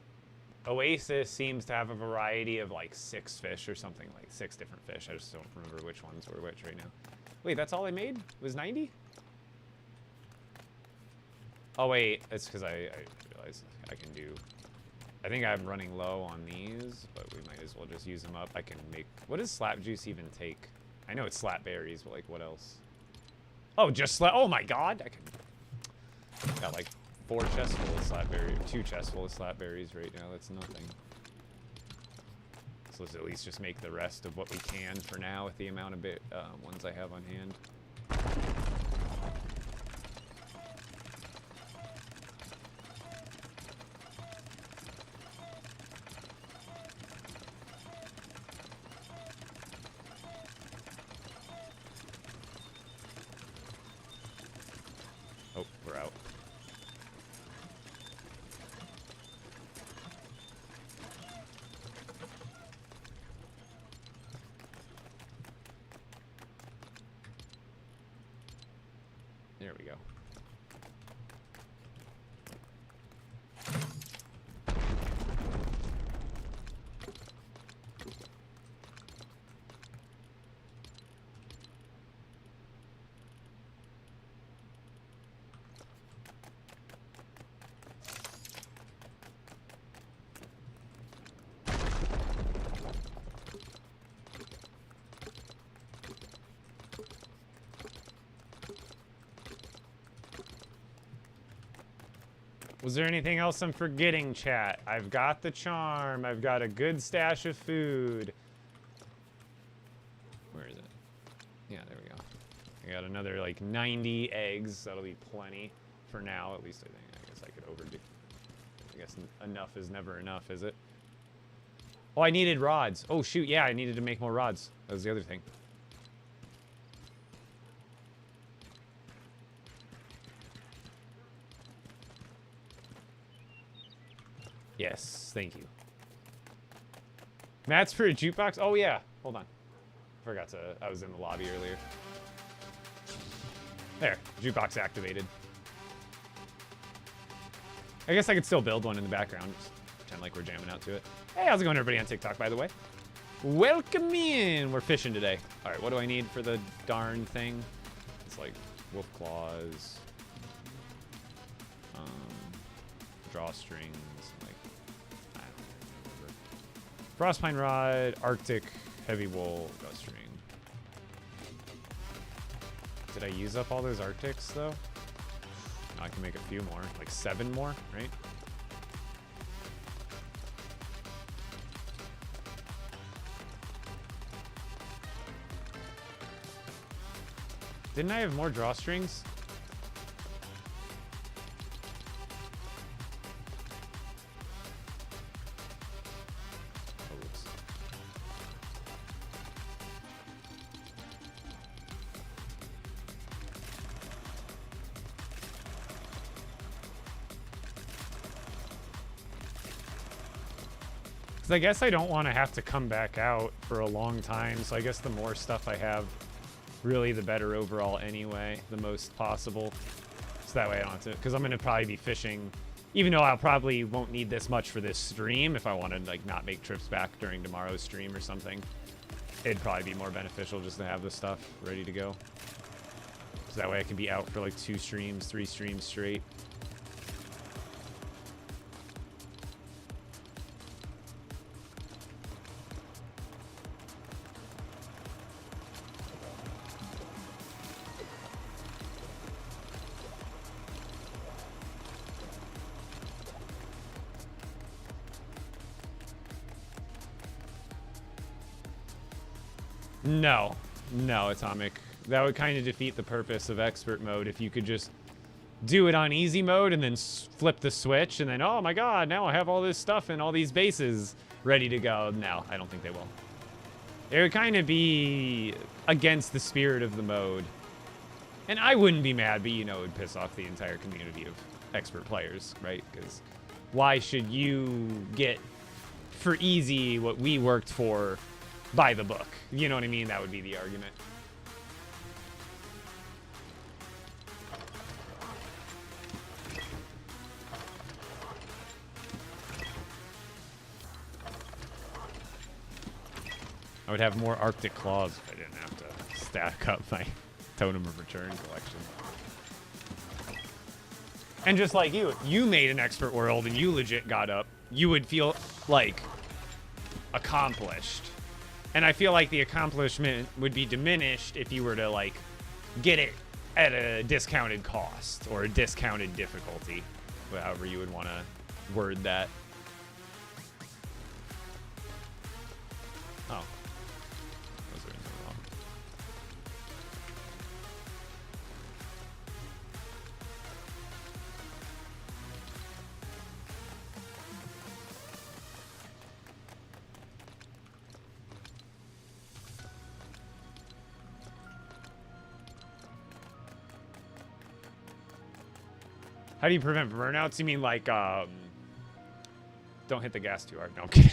Oasis seems to have a variety of like 6 fish or something, like 6 different fish. I just don't remember which ones were which right now. Wait, that's all I made? Was 90? Oh wait, it's because I realized I can do... I think I'm running low on these, but we might as well just use them up. I can make... What does slap juice even take? I know it's slap berries, but like what else? Oh, just slap... Oh my god! I can... Got like 4 chests full of slap berries, 2 chests full of slap berries right now. That's nothing. So let's at least just make the rest of what we can for now with the amount of ones I have on hand. There we go. Was there anything else I'm forgetting, chat? I've got the charm. I've got a good stash of food. Where is it? Yeah, there we go. I got another, like, 90 eggs. That'll be plenty for now, at least I think. I guess I could overdo. I guess enough is never enough, is it? Oh, I needed rods. Oh, shoot, yeah, I needed to make more rods. That was the other thing. Yes, thank you. Mats for a jukebox? Oh, yeah. Hold on. Forgot to... I was in the lobby earlier. There. Jukebox activated. I guess I could still build one in the background. Just pretend like we're jamming out to it. Hey, how's it going, everybody on TikTok, by the way? Welcome in! We're fishing today. All right, what do I need for the darn thing? It's like wolf claws. Drawstrings. Frostpine rod, Arctic, heavy wool, drawstring. Did I use up all those Arctics though? No, I can make a few more, like 7 more, right? Didn't I have more drawstrings? I guess I don't want to have to come back out for a long time, so I guess the more stuff I have, really the better overall anyway, the most possible. So that way I don't have to, because I'm going to probably be fishing, even though I'll probably won't need this much for this stream, if I want to like not make trips back during tomorrow's stream or something. It'd probably be more beneficial just to have the stuff ready to go. So that way I can be out for like 2 streams, 3 streams straight. No. No, Atomic. That would kind of defeat the purpose of expert mode if you could just do it on easy mode and then flip the switch and then, oh my god, now I have all this stuff and all these bases ready to go. No, I don't think they will. It would kind of be against the spirit of the mode. And I wouldn't be mad, but you know it would piss off the entire community of expert players, right? Because why should you get for easy what we worked for by the book? You know what I mean? That would be the argument. I would have more Arctic claws if I didn't have to stack up my Totem of Return collection. And just like you, if you made an expert world and you legit got up, you would feel like accomplished. And I feel like the accomplishment would be diminished if you were to like get it at a discounted cost or a discounted difficulty, however you would want to word that. Oh. Was there anything wrong? How do you prevent burnouts? You mean like, don't hit the gas too hard. No, I'm kidding.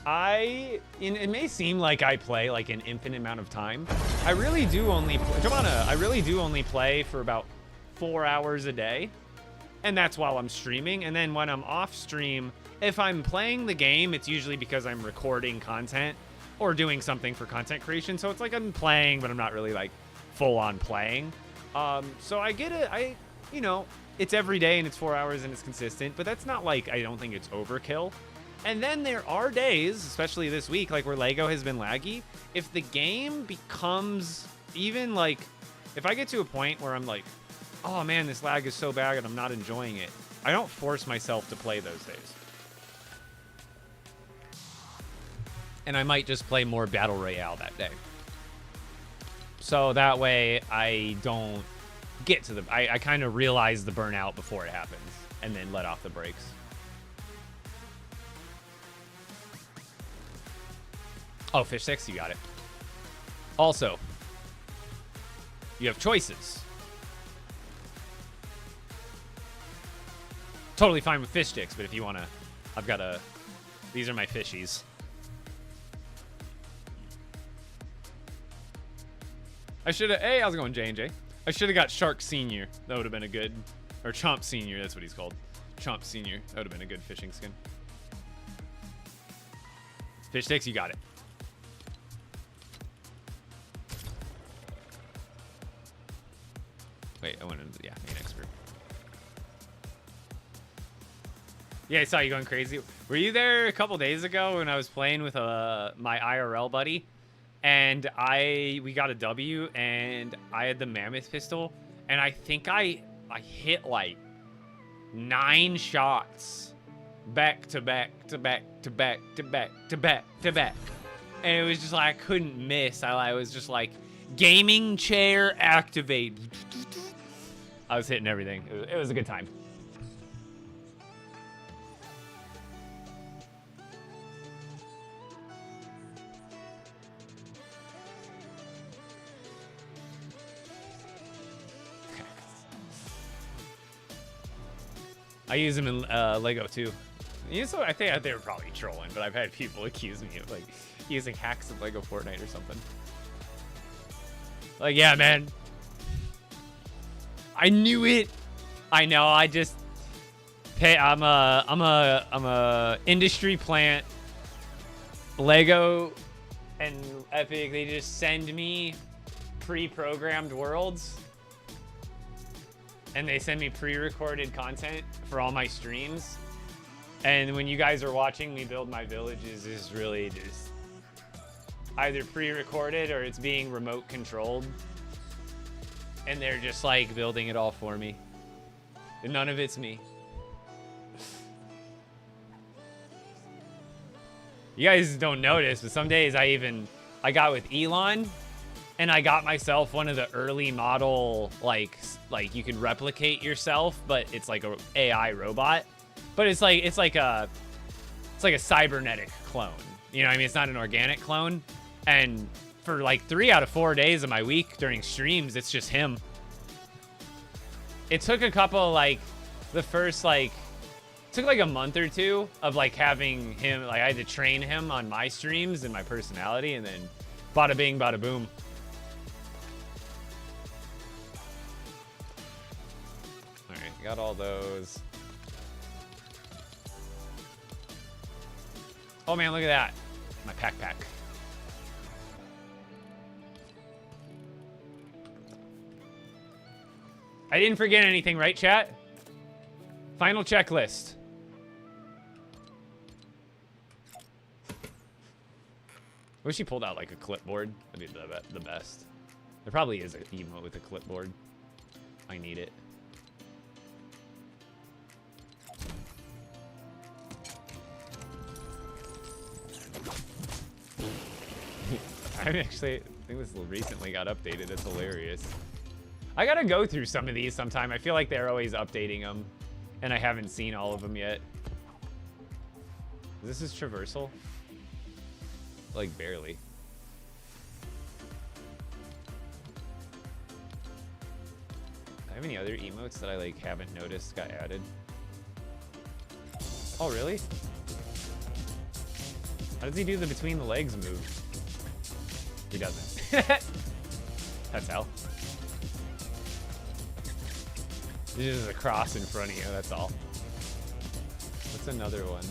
It may seem like I play like an infinite amount of time. I really do only, Giovanna, I really do only play for about 4 hours a day. And that's while I'm streaming. And then when I'm off stream, if I'm playing the game, it's usually because I'm recording content or doing something for content creation. So it's like I'm playing, but I'm not really like full on playing. So I get it. You know, it's every day and it's 4 hours and it's consistent, but that's not like, I don't think it's overkill. And then there are days, especially this week, like where Lego has been laggy. If the game becomes even like, if I get to a point where I'm like, oh man, this lag is so bad and I'm not enjoying it, I don't force myself to play those days. And I might just play more Battle Royale that day. So that way I don't get to the, I kind of realize the burnout before it happens and then let off the brakes. Oh, fish sticks, you got it. Also, you have choices. Totally fine with fish sticks, but if you want to, I've got a, these are my fishies. I should have, hey, how's it going, J&J? I should have got Shark Senior. That would have been a good, or Chomp Senior, that's what he's called. Chomp Senior, that would have been a good fishing skin. Fish sticks, you got it. Wait, I went into, yeah, main expert. Yeah, I saw you going crazy. Were you there a couple days ago when I was playing with my IRL buddy? And we got a W, and I had the mammoth pistol, and I think I hit like 9 shots back to back to back to back to back to back to back. And it was just like I couldn't miss. I was just like, gaming chair activate. I was hitting everything. It was a good time. I use them in Lego too. You know, I think they were probably trolling, but I've had people accuse me of like using hacks in Lego Fortnite or something. Like, yeah, man. I knew it. I know. I just I'm a industry plant. Lego and Epic, they just send me pre-programmed worlds. And they send me pre-recorded content for all my streams. And when you guys are watching me build my villages, is really just either pre-recorded or it's being remote controlled. And they're just like building it all for me. And none of it's me. You guys don't notice, but some days I got with Elon. And I got myself one of the early model, like you can replicate yourself, but it's like a AI robot. But it's like a cybernetic clone. You know what I mean? It's not an organic clone. And for like 3 out of 4 days of my week during streams, it's just him. It took a couple, like, the first, like, took like a month or two of like having him, like I had to train him on my streams and my personality, and then bada bing, bada boom. Got all those. Oh man, look at that. My pack. I didn't forget anything, right, chat? Final checklist. Wish he pulled out like a clipboard. That'd be the best. There probably is an emote with a clipboard. I need it. I think this recently got updated. It's hilarious. I gotta go through some of these sometime. I feel like they're always updating them, and I haven't seen all of them yet. This is traversal? Like, barely. I have any other emotes that I, like, haven't noticed got added? Oh, really? How does he do the between the legs move? He doesn't. That's how. There's just a cross in front of you, that's all. What's another one?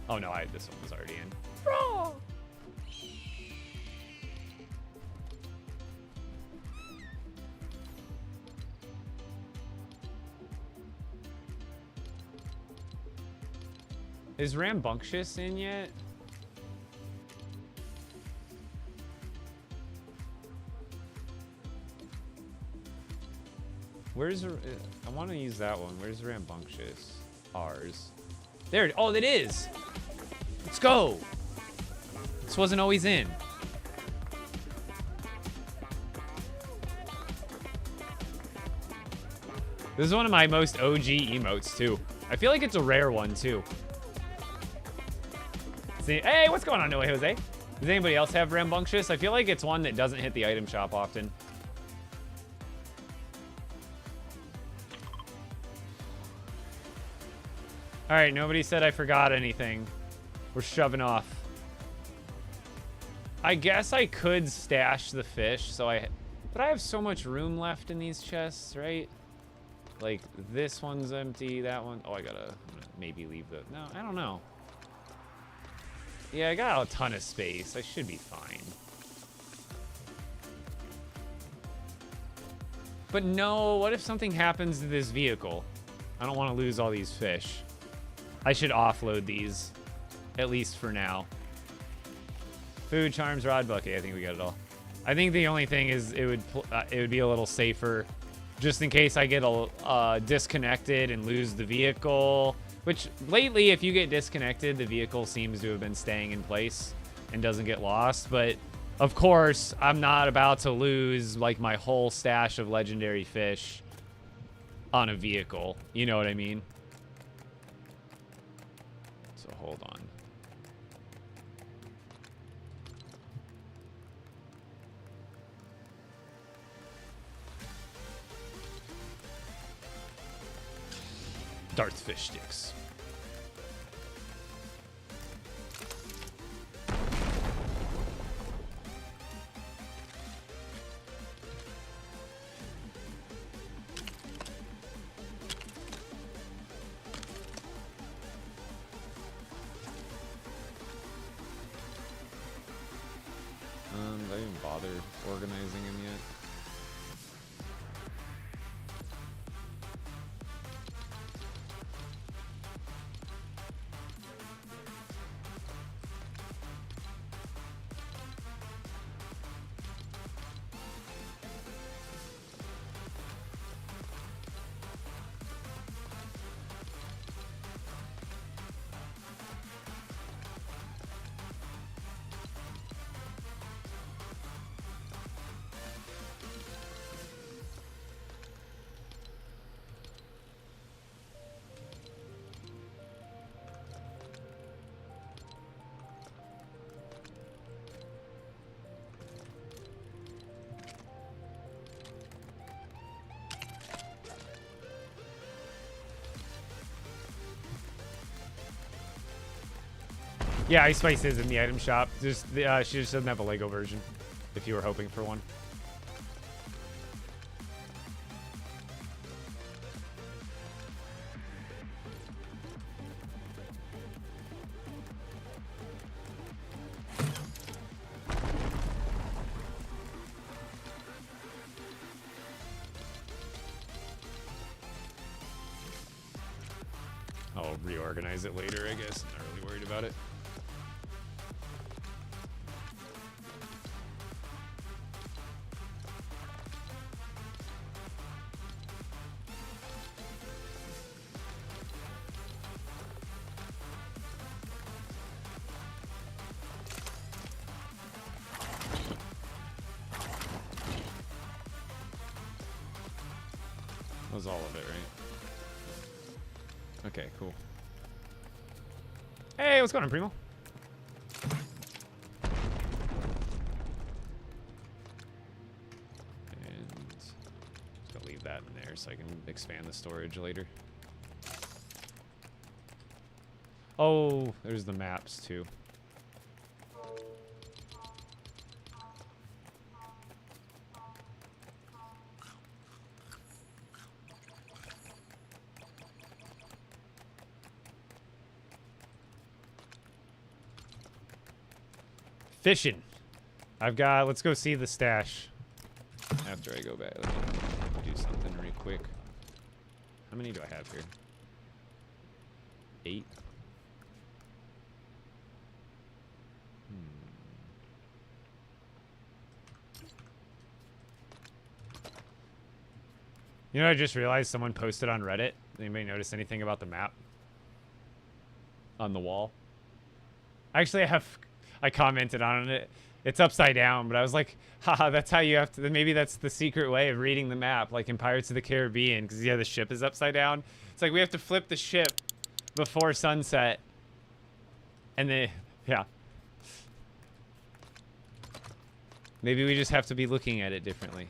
Oh no, this one was already in. Bro! Is Rambunctious in yet? Where's... I want to use that one. Where's Rambunctious? Ours. There. Oh, it is! Let's go! This wasn't always in. This is one of my most OG emotes, too. I feel like it's a rare one, too. See, hey, what's going on, Noah Jose? Does anybody else have Rambunctious? I feel like it's one that doesn't hit the item shop often. All right, nobody said I forgot anything. We're shoving off. I guess I could stash the fish, but I have so much room left in these chests, right? Like, this one's empty, that one... Oh, I gotta maybe leave the... No, I don't know. Yeah, I got a ton of space. I should be fine. But no, what if something happens to this vehicle? I don't want to lose all these fish. I should offload these, at least for now. Food, charms, rod, bucket. I think we got it all. I think the only thing is it would be a little safer, just in case I get disconnected and lose the vehicle. Which lately, if you get disconnected, the vehicle seems to have been staying in place and doesn't get lost. But of course, I'm not about to lose like my whole stash of legendary fish on a vehicle. You know what I mean? So hold on. Darth fish sticks. Did I even bother organizing him yet? Yeah, Ice Spice is in the item shop. Just she just doesn't have a Lego version, if you were hoping for one. I'll reorganize it later, I guess. I'm not really worried about it. That was all of it, right? Okay, cool. Hey, what's going on, Primo? And just gonna leave that in there so I can expand the storage later. Oh, there's the maps too. Fishing. I've got, let's go see the stash. After I go back, let me do something real quick. How many do I have here? 8. You know, I just realized someone posted on Reddit. Anybody notice anything about the map? On the wall? Actually, I commented on it. It's upside down, but I was like, haha, that's how you have to, maybe that's the secret way of reading the map, like in Pirates of the Caribbean, because yeah, the ship is upside down. It's like we have to flip the ship before sunset. And then, yeah. Maybe we just have to be looking at it differently.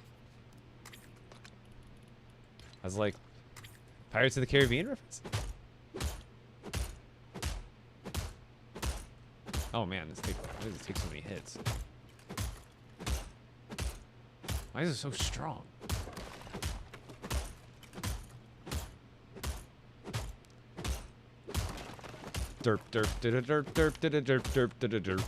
I was like, Pirates of the Caribbean reference? Oh man, why does it take so many hits? Why is it so strong? Derp derp derp derp derp derp derp derp derp derp.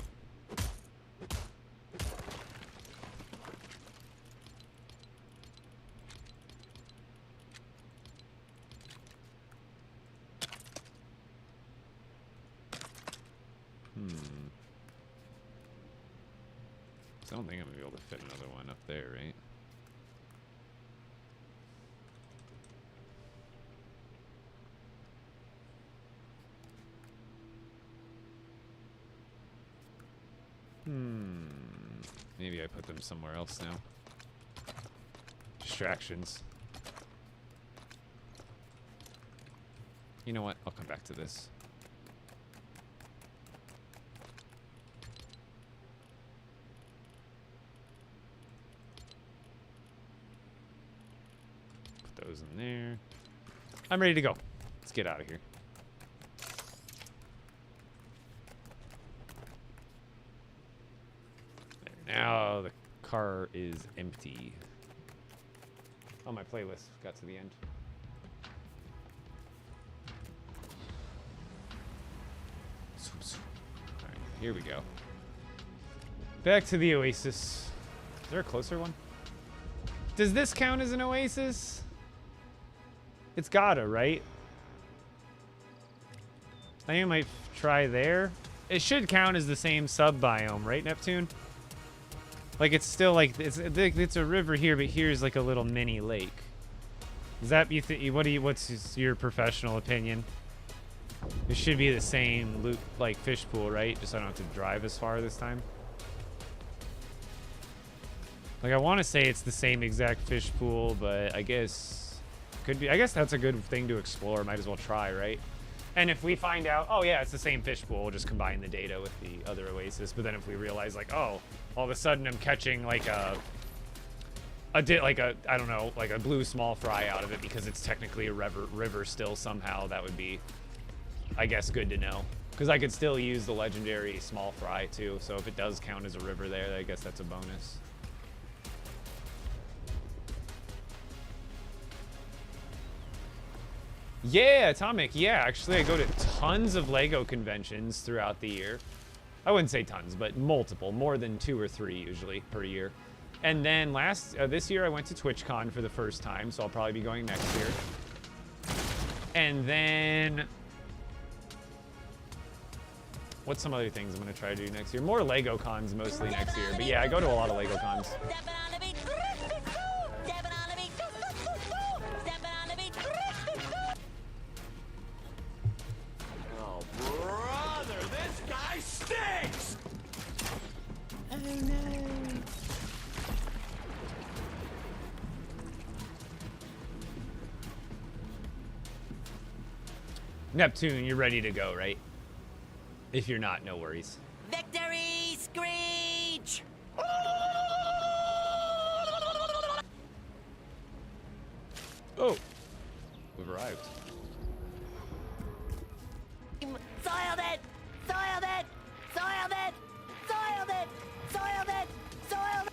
I don't think I'm gonna be able to fit another one up there, right? Maybe I put them somewhere else now. Distractions. You know what? I'll come back to this. Put those in there. I'm ready to go. Let's get out of here. Now the car is empty. Oh, my playlist got to the end. Alright, here we go. Back to the oasis. Is there a closer one? Does this count as an oasis? It's gotta, right? I think I might try there. It should count as the same sub-biome, right, Neptune? Like, it's still like, it's a river here, but here's like a little mini lake. Is that, what's your professional opinion? It should be the same loop, like fish pool, right? Just so I don't have to drive as far this time. Like, I want to say it's the same exact fish pool, but I guess could be. I guess that's a good thing to explore. Might as well try, right? And if we find out, oh yeah, it's the same fish pool, we'll just combine the data with the other oasis. But then if we realize, like, oh, all of a sudden I'm catching like I don't know, like a blue small fry out of it because it's technically a river still somehow, that would be, I guess, good to know. Because I could still use the legendary small fry too. So if it does count as a river there, I guess that's a bonus. Yeah, Atomic. Yeah, actually, I go to tons of LEGO conventions throughout the year. I wouldn't say tons, but multiple, more than 2 or 3 usually per year. And then this year I went to TwitchCon for the first time, so I'll probably be going next year. And then what's some other things I'm gonna try to do next year? More LEGO cons mostly next year, but yeah, I go to a lot of LEGO cons. Oh, brother, this guy stinks! Oh no. Neptune, you're ready to go, right? If you're not, no worries. Victory screech! Oh, we've arrived. Silence! Soiled it! Soiled it! Soiled it! Soiled it! Soiled it! Soiled it!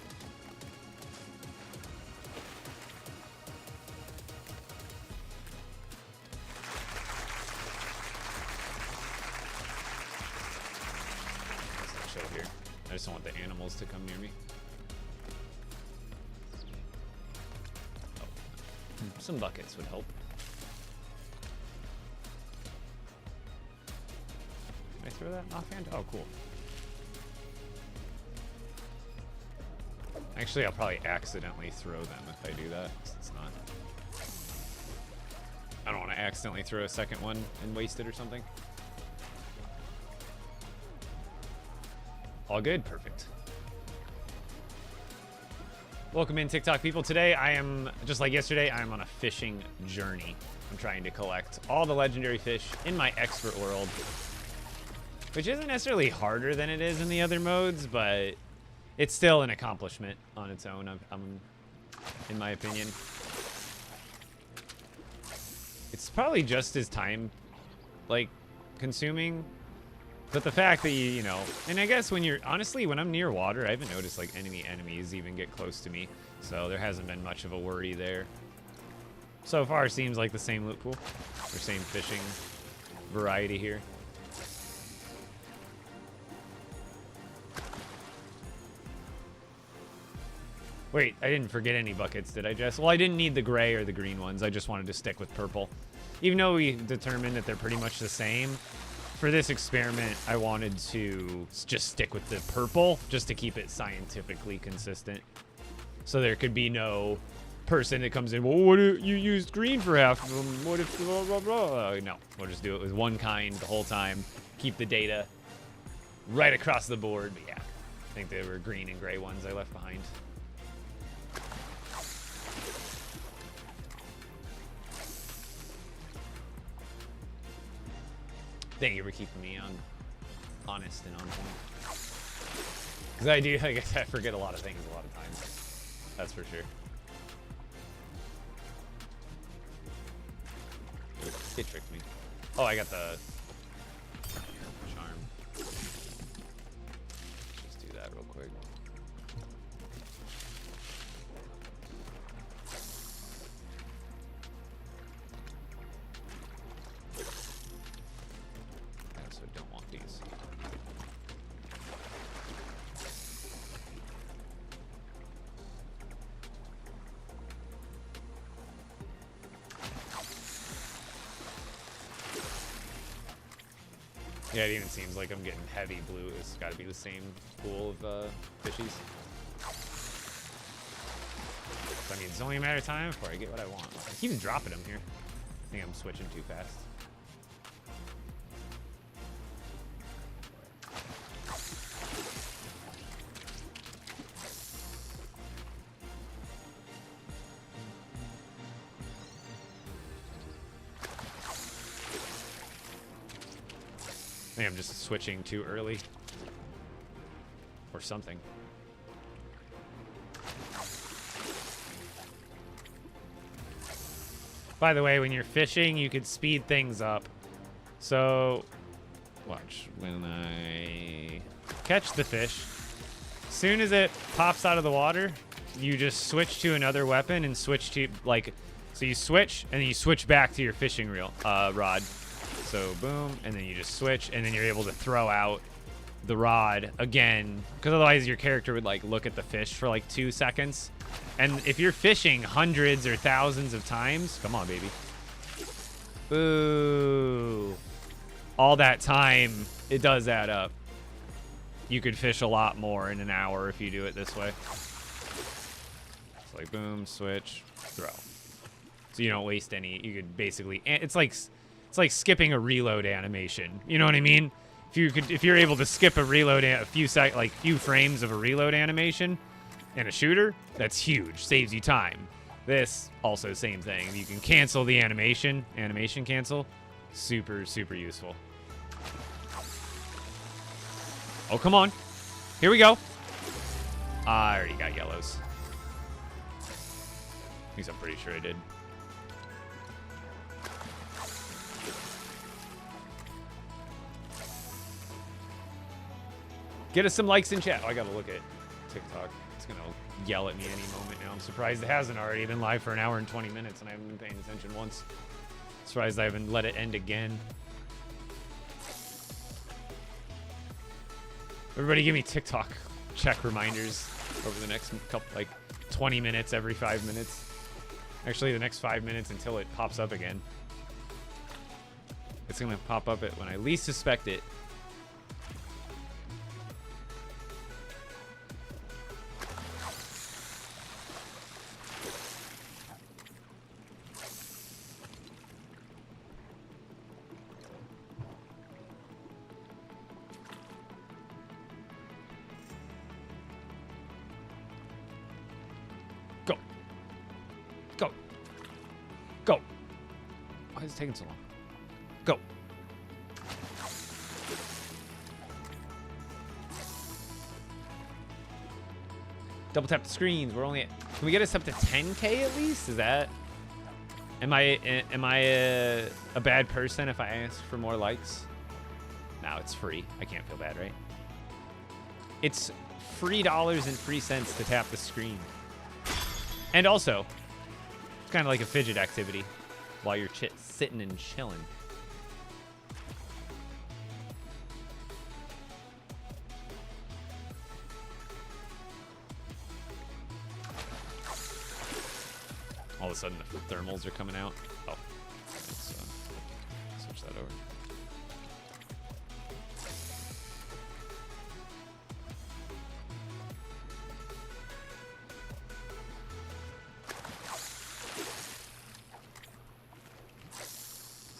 Let's not chill here. I just don't want the animals to come near me. Oh. Some buckets would help. Can I throw that offhand? Oh, cool. Actually, I'll probably accidentally throw them if I do that. It's not. I don't want to accidentally throw a second one and waste it or something. All good, perfect. Welcome in, TikTok people. Today I am, just like yesterday, I am on a fishing journey. I'm trying to collect all the legendary fish in my expert world, which isn't necessarily harder than it is in the other modes, but it's still an accomplishment on its own, in my opinion. It's probably just as time, like, consuming. But the fact that you know, and I guess when you're, honestly, when I'm near water, I haven't noticed, like, enemies even get close to me. So there hasn't been much of a worry there. So far, seems like the same loot pool, or same fishing variety here. Wait, I didn't forget any buckets, did I, Jess? Well, I didn't need the gray or the green ones. I just wanted to stick with purple. Even though we determined that they're pretty much the same, for this experiment, I wanted to just stick with the purple, just to keep it scientifically consistent. So there could be no person that comes in, well, what if you used green for half of them? What if blah, blah, blah? No, we'll just do it with one kind the whole time. Keep the data right across the board. But yeah, I think they were green and gray ones I left behind. Thank you for keeping me honest and on point. Because I guess I forget a lot of things a lot of times. That's for sure. It tricked me. Oh, I got the charm. Let's just do that real quick. I also don't want these. Yeah, it even seems like I'm getting heavy blue. It's got to be the same pool of fishies. So, I mean, it's only a matter of time before I get what I want. I keep dropping them here. I think I'm switching too fast. I think I'm just switching too early. Or something. By the way, when you're fishing, you could speed things up. So, watch. When I catch the fish, as soon as it pops out of the water, you just switch to another weapon and switch to, like, so you switch, and then you switch back to your fishing reel, rod. So boom, and then you just switch, and then you're able to throw out the rod again, because otherwise your character would like look at the fish for like 2 seconds. And if you're fishing hundreds or thousands of times, come on, baby. Boo. All that time, it does add up. You could fish a lot more in an hour if you do it this way. It's like boom, switch, throw. So you don't waste any. You could basically, it's like skipping a reload animation. You know what I mean? If you're able to skip a reload, a few frames of a reload animation in a shooter, that's huge. Saves you time. This also same thing. You can cancel the animation cancel. Super, super useful. Oh, come on. Here we go. I already got yellows. At least I'm pretty sure I did. Get us some likes in chat. Oh, I gotta look at TikTok. It's gonna yell at me any moment now. I'm surprised it hasn't already. Been live for an hour and 20 minutes and I haven't been paying attention once. Surprised I haven't let it end again. Everybody give me TikTok check reminders over the next couple, like 20 minutes every 5 minutes. Actually, the next 5 minutes until it pops up again. It's gonna pop up when I least suspect it. Go. Go. Go. Why is it taking so long? Go. Double tap the screens. We're only at, can we get us up to 10K at least? Is that, am I a bad person if I ask for more likes? No, it's free. I can't feel bad, right? It's free dollars and free cents to tap the screen. And also, it's kind of like a fidget activity while you're sitting and chilling. All of a sudden, the thermals are coming out. Oh, let's switch that over.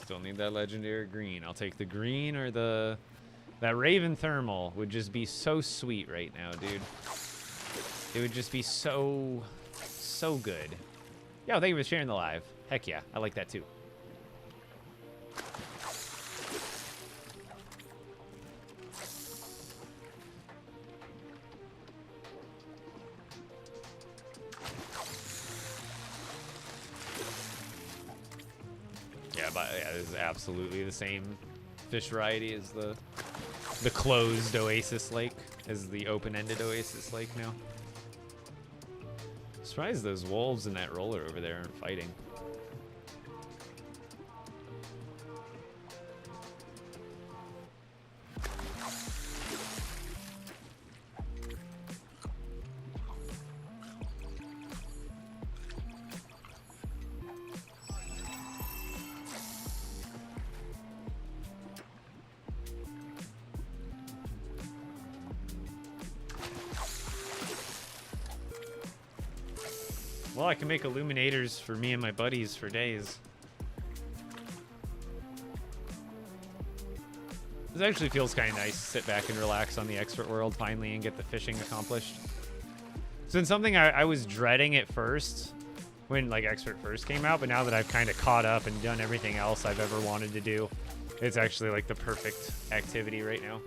Still need that legendary green. I'll take the green or that Raven thermal would just be so sweet right now, dude. It would just be so good. Yo, thank you for sharing the live. Heck yeah, I like that too. Yeah, but yeah, this is absolutely the same fish variety as the closed oasis lake, as the open-ended oasis lake now. Surprised those wolves and that roller over there aren't fighting. Well, I can make illuminators for me and my buddies for days. This actually feels kind of nice to sit back and relax on the expert world finally and get the fishing accomplished. It's been something I was dreading at first when like expert first came out, but now that I've kind of caught up and done everything else I've ever wanted to do, it's actually like the perfect activity right now.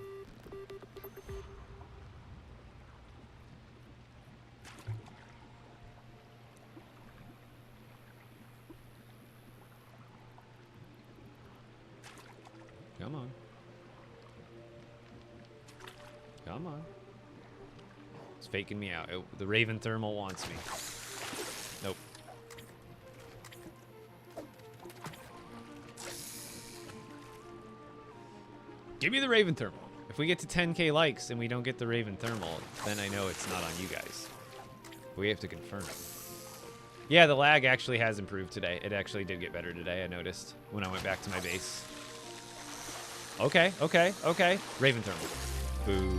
Come on. Come on. It's faking me out. Oh, the Raven Thermal wants me. Nope. Give me the Raven Thermal. If we get to 10K likes and we don't get the Raven Thermal, then I know it's not on you guys. We have to confirm. Yeah, the lag actually has improved today. It actually did get better today, I noticed, when I went back to my base. Okay, okay, okay. Raven Thermal. Boo.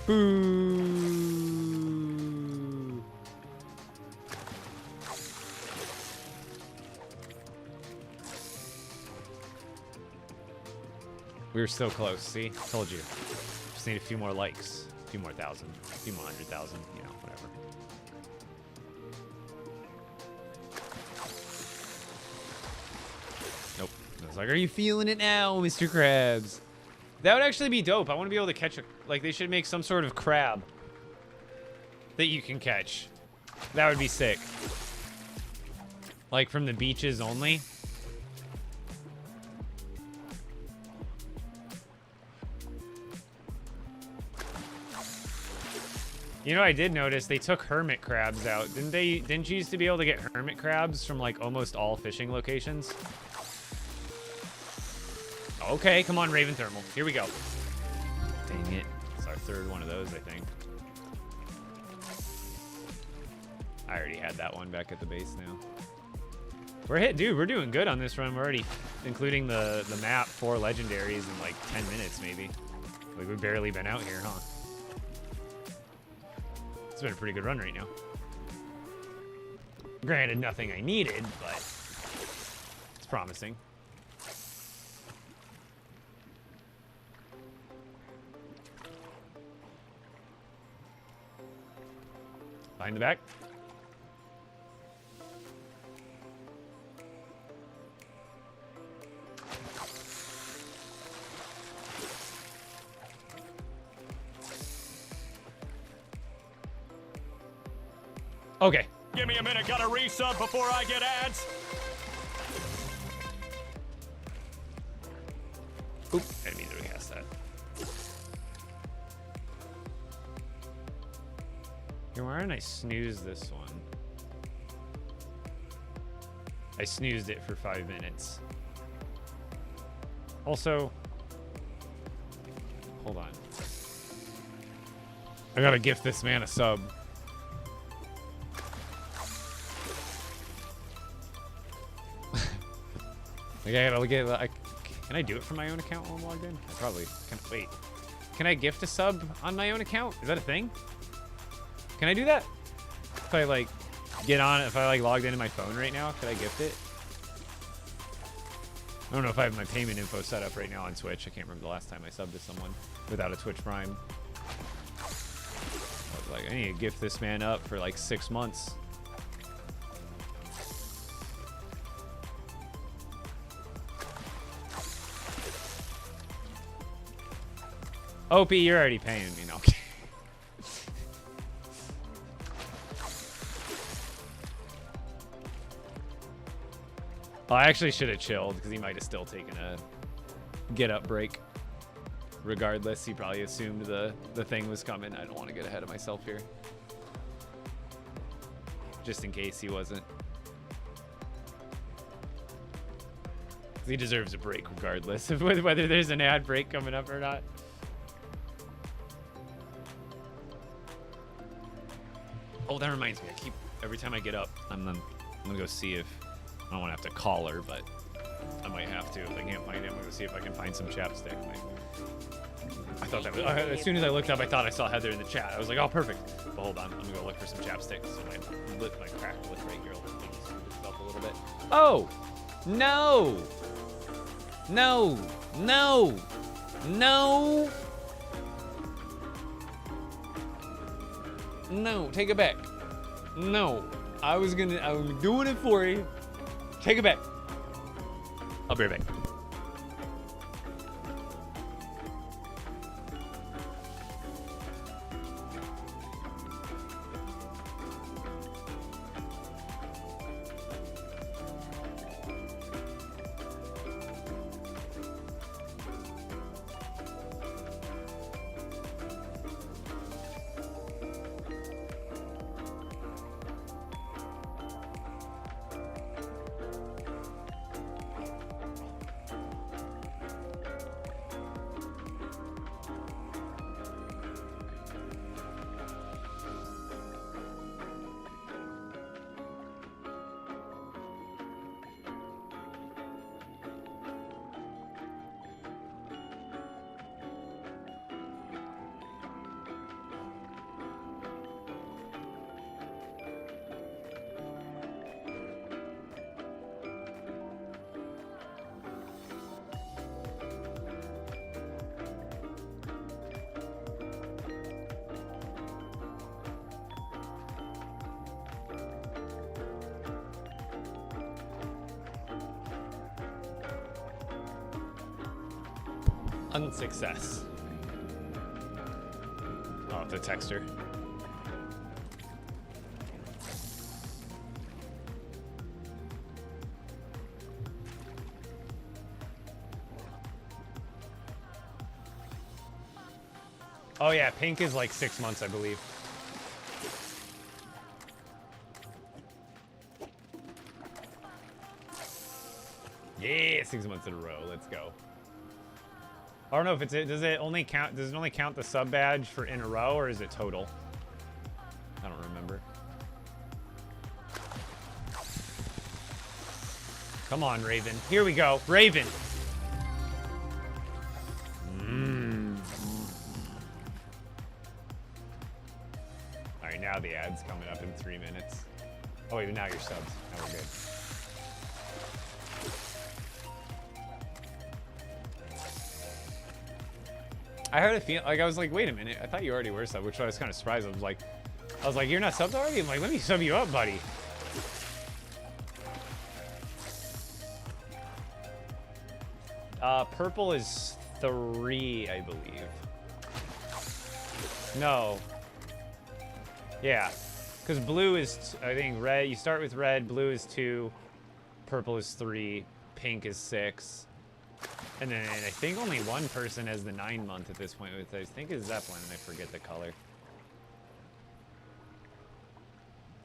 Boo. We were so close, see? Told you. Just need a few more likes. A few more thousand. A few more 100,000. You know, whatever. Nope. I was like, are you feeling it now, Mr. Krabs? That would actually be dope. I want to be able to catch a... Like, they should make some sort of crab that you can catch. That would be sick. Like, from the beaches only. You know, I did notice they took hermit crabs out. Didn't they? Didn't you used to be able to get hermit crabs from like almost all fishing locations? Okay, come on, Raven Thermal. Here we go. Dang it. It's our third one of those, I think. I already had that one back at the base now. Dude, we're doing good on this run. We're already including the map 4 legendaries in like 10 minutes maybe. Like we've barely been out here, huh? It's been a pretty good run right now. Granted, nothing I needed, but it's promising. Behind the back. Okay. Give me a minute, gotta resub before I get ads. Oop, I didn't mean to recast that. Here, why don't I snooze this one? I snoozed it for 5 minutes. Also, hold on. I gotta gift this man a sub. Like I gotta get. Can I do it from my own account while I'm logged in? I probably can. Wait, can I gift a sub on my own account? Is that a thing? Can I do that? If I like get on, if I like logged into my phone right now, could I gift it? I don't know if I have my payment info set up right now on Twitch. I can't remember the last time I subbed to someone without a Twitch Prime. I was like, I need to gift this man up for like 6 months. Opie, you're already paying me. No. Well, I actually should have chilled because he might have still taken a get up break. Regardless, he probably assumed the thing was coming. I don't want to get ahead of myself here. Just in case he wasn't. He deserves a break regardless of whether there's an ad break coming up or not. Oh, that reminds me. Every time I get up, I'm gonna go see if I don't want to have to call her, but I might have to. If I can't find it, I'm gonna see if I can find some chapstick. I thought that was, as soon as I looked up, I thought I saw Heather in the chat. I was like, oh, perfect. But hold on, I'm gonna go look for some chapstick. So my cracked lip right here will smooth itself a little bit. Oh, no, no, no, no. No, take it back. No, I'm doing it for you. Take it back. I'll be right back. Unsuccess. Oh, the texter. Oh yeah, pink is like 6 months, I believe. Yeah, 6 months in a row. Let's go. I don't know if does it only count the sub badge for in a row, or is it total? I don't remember. Come on, Raven. Here we go. Raven. All right, now the ad's coming up in 3 minutes. Oh, wait, now your subs. Now we're good. I heard a feel like I was like, wait a minute. I thought you already were sub, which I was kind of surprised. I was like, you're not subbed already? I'm like, let me sub you up, buddy. Purple is 3, I believe. No. Yeah, because blue is, I think red. You start with red. Blue is 2. Purple is 3. Pink is 6. And then I think only one person has the 9-month at this point, which I think is Zeppelin, and I forget the color.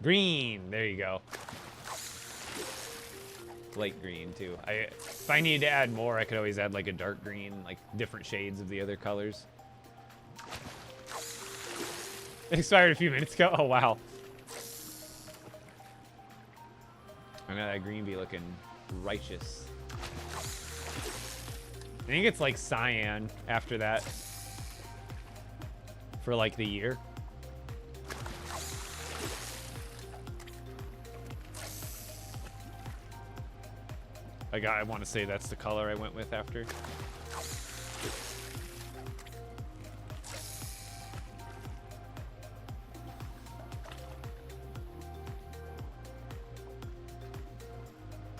Green, there you go. Light green too. If I needed to add more, I could always add like a dark green, like different shades of the other colors. It expired a few minutes ago. Oh wow. I'm gonna that green be looking righteous. I think it's like cyan after that for like the year. I want to say that's the color I went with after.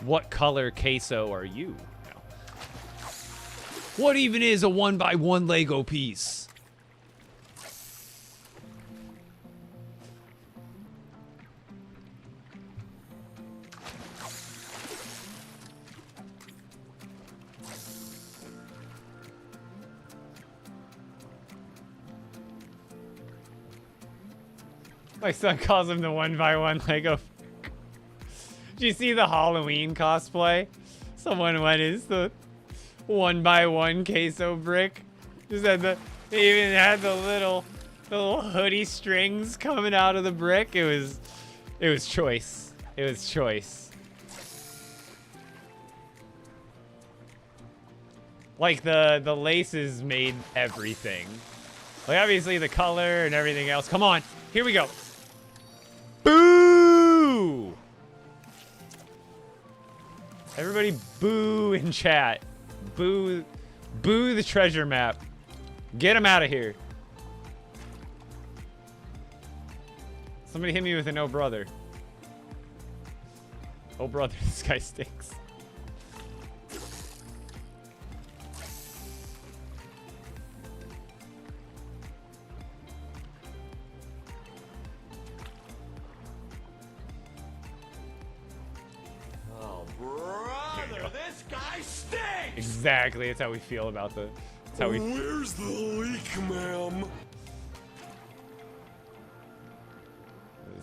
What color queso are you? No. What even is a 1x1 Lego piece? My son calls him the 1x1 Lego. Did you see the Halloween cosplay? Someone went is the 1x1 queso brick. Just had they even had the little hoodie strings coming out of the brick. It was choice. It was choice. Like the laces made everything. Like obviously the color and everything else. Come on, here we go. Boo! Everybody boo in chat. Boo the treasure map. Get him out of here. Somebody hit me with an oh brother. Oh brother, this guy stinks. Exactly, it's how we feel about the. It's how we. Where's the leak, ma'am?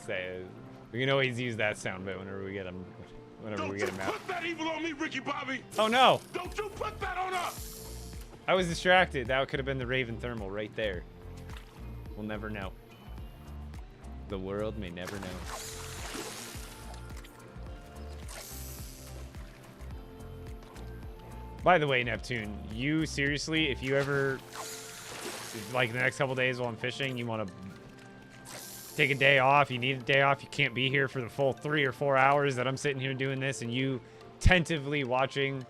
Say, we can always use that sound bit whenever we get him. Whenever we get him out. Don't you put that evil on me, Ricky Bobby! Oh no! Don't you put that on us! I was distracted. That could have been the Raven thermal right there. We'll never know. The world may never know. By the way, Neptune, you seriously, if you ever, like the next couple days while I'm fishing, you want to take a day off, you need a day off, you can't be here for the full 3 or 4 hours that I'm sitting here doing this, and you tentatively watching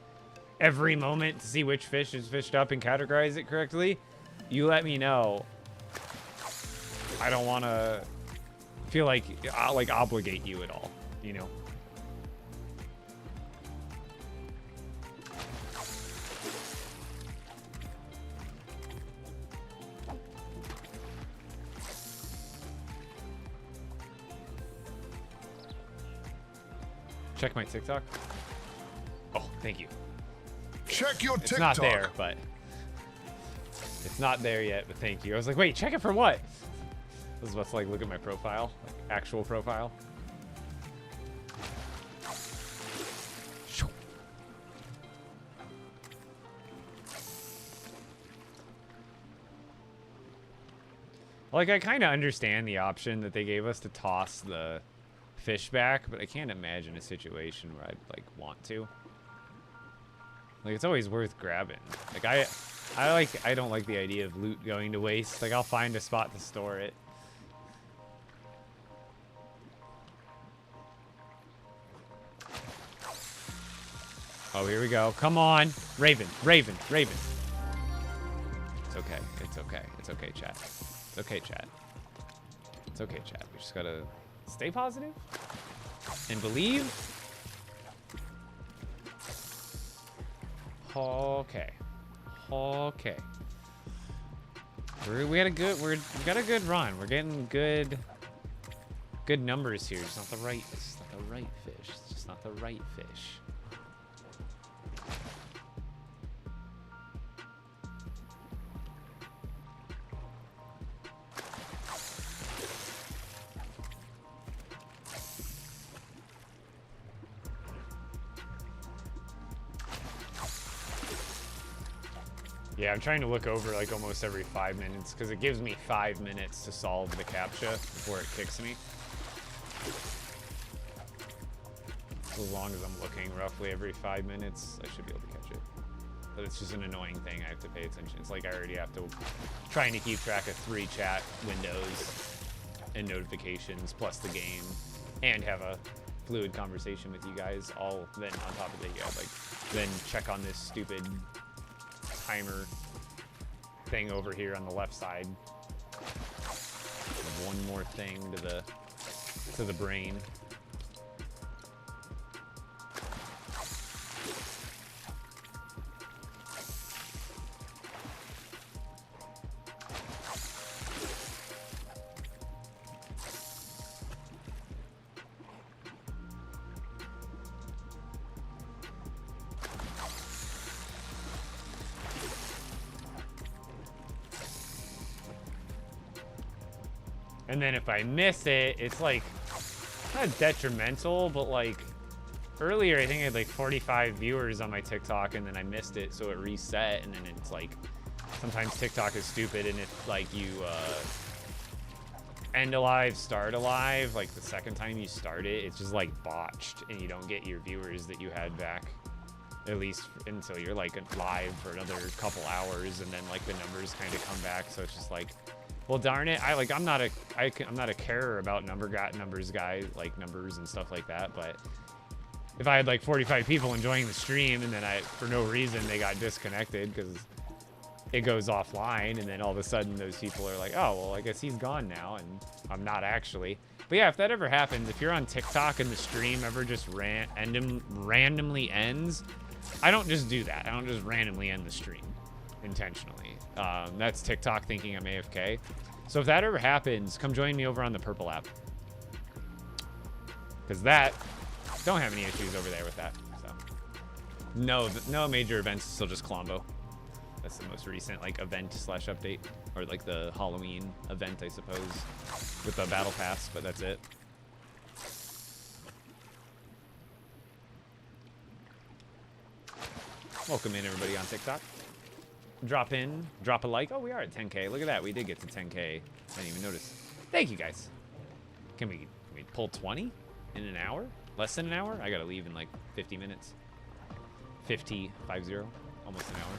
every moment to see which fish is fished up and categorize it correctly, you let me know. I don't want to feel like I'll like obligate you at all, you know? Check my TikTok. Oh, thank you. Check your It's TikTok. not there, but it's not there yet. But thank you. I was like, wait, check it for what? I was about to like look at my profile, like actual profile. Like, I kind of understand the option that they gave us to toss the fish back, but I can't imagine a situation where I'd, like, want to. Like, it's always worth grabbing. Like, I don't like the idea of loot going to waste. Like, I'll find a spot to store it. Oh, here we go. Come on. Raven, Raven, Raven. It's okay. It's okay. It's okay, chat. It's okay, chat. It's okay, chat. We just gotta stay positive and believe. Okay. Okay. We got a good run. We're getting good numbers here. It's not the right fish. It's just not the right fish. Yeah, I'm trying to look over like almost every 5 minutes because it gives me 5 minutes to solve the CAPTCHA before it kicks me. So as long as I'm looking roughly every 5 minutes, I should be able to catch it. But it's just an annoying thing I have to pay attention. It's like I already have to trying to keep track of 3 chat windows and notifications plus the game and have a fluid conversation with you guys all then on top of it. Yeah, like then check on this stupid timer thing over here on the left side. One more thing to the brain. And then if I miss it, it's like not detrimental, but like earlier I think I had like 45 viewers on my TikTok and then I missed it, so it reset, and then it's like sometimes TikTok is stupid, and if like you end alive, start alive, like the second time you start it, it's just like botched and you don't get your viewers that you had back, at least until you're like live for another couple hours, and then like the numbers kind of come back. So it's just like, well, darn it. I'm not a carer about numbers guy, like numbers and stuff like that. But if I had like 45 people enjoying the stream and then for no reason, they got disconnected because it goes offline, and then all of a sudden those people are like, oh, well, I guess he's gone now, and I'm not actually. But yeah, if that ever happens, if you're on TikTok and the stream ever just randomly ends, I don't just do that. I don't just randomly end the stream intentionally. That's TikTok thinking I'm AFK. So if that ever happens, come join me over on the purple app. Because don't have any issues over there with that. So no major events, still just Colombo. That's the most recent like event / update, or like the Halloween event, I suppose, with the battle pass, but that's it. Welcome in everybody on TikTok. Drop in, drop a like. Oh, we are at 10K. Look at that. We did get to 10K. I didn't even notice. Thank you guys. Can we pull 20 in an hour? Less than an hour? I gotta leave in like 50 minutes. 50, almost an hour.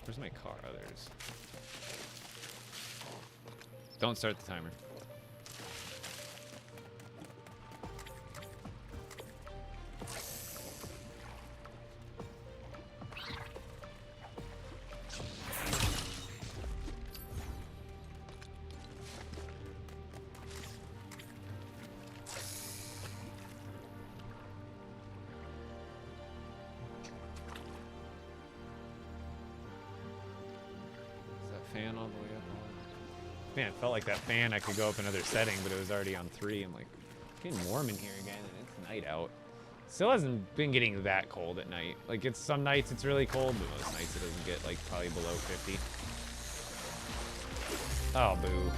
Where's my car? Oh, there it is. Don't start the timer. fan all the way up. Man, it felt like that fan I could go up another setting, but it was already on 3. I'm like, it's getting warm in here again, and it's night out. Still hasn't been getting that cold at night. Like, it's some nights it's really cold, but most nights it doesn't get, like, probably below 50. Oh, boo.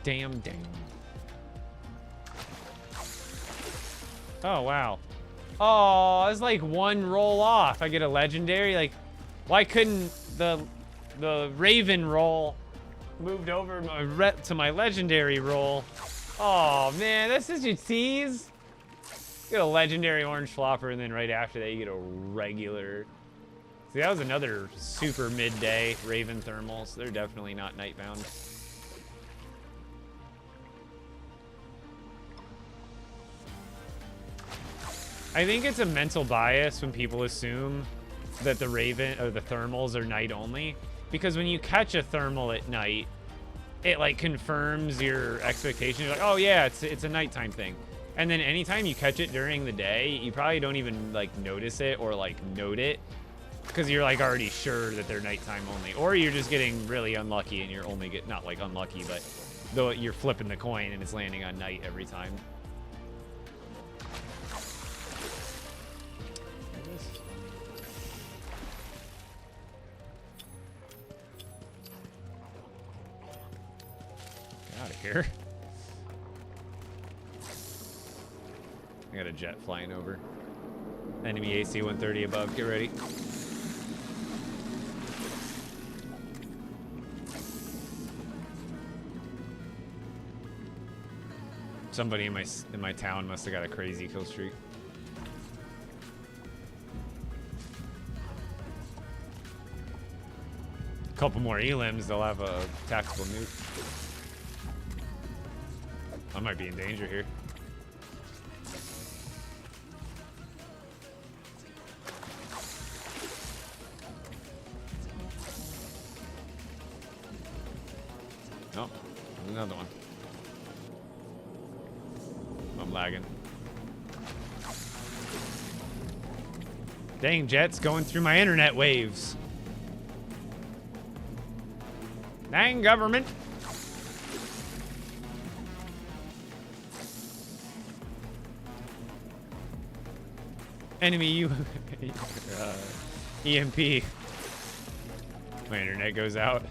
Damn. Damn. Oh, wow. Oh, it's like one roll off. I get a legendary. Like, why couldn't the Raven roll moved over to my legendary roll? Oh, man, that's such a tease. You get a legendary orange flopper, and then right after that, you get a regular. See, that was another super midday Raven thermals. They're definitely not nightbound. I think it's a mental bias when people assume that the Raven or the thermals are night only, because when you catch a thermal at night, it like confirms your expectations. You're like, oh yeah, it's a nighttime thing. And then anytime you catch it during the day, you probably don't even like notice it or like note it, because you're like already sure that they're nighttime only, or you're just getting really unlucky and you're only not like unlucky, but though you're flipping the coin and it's landing on night every time. Out of here. I got a jet flying over. Enemy AC 130 above. Get ready. Somebody in my town must have got a crazy kill streak. A couple more elims, they'll have a tactical nuke. I might be in danger here. Oh, another one. I'm lagging. Dang, Jet's going through my internet waves. Dang, government. Enemy EMP. My internet goes out.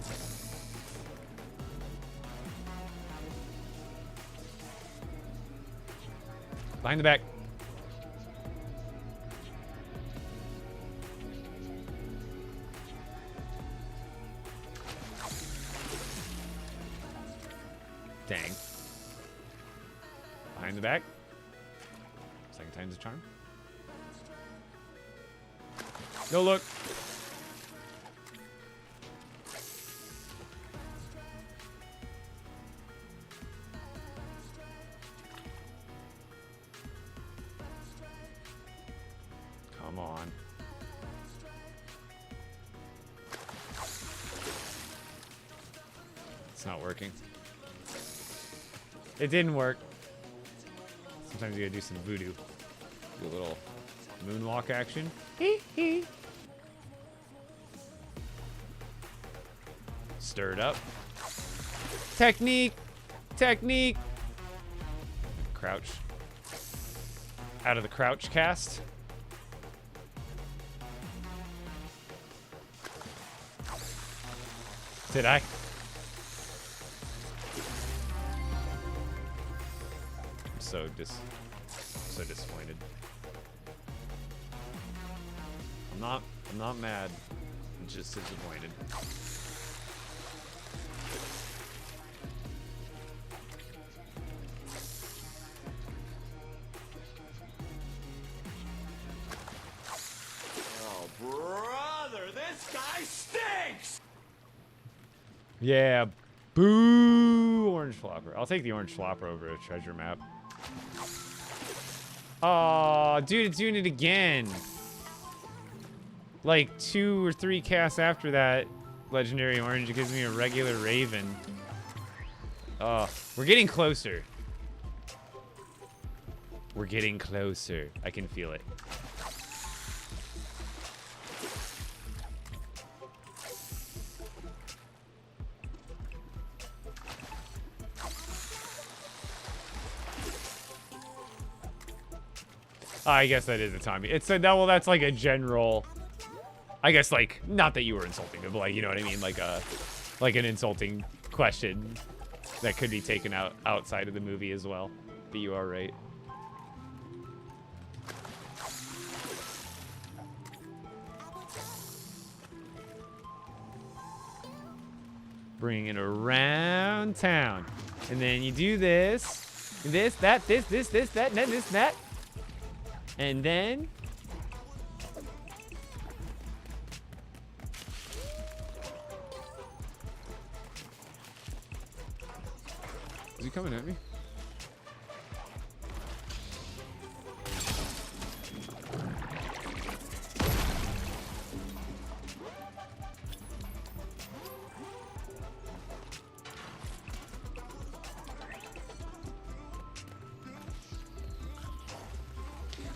Behind the back. Dang. Behind the back. Second time's a charm. No look. Come on. It's not working. It didn't work. Sometimes you gotta do some voodoo. Do a little moonwalk action. Stir it up. Technique. Technique. Crouch. Out of the crouch cast. Did I? I'm so disappointed. I'm not mad. I'm just disappointed. Oh, brother, this guy stinks! Yeah, boo, orange flopper. I'll take the orange flopper over a treasure map. Oh, dude, it's doing it again. Like 2 or 3 casts after that legendary orange, it gives me a regular Raven. Oh, we're getting closer. We're getting closer. I can feel it. I guess that is a Tommy. It's a, that, well, that's like a general, I guess, like, not that you were insulting him, but like, you know what I mean? Like an insulting question that could be taken out outside of the movie as well. But you are right. Bring it around town. And then you do this, that, this, that, and then this, that. And then... Is he coming at me?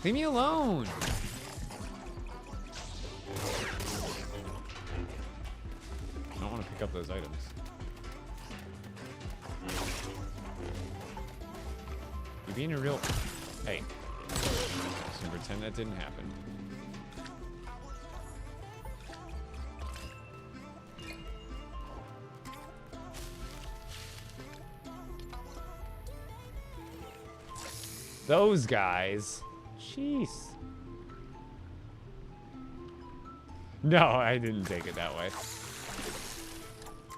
Leave me alone. I don't want to pick up those items. You're being a real... Hey. Just pretend that didn't happen. Those guys... Jeez. No, I didn't take it that way.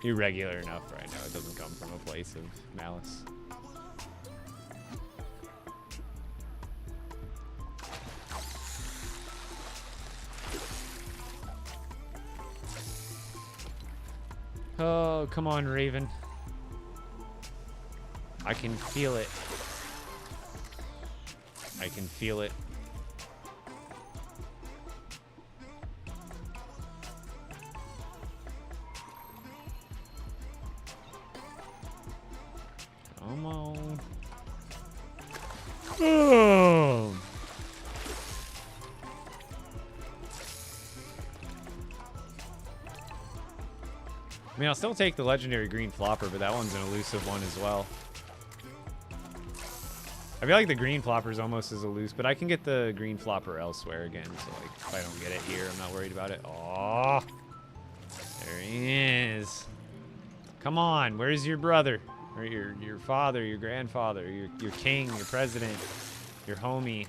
Irregular enough right now. It doesn't come from a place of malice. Oh, come on, Raven. I can feel it. I can feel it. Come on. Oh. I mean, I'll still take the legendary green flopper, but that one's an elusive one as well. I feel like the green flopper is almost as elusive, but I can get the green flopper elsewhere again. So, like, if I don't get it here, I'm not worried about it. Oh, there he is. Come on, where's your brother? Or your father, your grandfather, your king, your president, your homie.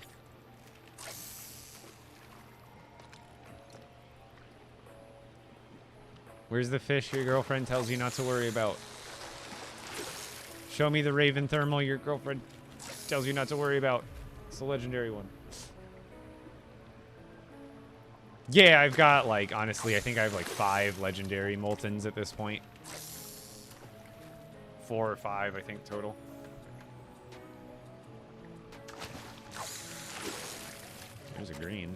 Where's the fish your girlfriend tells you not to worry about? Show me the Raven Thermal your girlfriend tells you not to worry about. It's the legendary one. Yeah, I've got, like, honestly, I think I have like 5 legendary Moltons at this point. 4 or 5, I think, total. There's a green.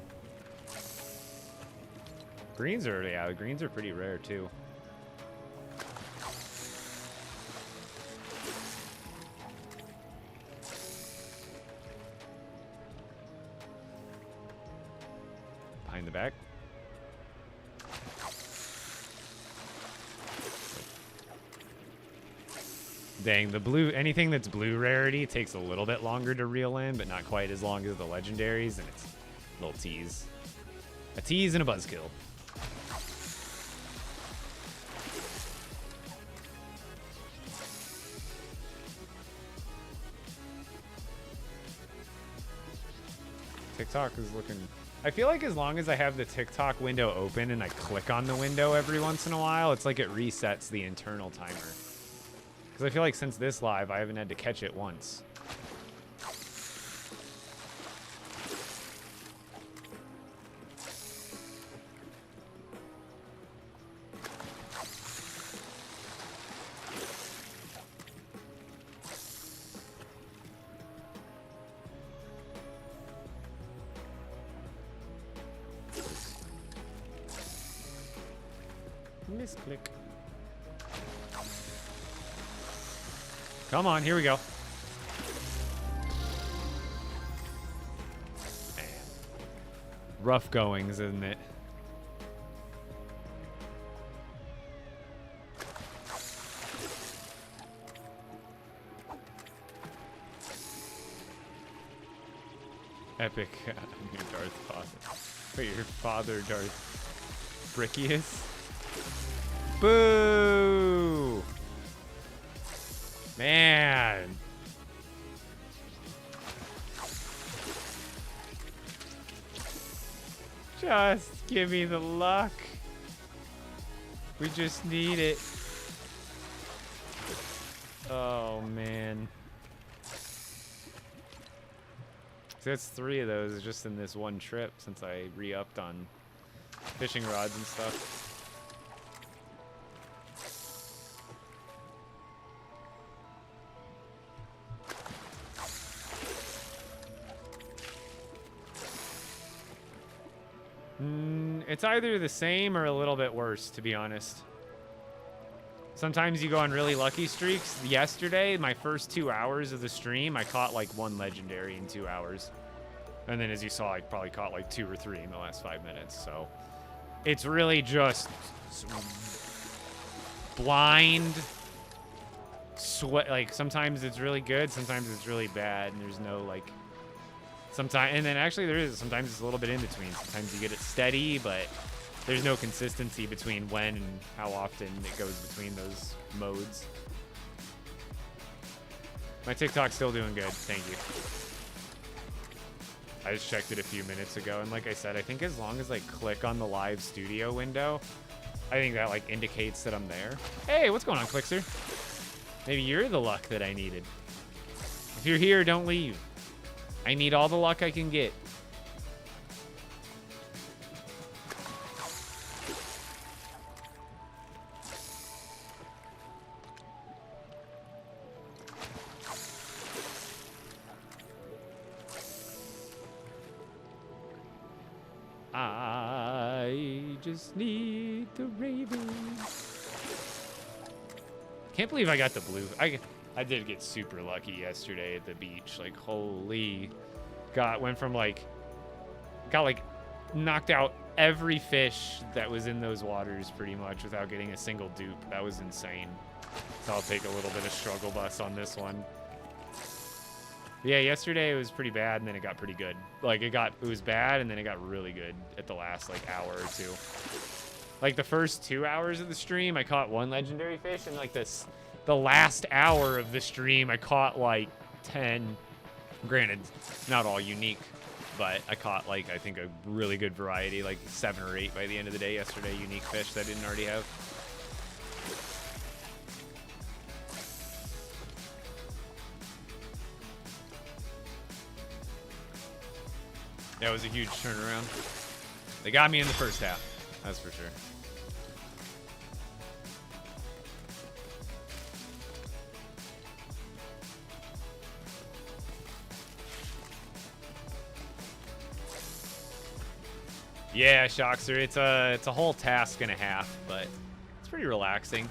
Greens are, yeah, the greens are pretty rare, too. Behind the back. Dang, the blue, anything that's blue rarity takes a little bit longer to reel in, but not quite as long as the legendaries, and it's a little tease. A tease and a buzzkill. TikTok is looking... I feel like as long as I have the TikTok window open and I click on the window every once in a while, it's like it resets the internal timer. Because I feel like since this live, I haven't had to catch it once. Misclick. Come on, here we go. Man. Rough goings, isn't it? Epic. New Darth father. Wait, your father Darth Brickius? Boo! Man. Just give me the luck. We just need it. Oh, man. So that's 3 of those just in this one trip since I re-upped on fishing rods and stuff. It's either the same or a little bit worse, to be honest. Sometimes you go on really lucky streaks. Yesterday, my first 2 hours of the stream, I caught like 1 legendary in 2 hours. And then as you saw, I probably caught like 2 or 3 in the last 5 minutes. So it's really just blind sweat. Like sometimes it's really good, sometimes it's really bad, and there's no like sometimes, and then actually there is sometimes it's a little bit in between. Sometimes you get it steady, but there's no consistency between when and how often it goes between those modes. My TikTok's still doing good, thank you. I just checked it a few minutes ago, and like I said, I think as long as I click on the live studio window, I think that like indicates that I'm there. Hey, what's going on, Clixer? Maybe you're the luck that I needed. If you're here, don't leave. I need all the luck I can get. I just need the ravens. Can't believe I got the blue. I did get super lucky yesterday at the beach. Like, holy. Went from like, got like knocked out every fish that was in those waters pretty much without getting a single dupe. That was insane. So I'll take a little bit of struggle bus on this one. Yeah, yesterday it was pretty bad and then it got pretty good. Like it was bad and then it got really good at the last like hour or two. Like the first 2 hours of the stream, I caught 1 legendary fish, and like the last hour of the stream, I caught like 10. Granted, not all unique, but I caught like I think a really good variety, like 7 or 8 by the end of the day yesterday, unique fish that I didn't already have. That was a huge turnaround. They got me in the first half, that's for sure. Yeah, Shoxer, it's a whole task and a half, but it's pretty relaxing.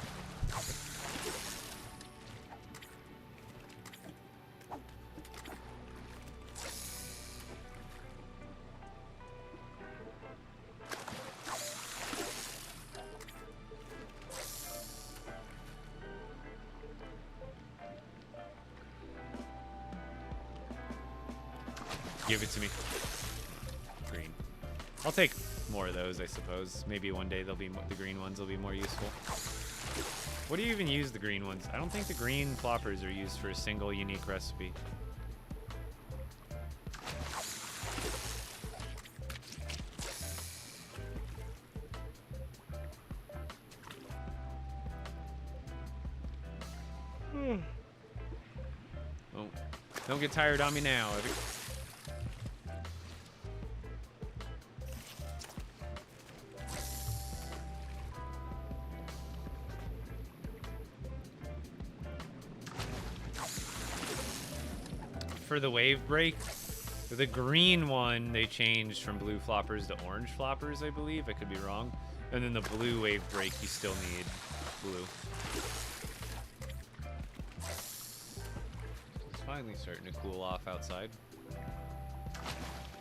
Give it to me. Green. I'll take more of those, I suppose. Maybe one day the green ones will be more useful. What do you even use the green ones? I don't think the green floppers are used for a single unique recipe. Oh, don't get tired on me now. For the wave break, for the green one, they changed from blue floppers to orange floppers, I believe. I could be wrong. And then the blue wave break, you still need blue. It's finally starting to cool off outside.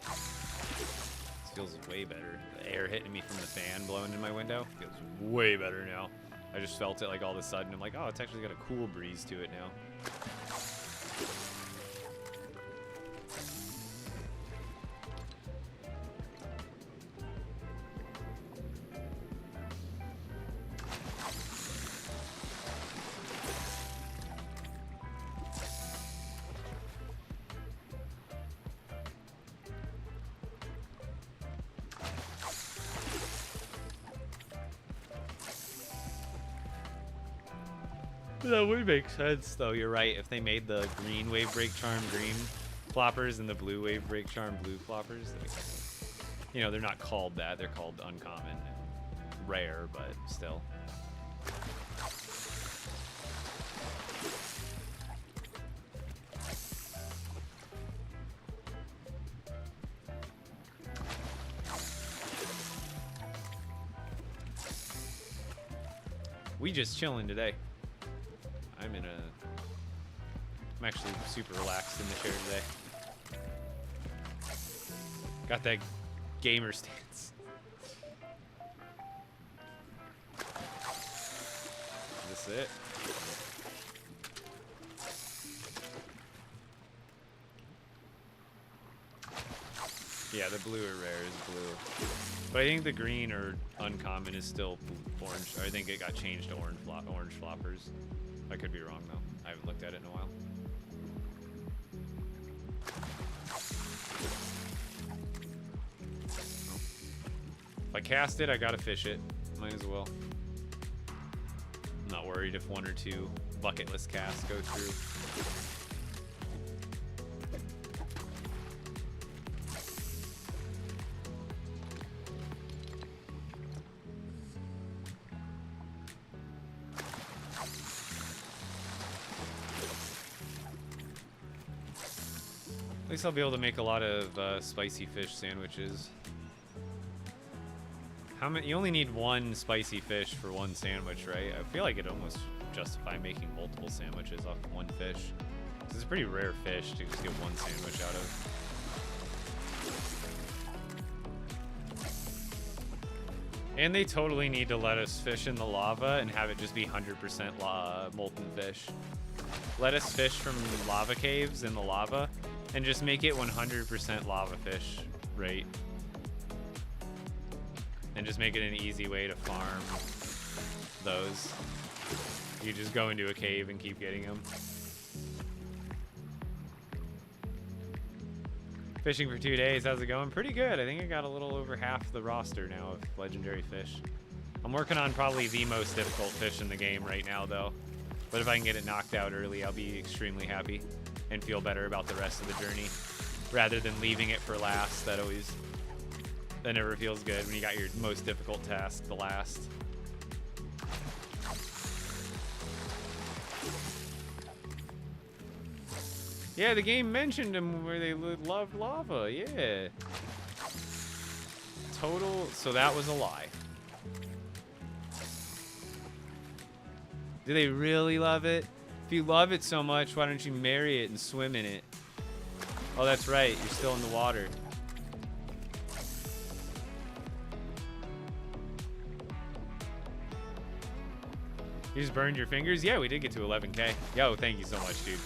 This feels way better. The air hitting me from the fan blowing in my window feels way better now. I just felt it like all of a sudden. I'm like, oh, it's actually got a cool breeze to it now. That would make sense, though. You're right. If they made the green wave break charm green floppers and the blue wave break charm blue floppers, like, you know, they're not called that. They're called uncommon and rare, but still. We just chilling today. I'm actually super relaxed in the chair today. Got that gamer stance. Is this it? Yeah, the blue or rare is blue. But I think the green or uncommon is still orange. I think it got changed to orange floppers. I could be wrong though. I haven't looked at it in a while. If I cast it, I gotta fish it. Might as well. I'm not worried if one or two bucket list casts go through. At least I'll be able to make a lot of spicy fish sandwiches. How many? You only need one spicy fish for one sandwich, right? I feel like it almost justify making multiple sandwiches off one fish. This is a pretty rare fish to just get one sandwich out of. And they totally need to let us fish in the lava and have it just be 100% molten fish. Let us fish from lava caves in the lava and just make it 100% lava fish, right? And just make it an easy way to farm those. You just go into a cave and keep getting them. Fishing for 2 days, how's it going? Pretty good. I think I got a little over half the roster now of legendary fish. I'm working on probably the most difficult fish in the game right now though. But if I can get it knocked out early, I'll be extremely happy and feel better about the rest of the journey. Rather than leaving it for last, that never feels good when you got your most difficult task the last. Yeah, the game mentioned them where they loved lava, yeah. Total, so that was a lie. Do they really love it? If you love it so much, why don't you marry it and swim in it? Oh, that's right, you're still in the water. You just burned your fingers? Yeah, we did get to 11K. Yo, thank you so much, dude.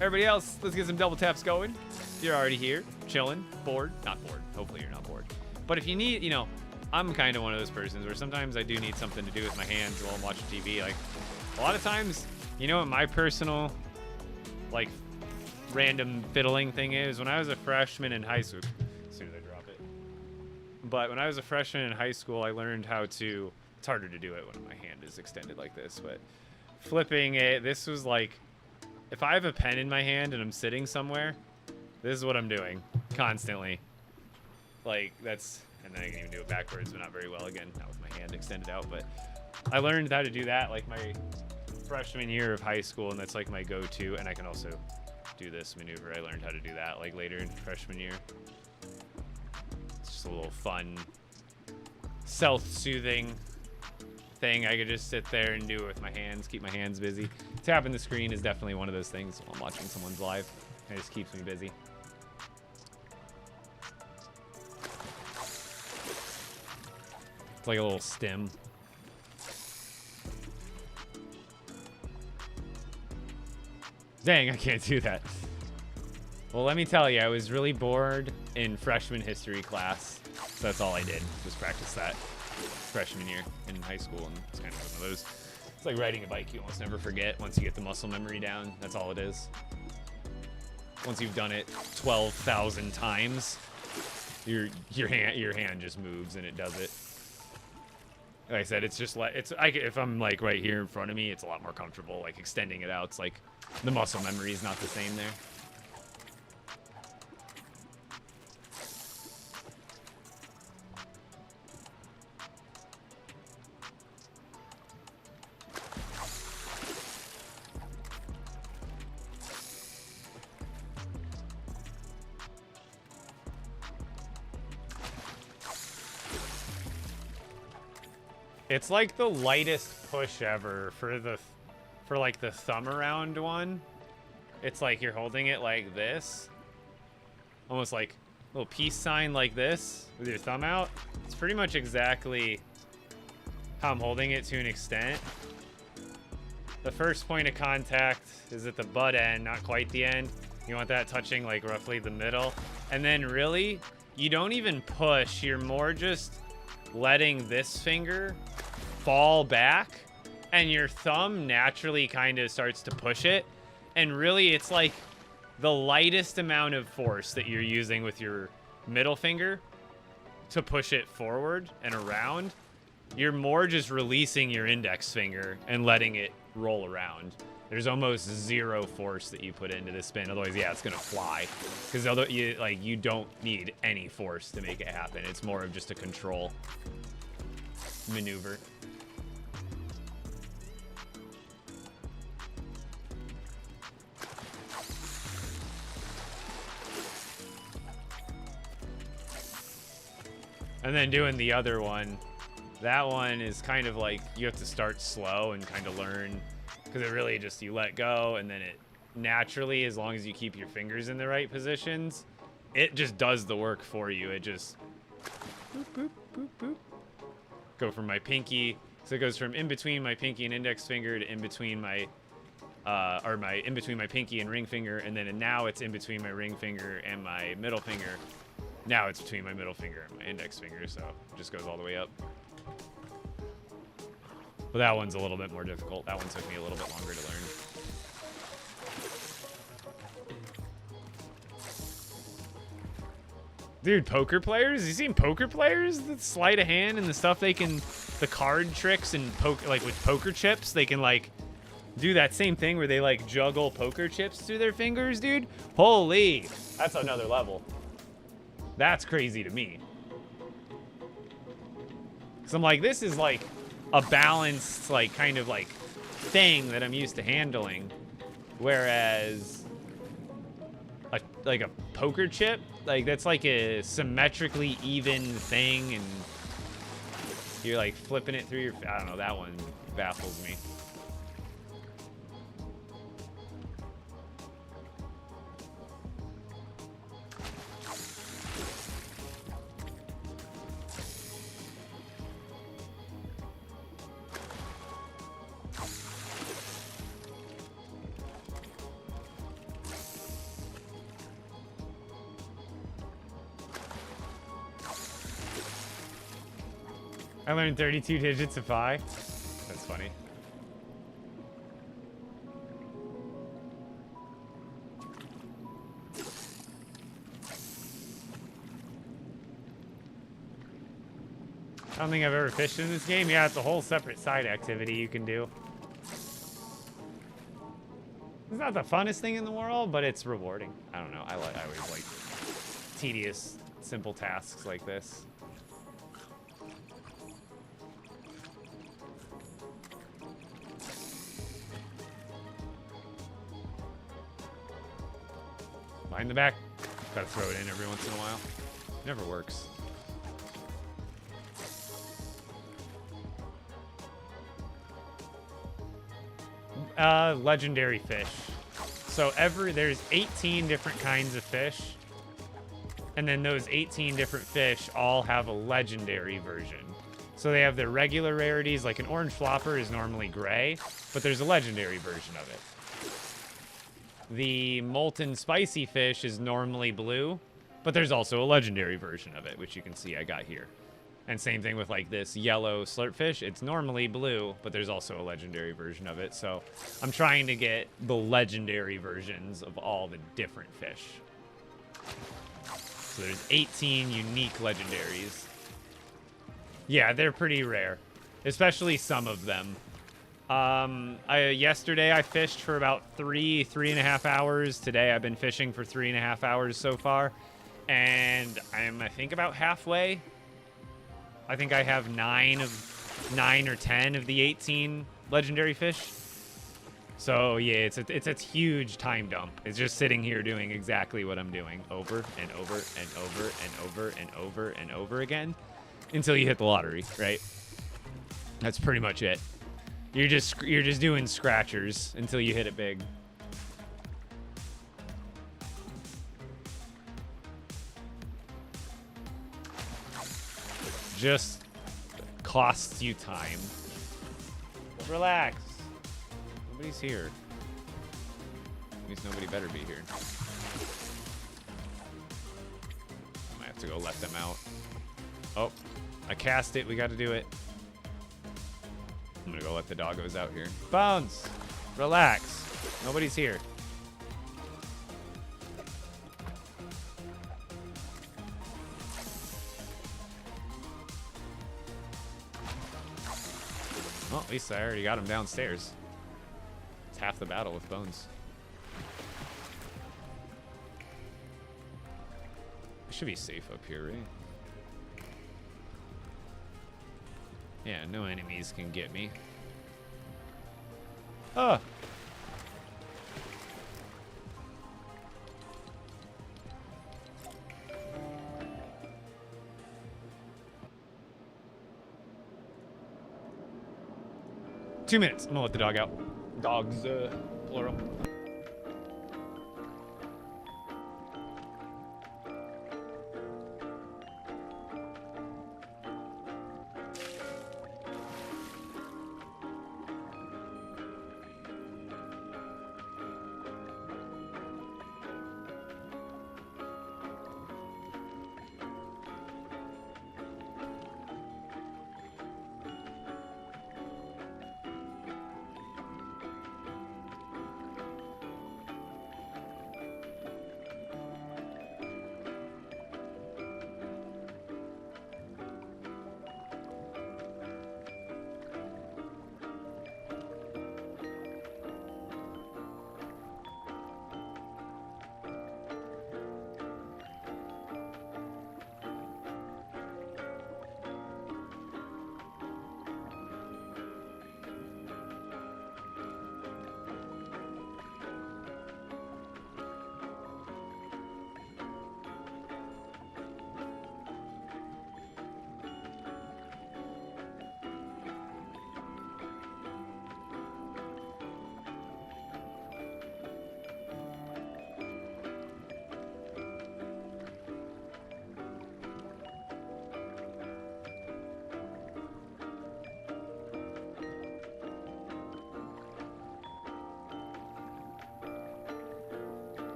Everybody else, let's get some double taps going. You're already here, chilling, bored. Not bored. Hopefully you're not bored. But if you need, you know, I'm kind of one of those persons where sometimes I do need something to do with my hands while I'm watching TV. Like, a lot of times, you know what my personal, like, random fiddling thing is? When I was a freshman in high school, as soon as I drop it. But when I was a freshman in high school, I learned how to, it's harder to do it when my hand is extended like this, but flipping it, this was like, if I have a pen in my hand and I'm sitting somewhere, this is what I'm doing constantly. Like, that's, and then I can even do it backwards, but not very well again, not with my hand extended out, but I learned how to do that like my freshman year of high school, and that's like my go-to, and I can also do this maneuver. I learned how to do that like later in freshman year. It's just a little fun, self-soothing thing. I could just sit there and do it with my hands, keep my hands busy. Tapping the screen is definitely one of those things while I'm watching someone's live. It just keeps me busy. It's like a little stem. Dang, I can't do that. Well, let me tell you, I was really bored in freshman history class. So that's all I did, was practice that freshman year in high school. And it's kind of one of those, it's like riding a bike. You almost never forget once you get the muscle memory down. That's all it is. Once you've done it 12,000 times, your hand just moves and it does it. Like I said, it's just like if I'm like right here in front of me, it's a lot more comfortable. Like extending it out, it's like the muscle memory is not the same there. It's like the lightest push ever for like the thumb around one. It's like you're holding it like this. Almost like a little peace sign like this with your thumb out. It's pretty much exactly how I'm holding it to an extent. The first point of contact is at the butt end, not quite the end. You want that touching like roughly the middle. And then really, you don't even push. You're more just letting this finger fall back and your thumb naturally kind of starts to push it. And really, it's like the lightest amount of force that you're using with your middle finger to push it forward and around. You're more just releasing your index finger and letting it roll around. There's almost zero force that you put into this spin. Otherwise, yeah, it's gonna fly. Because you don't need any force to make it happen. It's more of just a control maneuver. And then doing the other one, that one is kind of like you have to start slow and kind of learn, because it really just, you let go and then it naturally, as long as you keep your fingers in the right positions, it just does the work for you. It just boop, boop, boop, boop. Go from my pinky, so it goes from in between my pinky and index finger to in between my in between my pinky and ring finger, and then now it's in between my ring finger and my middle finger. Now it's between my middle finger and my index finger, so it just goes all the way up. But that one's a little bit more difficult. That one took me a little bit longer to learn. Dude, poker players? You seen poker players? The sleight of hand and the stuff they can, the card tricks and poker, like with poker chips, they can like do that same thing where they like juggle poker chips through their fingers, dude. Holy, that's another level. That's crazy to me. So I'm like, this is like a balanced, like kind of like thing that I'm used to handling. Whereas like a poker chip, like that's like a symmetrically even thing, and you're like flipping it through your, I don't know, that one baffles me. I learned 32 digits of pi. That's funny. I don't think I've ever fished in this game. Yeah, it's a whole separate side activity you can do. It's not the funnest thing in the world, but it's rewarding. I don't know. I always like tedious, simple tasks like this. Behind the back. Gotta throw it in every once in a while. Never works. Legendary fish. So there's 18 different kinds of fish. And then those 18 different fish all have a legendary version. So they have their regular rarities, like an orange flopper is normally gray, but there's a legendary version of it. The molten spicy fish is normally blue, but there's also a legendary version of it, which you can see I got here. And same thing with like this yellow slurpfish. It's normally blue, but there's also a legendary version of it. So I'm trying to get the legendary versions of all the different fish. So there's 18 unique legendaries. Yeah, they're pretty rare. especially some of them. Yesterday I fished for about 3.5 hours. Today I've been fishing for 3.5 hours so far, and I think about halfway. I think I have 9 or 10 of the 18 legendary fish. So yeah, it's a huge time dump. It's just sitting here doing exactly what I'm doing over and over and over and over and over and over again until you hit the lottery, right? That's pretty much it. You're just doing scratchers until you hit it big. Just costs you time. Relax. Nobody's here. At least nobody better be here. I might have to go let them out. Oh, I cast it. We got to do it. I'm gonna go let the doggos out here. Bones, relax. Nobody's here. Well, at least I already got him downstairs. It's half the battle with Bones. I should be safe up here, right? Yeah, no enemies can get me. Oh! Two minutes. I'm gonna let the dog out. Dogs, plural.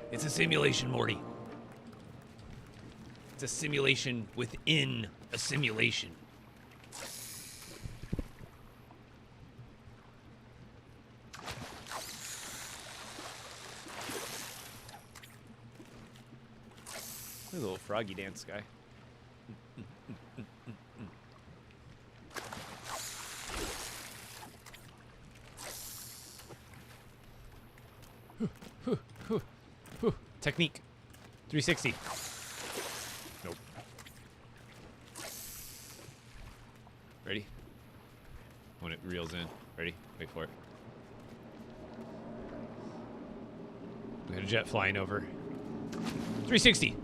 It's a simulation, Morty. It's a simulation within a simulation. There's a little froggy dance guy. Technique. 360. Nope. Ready? When it reels in. Ready? Wait for it. We got a jet flying over. 360.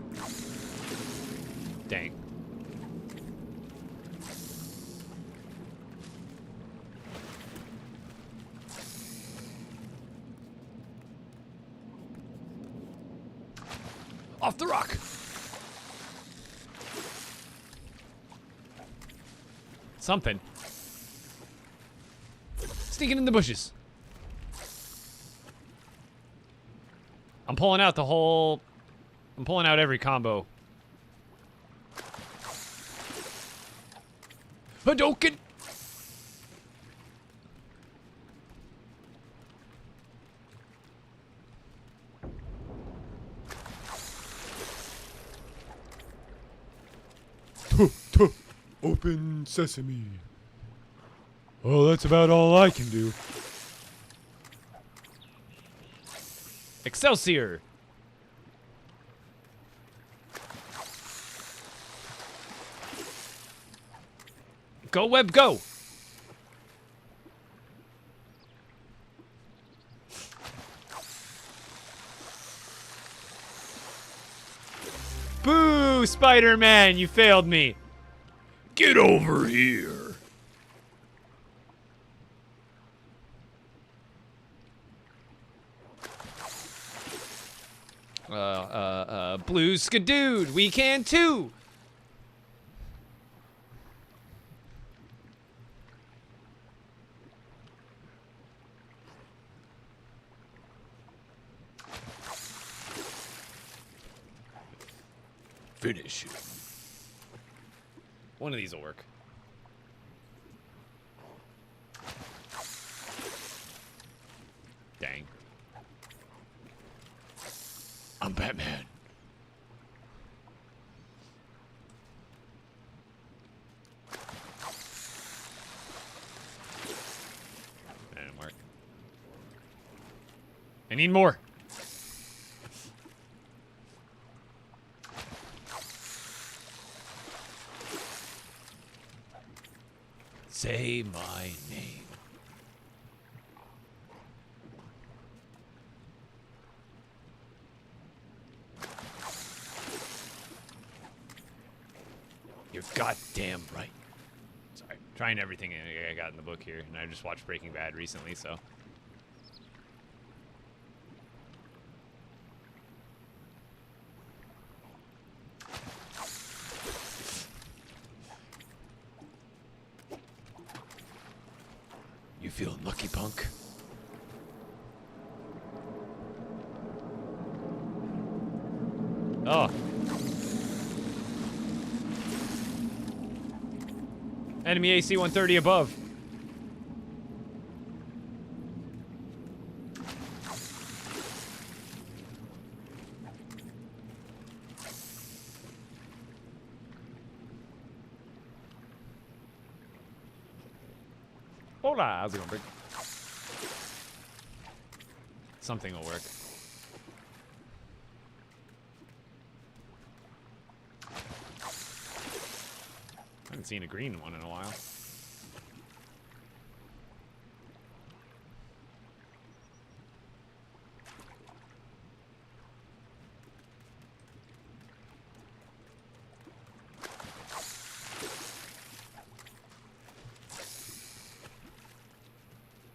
Dang. Off the rock. Something. Sneaking in the bushes. I'm pulling out the whole... I'm pulling out every combo. Hadouken! Open sesame. Well, that's about all I can do. Excelsior! Go, Web, go! Boo, Spider-Man, you failed me. Get over here. Blue Skadood, we can too! Finish it. One of these will work. Dang. I'm Batman. That didn't work. I need more. Say my name. You're goddamn right. Sorry, trying everything I got in the book here, and I just watched Breaking Bad recently, so. You feeling lucky, punk? Oh. Enemy AC 130 above. Hola, how's it going, Brick? Something will work. I haven't seen a green one in a while.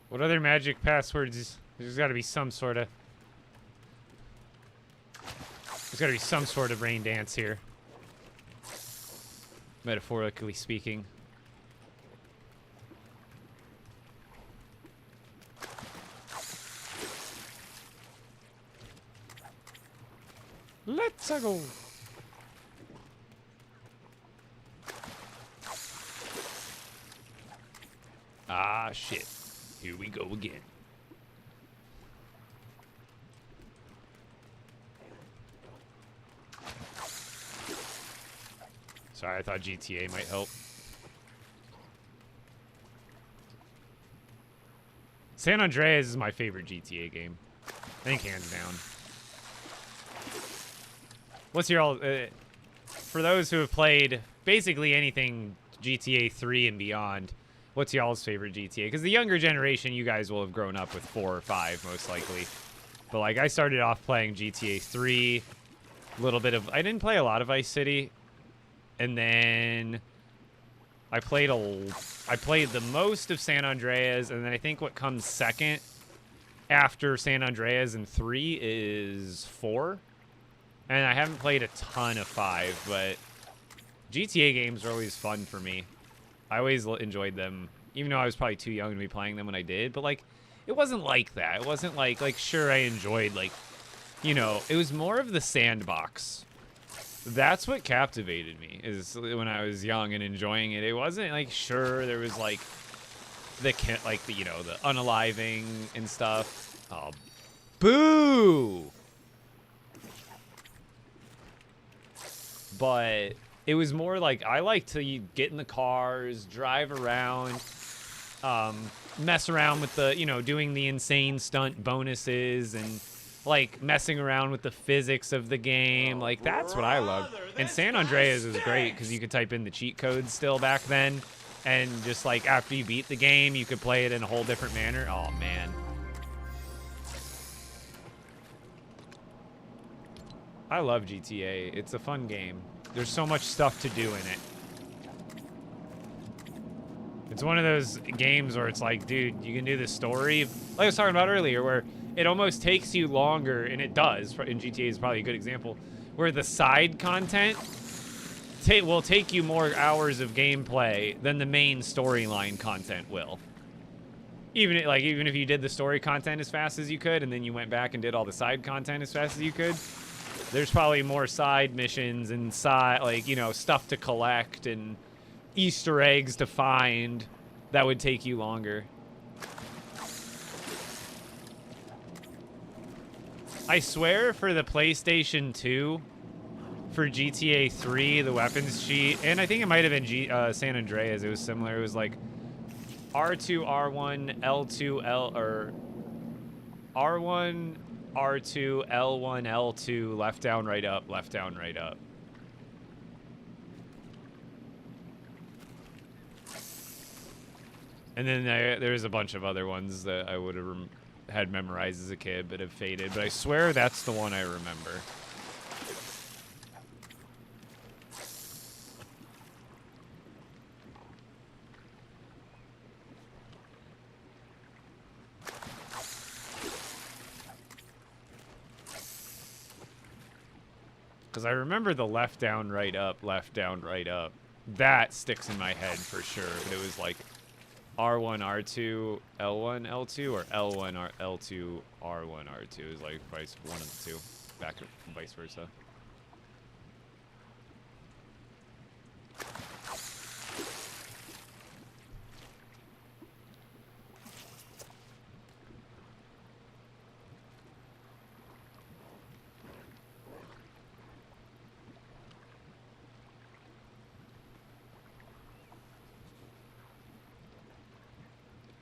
What other magic passwords? There's got to be some sort of... There's got to be some sort of rain dance here. Metaphorically speaking. Let's go. Ah, shit. Here we go again. Sorry, I thought GTA might help. San Andreas is my favorite GTA game. I think hands down. What's your all... for those who have played basically anything GTA 3 and beyond, what's y'all's favorite GTA? Because the younger generation, you guys will have grown up with 4 or 5, most likely. But, like, I started off playing GTA 3, a little bit of... I didn't play a lot of Vice City. And then I played the most of San Andreas, and then I think what comes second after San Andreas and 3 is 4. And I haven't played a ton of 5, but GTA games are always fun for me. I always enjoyed them, even though I was probably too young to be playing them when I did. But, like, it wasn't like that. It wasn't like, sure, I enjoyed, like, you know, it was more of the sandbox. That's what captivated me, is when I was young and enjoying it. It wasn't, like, sure, there was, like, the you know, the unaliving and stuff. Oh, boo! But it was more like, I like to get in the cars, drive around, mess around with the, you know, doing the insane stunt bonuses and, like, messing around with the physics of the game. Like, that's what I love. And San Andreas is great because you could type in the cheat codes still back then. And just, like, after you beat the game, you could play it in a whole different manner. Oh, man. I love GTA. It's a fun game. There's so much stuff to do in it. It's one of those games where it's like, dude, you can do the story, like I was talking about earlier, where it almost takes you longer, and it does, in GTA is probably a good example, where the side content will take you more hours of gameplay than the main storyline content will. Even if you did the story content as fast as you could, and then you went back and did all the side content as fast as you could, there's probably more side missions and like, you know, stuff to collect and Easter eggs to find that would take you longer. I swear for the PlayStation 2, for GTA 3, the weapons cheat, and I think it might have been San Andreas, it was similar. It was like R2, R1, L2, or R1, R2, L1, L2, left down, right up, left down, right up. And then there's a bunch of other ones that I would have had memorized as a kid but have faded. But I swear that's the one I remember. Because I remember the left down, right up, left down, right up. That sticks in my head for sure. But it was like R1, R2, L1, L2, or L1, L2, R1, R2. It was like vice one of the two. Back and vice versa.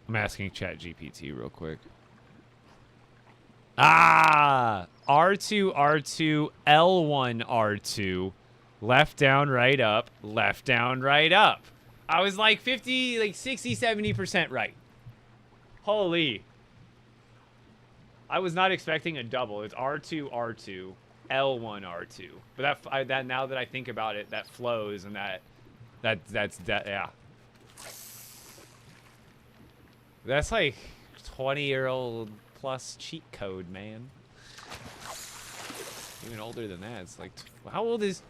I'm asking ChatGPT real quick. Ah! R2, R2, L1, R2. Left down, right up. Left down, right up. I was like 50, like 60, 70% right. Holy. I was not expecting a double. It's R2, R2, L1, R2. But that now that I think about it, that flows and that's yeah. That's like 20-year-old plus cheat code, man. Even older than that. It's like, how old is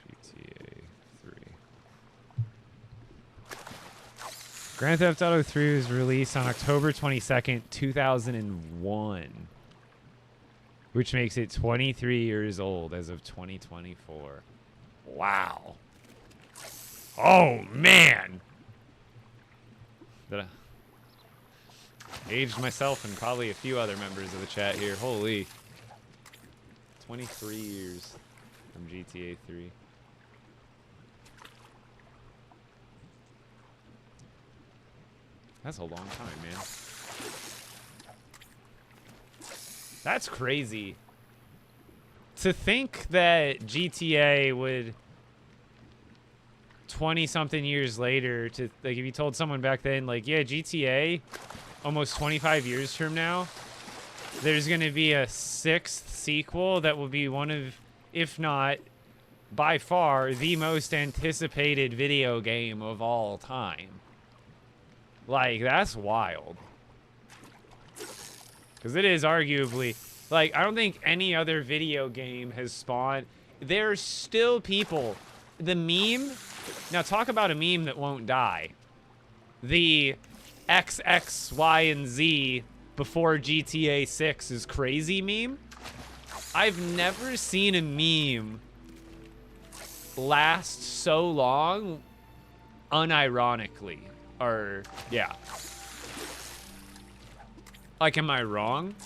GTA 3? Grand Theft Auto 3 was released on October 22nd, 2001. Which makes it 23 years old as of 2024. Wow. Oh, man. Did I aged myself and probably a few other members of the chat here. Holy. 23 years. from GTA 3. That's a long time, man. That's crazy. To think that GTA would 20-something years later, to like, if you told someone back then, like, yeah, GTA, almost 25 years from now, there's gonna be a 6th sequel that will be one of, if not by far, the most anticipated video game of all time. Like, that's wild. Because it is arguably, like, I don't think any other video game has spawned. There's still people. The meme, now talk about a meme that won't die. The X, X, Y, and Z before GTA 6 is crazy meme. I've never seen a meme last so long unironically. Or, yeah. Like, am I wrong?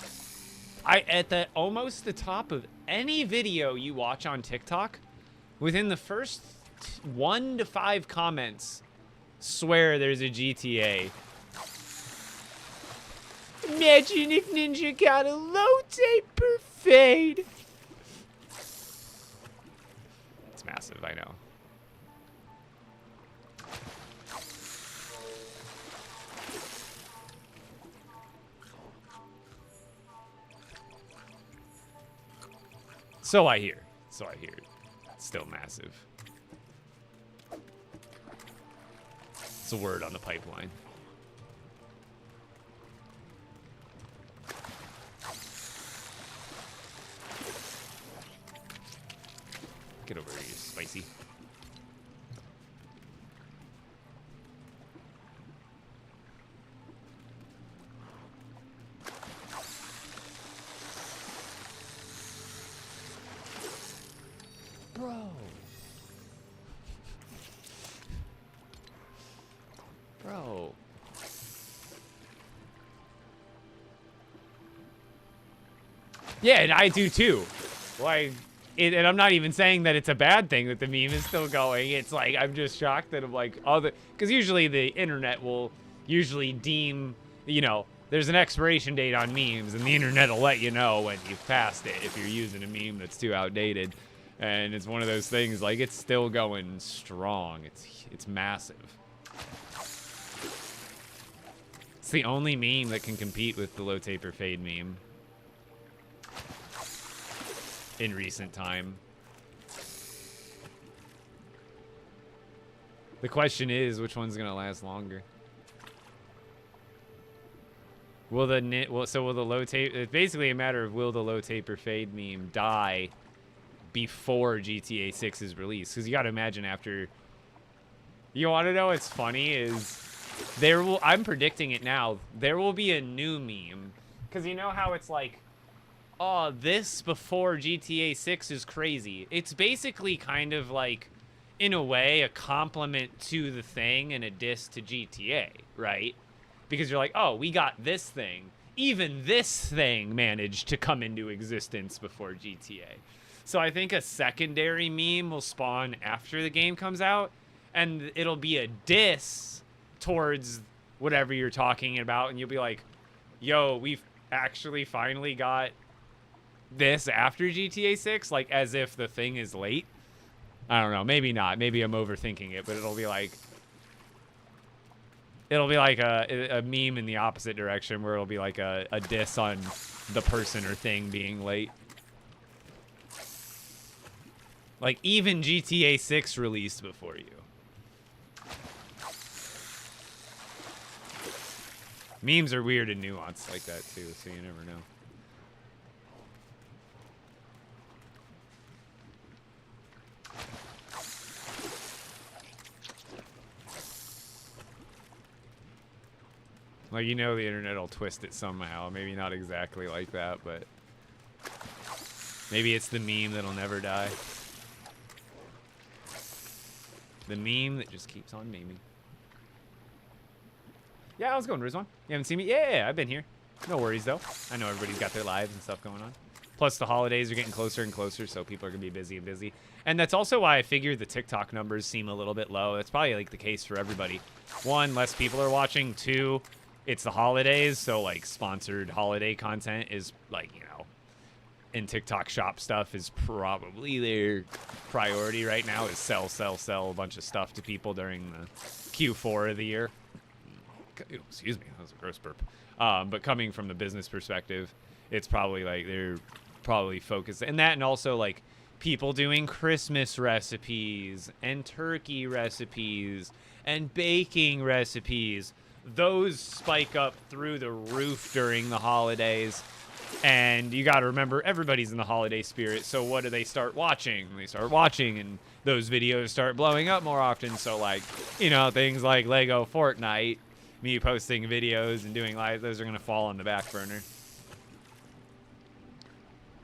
At the almost the top of any video you watch on TikTok, within the first 1 to 5 comments, swear there's a GTA. Imagine if Ninja got a low taper fade. It's massive, I know. So I hear. So I hear. It's still massive. It's a word on the pipeline. Get over here, you spicy. Bro. Bro. Yeah, and I do too. Like, and I'm not even saying that it's a bad thing that the meme is still going. It's like, I'm just shocked that I'm like, because usually the internet will usually deem, you know, there's an expiration date on memes, and the internet will let you know when you've passed it if you're using a meme that's too outdated. And it's one of those things, like, it's still going strong. It's massive. It's the only meme that can compete with the low taper fade meme in recent time. The question is, which one's gonna last longer? Will the low taper? It's basically a matter of, will the low taper fade meme die before GTA 6 is released? Because you got to imagine after. You want to know what's funny is I'm predicting it now. There will be a new meme, because you know how it's like, oh, this before GTA 6 is crazy. It's basically kind of like, in a way, a compliment to the thing and a diss to GTA, right? Because you're like, oh, we got this thing. Even this thing managed to come into existence before GTA. So I think a secondary meme will spawn after the game comes out, and it'll be a diss towards whatever you're talking about, and you'll be like, yo, we've actually finally got this after GTA 6, like, as if the thing is late. I don't know, maybe not. Maybe I'm overthinking it, but it'll be like a meme in the opposite direction, where it'll be like a diss on the person or thing being late. Like, even GTA 6 released before you. Memes are weird and nuanced like that too, so you never know. Like, you know, the internet will twist it somehow. Maybe not exactly like that, but maybe it's the meme that'll never die. The meme that just keeps on memeing. Yeah, how's it going, Rizwan? You haven't seen me? Yeah, I've been here. No worries, though. I know everybody's got their lives and stuff going on. Plus, the holidays are getting closer and closer, so people are going to be busy and busy. And that's also why I figure the TikTok numbers seem a little bit low. That's probably, like, the case for everybody. One, less people are watching. Two, it's the holidays, so, like, sponsored holiday content is, like, you know, in TikTok shop stuff is probably their priority right now is sell a bunch of stuff to people during the Q4 of the year. Ew, excuse me, that was a gross burp. But coming from the business perspective, it's probably like they're probably focused and that, and also like people doing Christmas recipes and turkey recipes and baking recipes. Those spike up through the roof during the holidays. And you got to remember, everybody's in the holiday spirit. So what do they start watching? They start watching, and those videos start blowing up more often. So, like, you know, things like Lego Fortnite, me posting videos and doing live, those are going to fall on the back burner.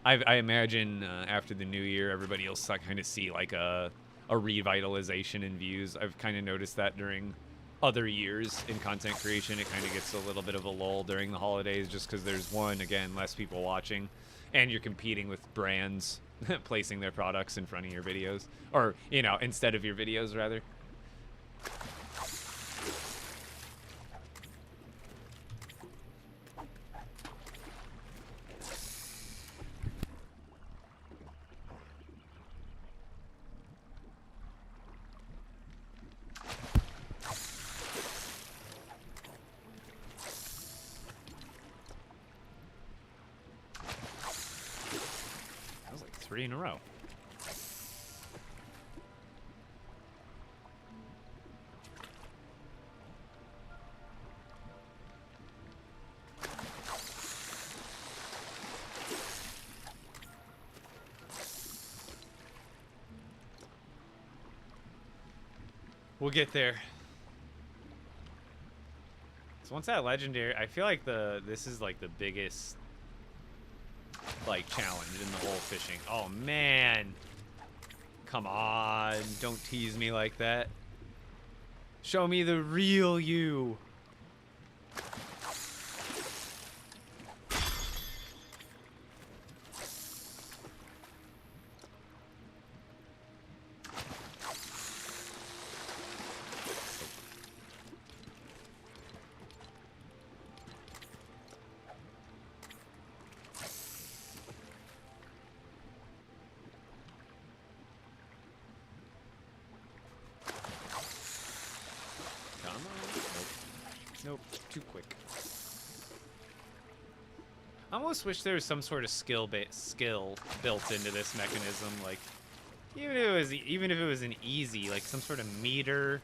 I imagine after the new year, everybody will kind of see, like, a revitalization in views. I've kind of noticed that during other years in content creation. It kind of gets a little bit of a lull during the holidays just because there's, one, again, less people watching, and you're competing with brands placing their products in front of your videos, or, you know, instead of your videos, rather. Three in a row. We'll get there. So once that legendary, I feel like this is like the biggest like challenge in the whole fishing. Oh man, come on, don't tease me like that. Show me the real you. Nope, too quick. I almost wish there was some sort of skill built into this mechanism, like even if it was an easy, like some sort of meter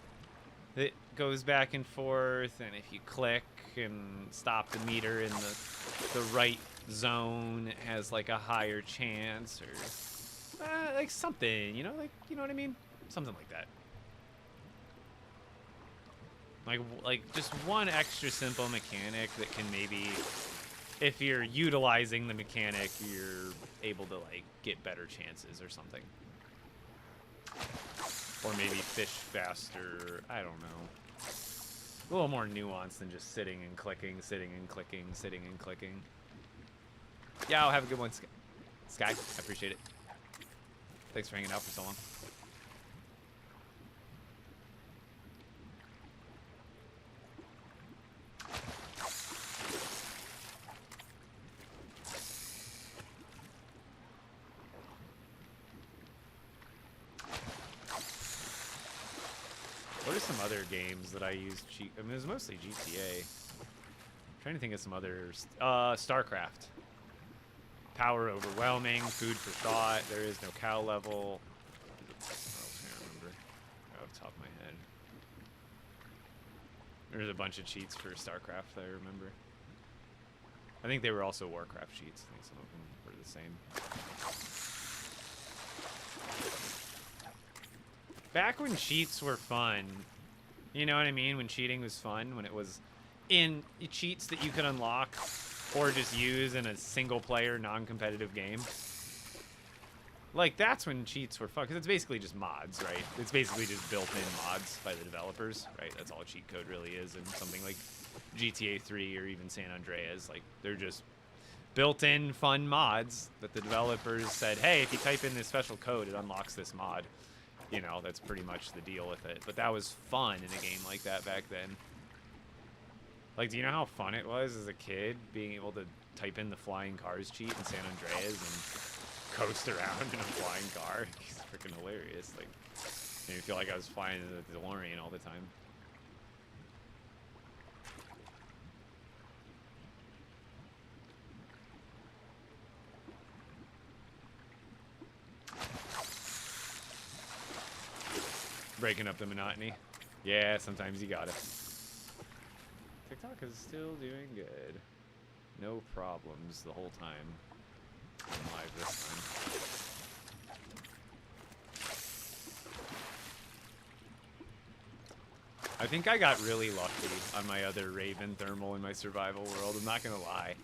that goes back and forth, and if you click and stop the meter in the right zone, it has like a higher chance, or like something, you know, like, you know what I mean, something like that. Like just one extra simple mechanic that can maybe, if you're utilizing the mechanic, you're able to like get better chances or something. Or maybe fish faster, I don't know. A little more nuanced than just sitting and clicking, sitting and clicking, sitting and clicking. Yeah, I'll have a good one, Sky. I appreciate it. Thanks for hanging out for so long. What are some other games that I use cheat? I mean, it was mostly GTA. I'm trying to think of some others. StarCraft. Power overwhelming, food for thought. There is no cow level. What else can I remember off the top of my head? There's a bunch of cheats for StarCraft that I remember. I think they were also Warcraft cheats. I think some of them were the same. Back when cheats were fun, you know what I mean? When cheating was fun, when it was in cheats that you could unlock or just use in a single-player, non-competitive game. Like, that's when cheats were fun, because it's basically just mods, right? It's basically just built-in mods by the developers, right? That's all cheat code really is, and something like GTA 3 or even San Andreas, like, they're just built-in fun mods that the developers said, hey, if you type in this special code, it unlocks this mod. You know, that's pretty much the deal with it. But that was fun in a game like that back then. Like, do you know how fun it was as a kid being able to type in the flying cars cheat in San Andreas and coast around in a flying car? It's freaking hilarious. Like, made me feel like I was flying in the DeLorean all the time. Breaking up the monotony. Yeah, sometimes you gotta. TikTok is still doing good. No problems the whole time. I'm live this time. I think I got really lucky on my other Raven thermal in my survival world. I'm not gonna lie.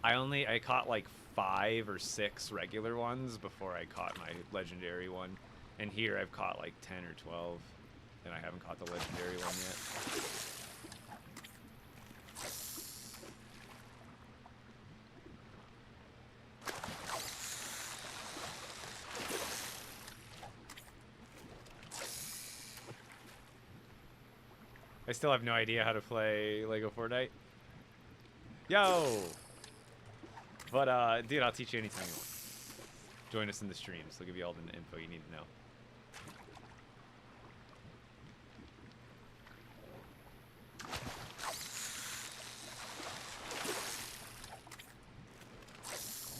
I caught like 5 or 6 regular ones before I caught my legendary one. And here I've caught like 10 or 12. And I haven't caught the legendary one yet. I still have no idea how to play Lego Fortnite. Yo! But, dude, I'll teach you anytime you want. Join us in the streams. They'll give you all the info you need to know.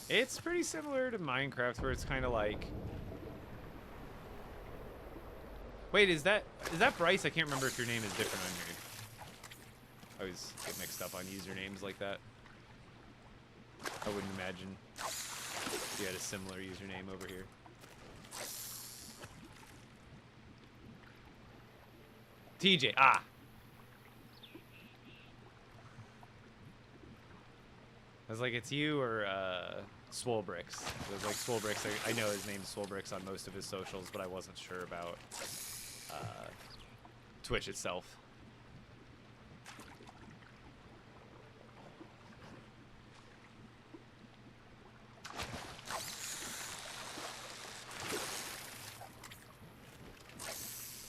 It's pretty similar to Minecraft, where it's kind of like... Wait, is that Bryce? I can't remember if your name is different on here. I always get mixed up on usernames like that. I wouldn't imagine you had a similar username over here. TJ, ah! I was like, it's you or Swolebricks. It was like Swolebricks. I know his name's Swolebricks on most of his socials, but I wasn't sure about Twitch itself.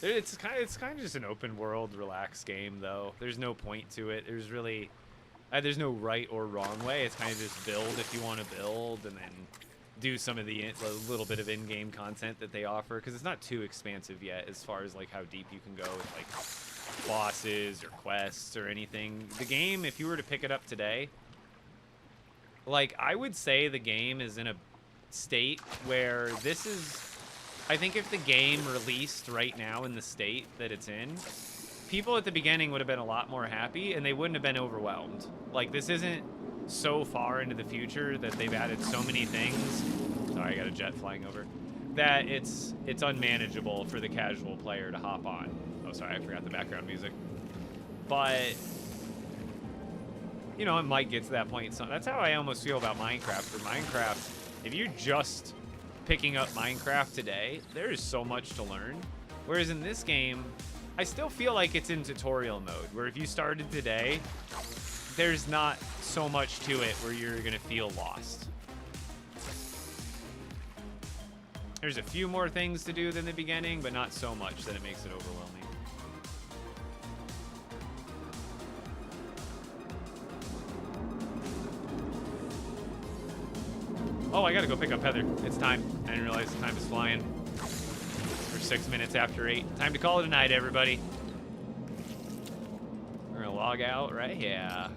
It's kind of just an open world, relaxed game, though. There's no point to it. There's really, there's no right or wrong way. It's kind of just build if you want to build, and then do some of the little bit of in-game content that they offer, because it's not too expansive yet as far as like how deep you can go with like bosses or quests or anything. The game, if you were to pick it up today, like I would say the game is in a state where this is. I think if the game released right now in the state that it's in, people at the beginning would have been a lot more happy and they wouldn't have been overwhelmed. Like, this isn't so far into the future that they've added so many things. Sorry, I got a jet flying over. That it's unmanageable for the casual player to hop on. Oh, sorry, I forgot the background music. But, you know, it might get to that point. So that's how I almost feel about Minecraft. For Minecraft, if you're just picking up Minecraft today, there is so much to learn. Whereas in this game, I still feel like it's in tutorial mode, where if you started today, there's not so much to it where you're gonna feel lost. There's a few more things to do than the beginning, but not so much that it makes it overwhelming. Oh, I gotta go pick up Heather. It's time. I didn't realize the time is flying. We're 6 minutes after 8. Time to call it a night, everybody. We're gonna log out, right? Yeah.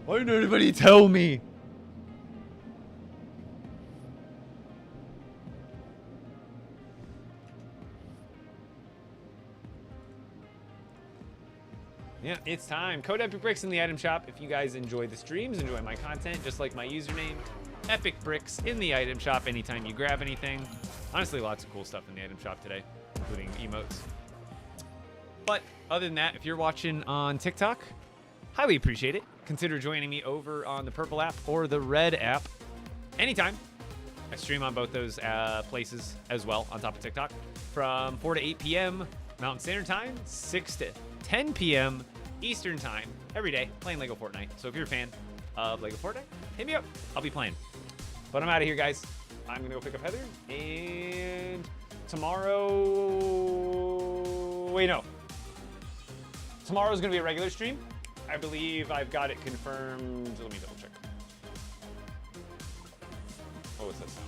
Why didn't anybody tell me? Yeah, it's time. Code Epic Bricks in the item shop. If you guys enjoy the streams, enjoy my content, just like my username, Epic Bricks in the item shop anytime you grab anything. Honestly, lots of cool stuff in the item shop today, including emotes. But other than that, if you're watching on TikTok, highly appreciate it. Consider joining me over on the purple app or the red app anytime. I stream on both those places as well on top of TikTok from 4 to 8 p.m. Mountain Standard Time, 6 to 10 p.m. Eastern Time every day playing Lego Fortnite. So if you're a fan, of Lego Fortnite, hit me up. I'll be playing. But I'm out of here, guys. I'm going to go pick up Heather. And tomorrow... Wait, no. Tomorrow's going to be a regular stream. I believe I've got it confirmed. Let me double check. Oh, what's that sound?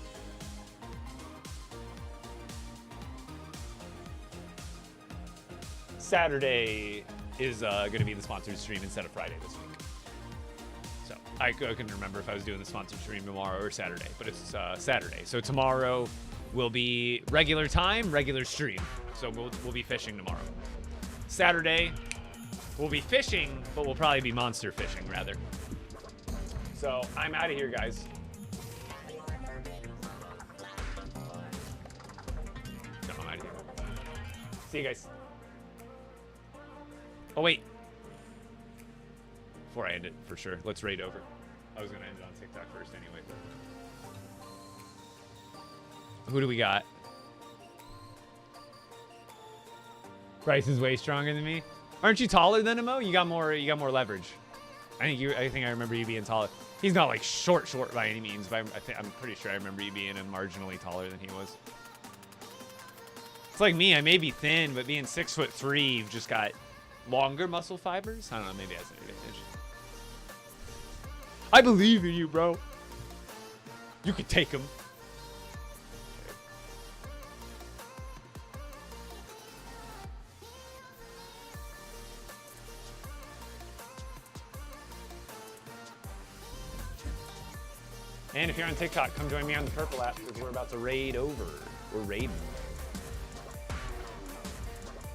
Saturday is going to be the sponsored stream instead of Friday this week. So I couldn't remember if I was doing the sponsored stream tomorrow or Saturday, but it's Saturday. So tomorrow will be regular time, regular stream. So we'll be fishing tomorrow. Saturday, we'll be fishing, but we'll probably be monster fishing rather. So I'm out of here, guys. No, I'm out of here. See you guys. Oh, wait. Before I end it, for sure. Let's raid over. I was going to end it on TikTok first anyway. Who do we got? Bryce is way stronger than me. Aren't you taller than him, Mo? You got more leverage. I think I remember you being taller. He's not like short by any means, but I'm pretty sure I remember you being marginally taller than he was. It's like me. I may be thin, but being 6'3", you've just got longer muscle fibers. I don't know. Maybe that's an advantage. I believe in you, bro. You could take him. And if you're on TikTok, come join me on the Purple app because we're about to raid over. We're raiding.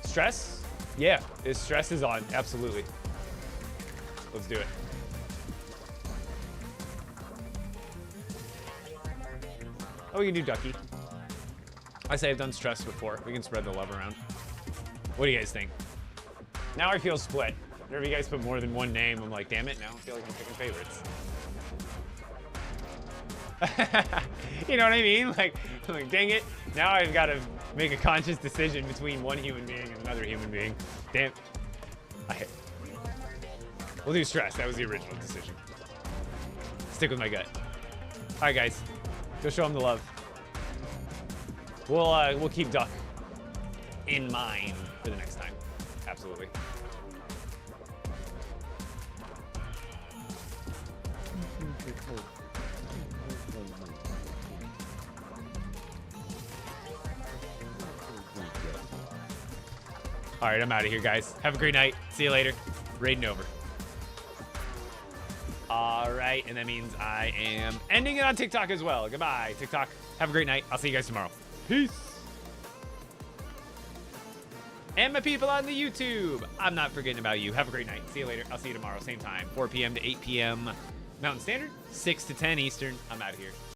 Stress? Yeah, stress is on. Absolutely. Let's do it. Oh, we can do Ducky. I say I've done stress before. We can spread the love around. What do you guys think? Now I feel split. Whenever you guys put more than one name, I'm like, damn it, now I feel like I'm picking favorites. You know what I mean? Like, dang it. Now I've got to make a conscious decision between one human being and another human being. Damn. We'll do stress. That was the original decision. Stick with my gut. All right, guys. Go show him the love. We'll keep Duck in mind for the next time. Absolutely. All right, I'm out of here, guys. Have a great night. See you later. Raiding over. All right, and that means I am ending it on TikTok as well. Goodbye, TikTok. Have a great night. I'll see you guys tomorrow. Peace. And my people on the YouTube, I'm not forgetting about you. Have a great night. See you later. I'll see you tomorrow, same time, 4 p.m. to 8 p.m. Mountain Standard, 6 to 10 Eastern. I'm out of here.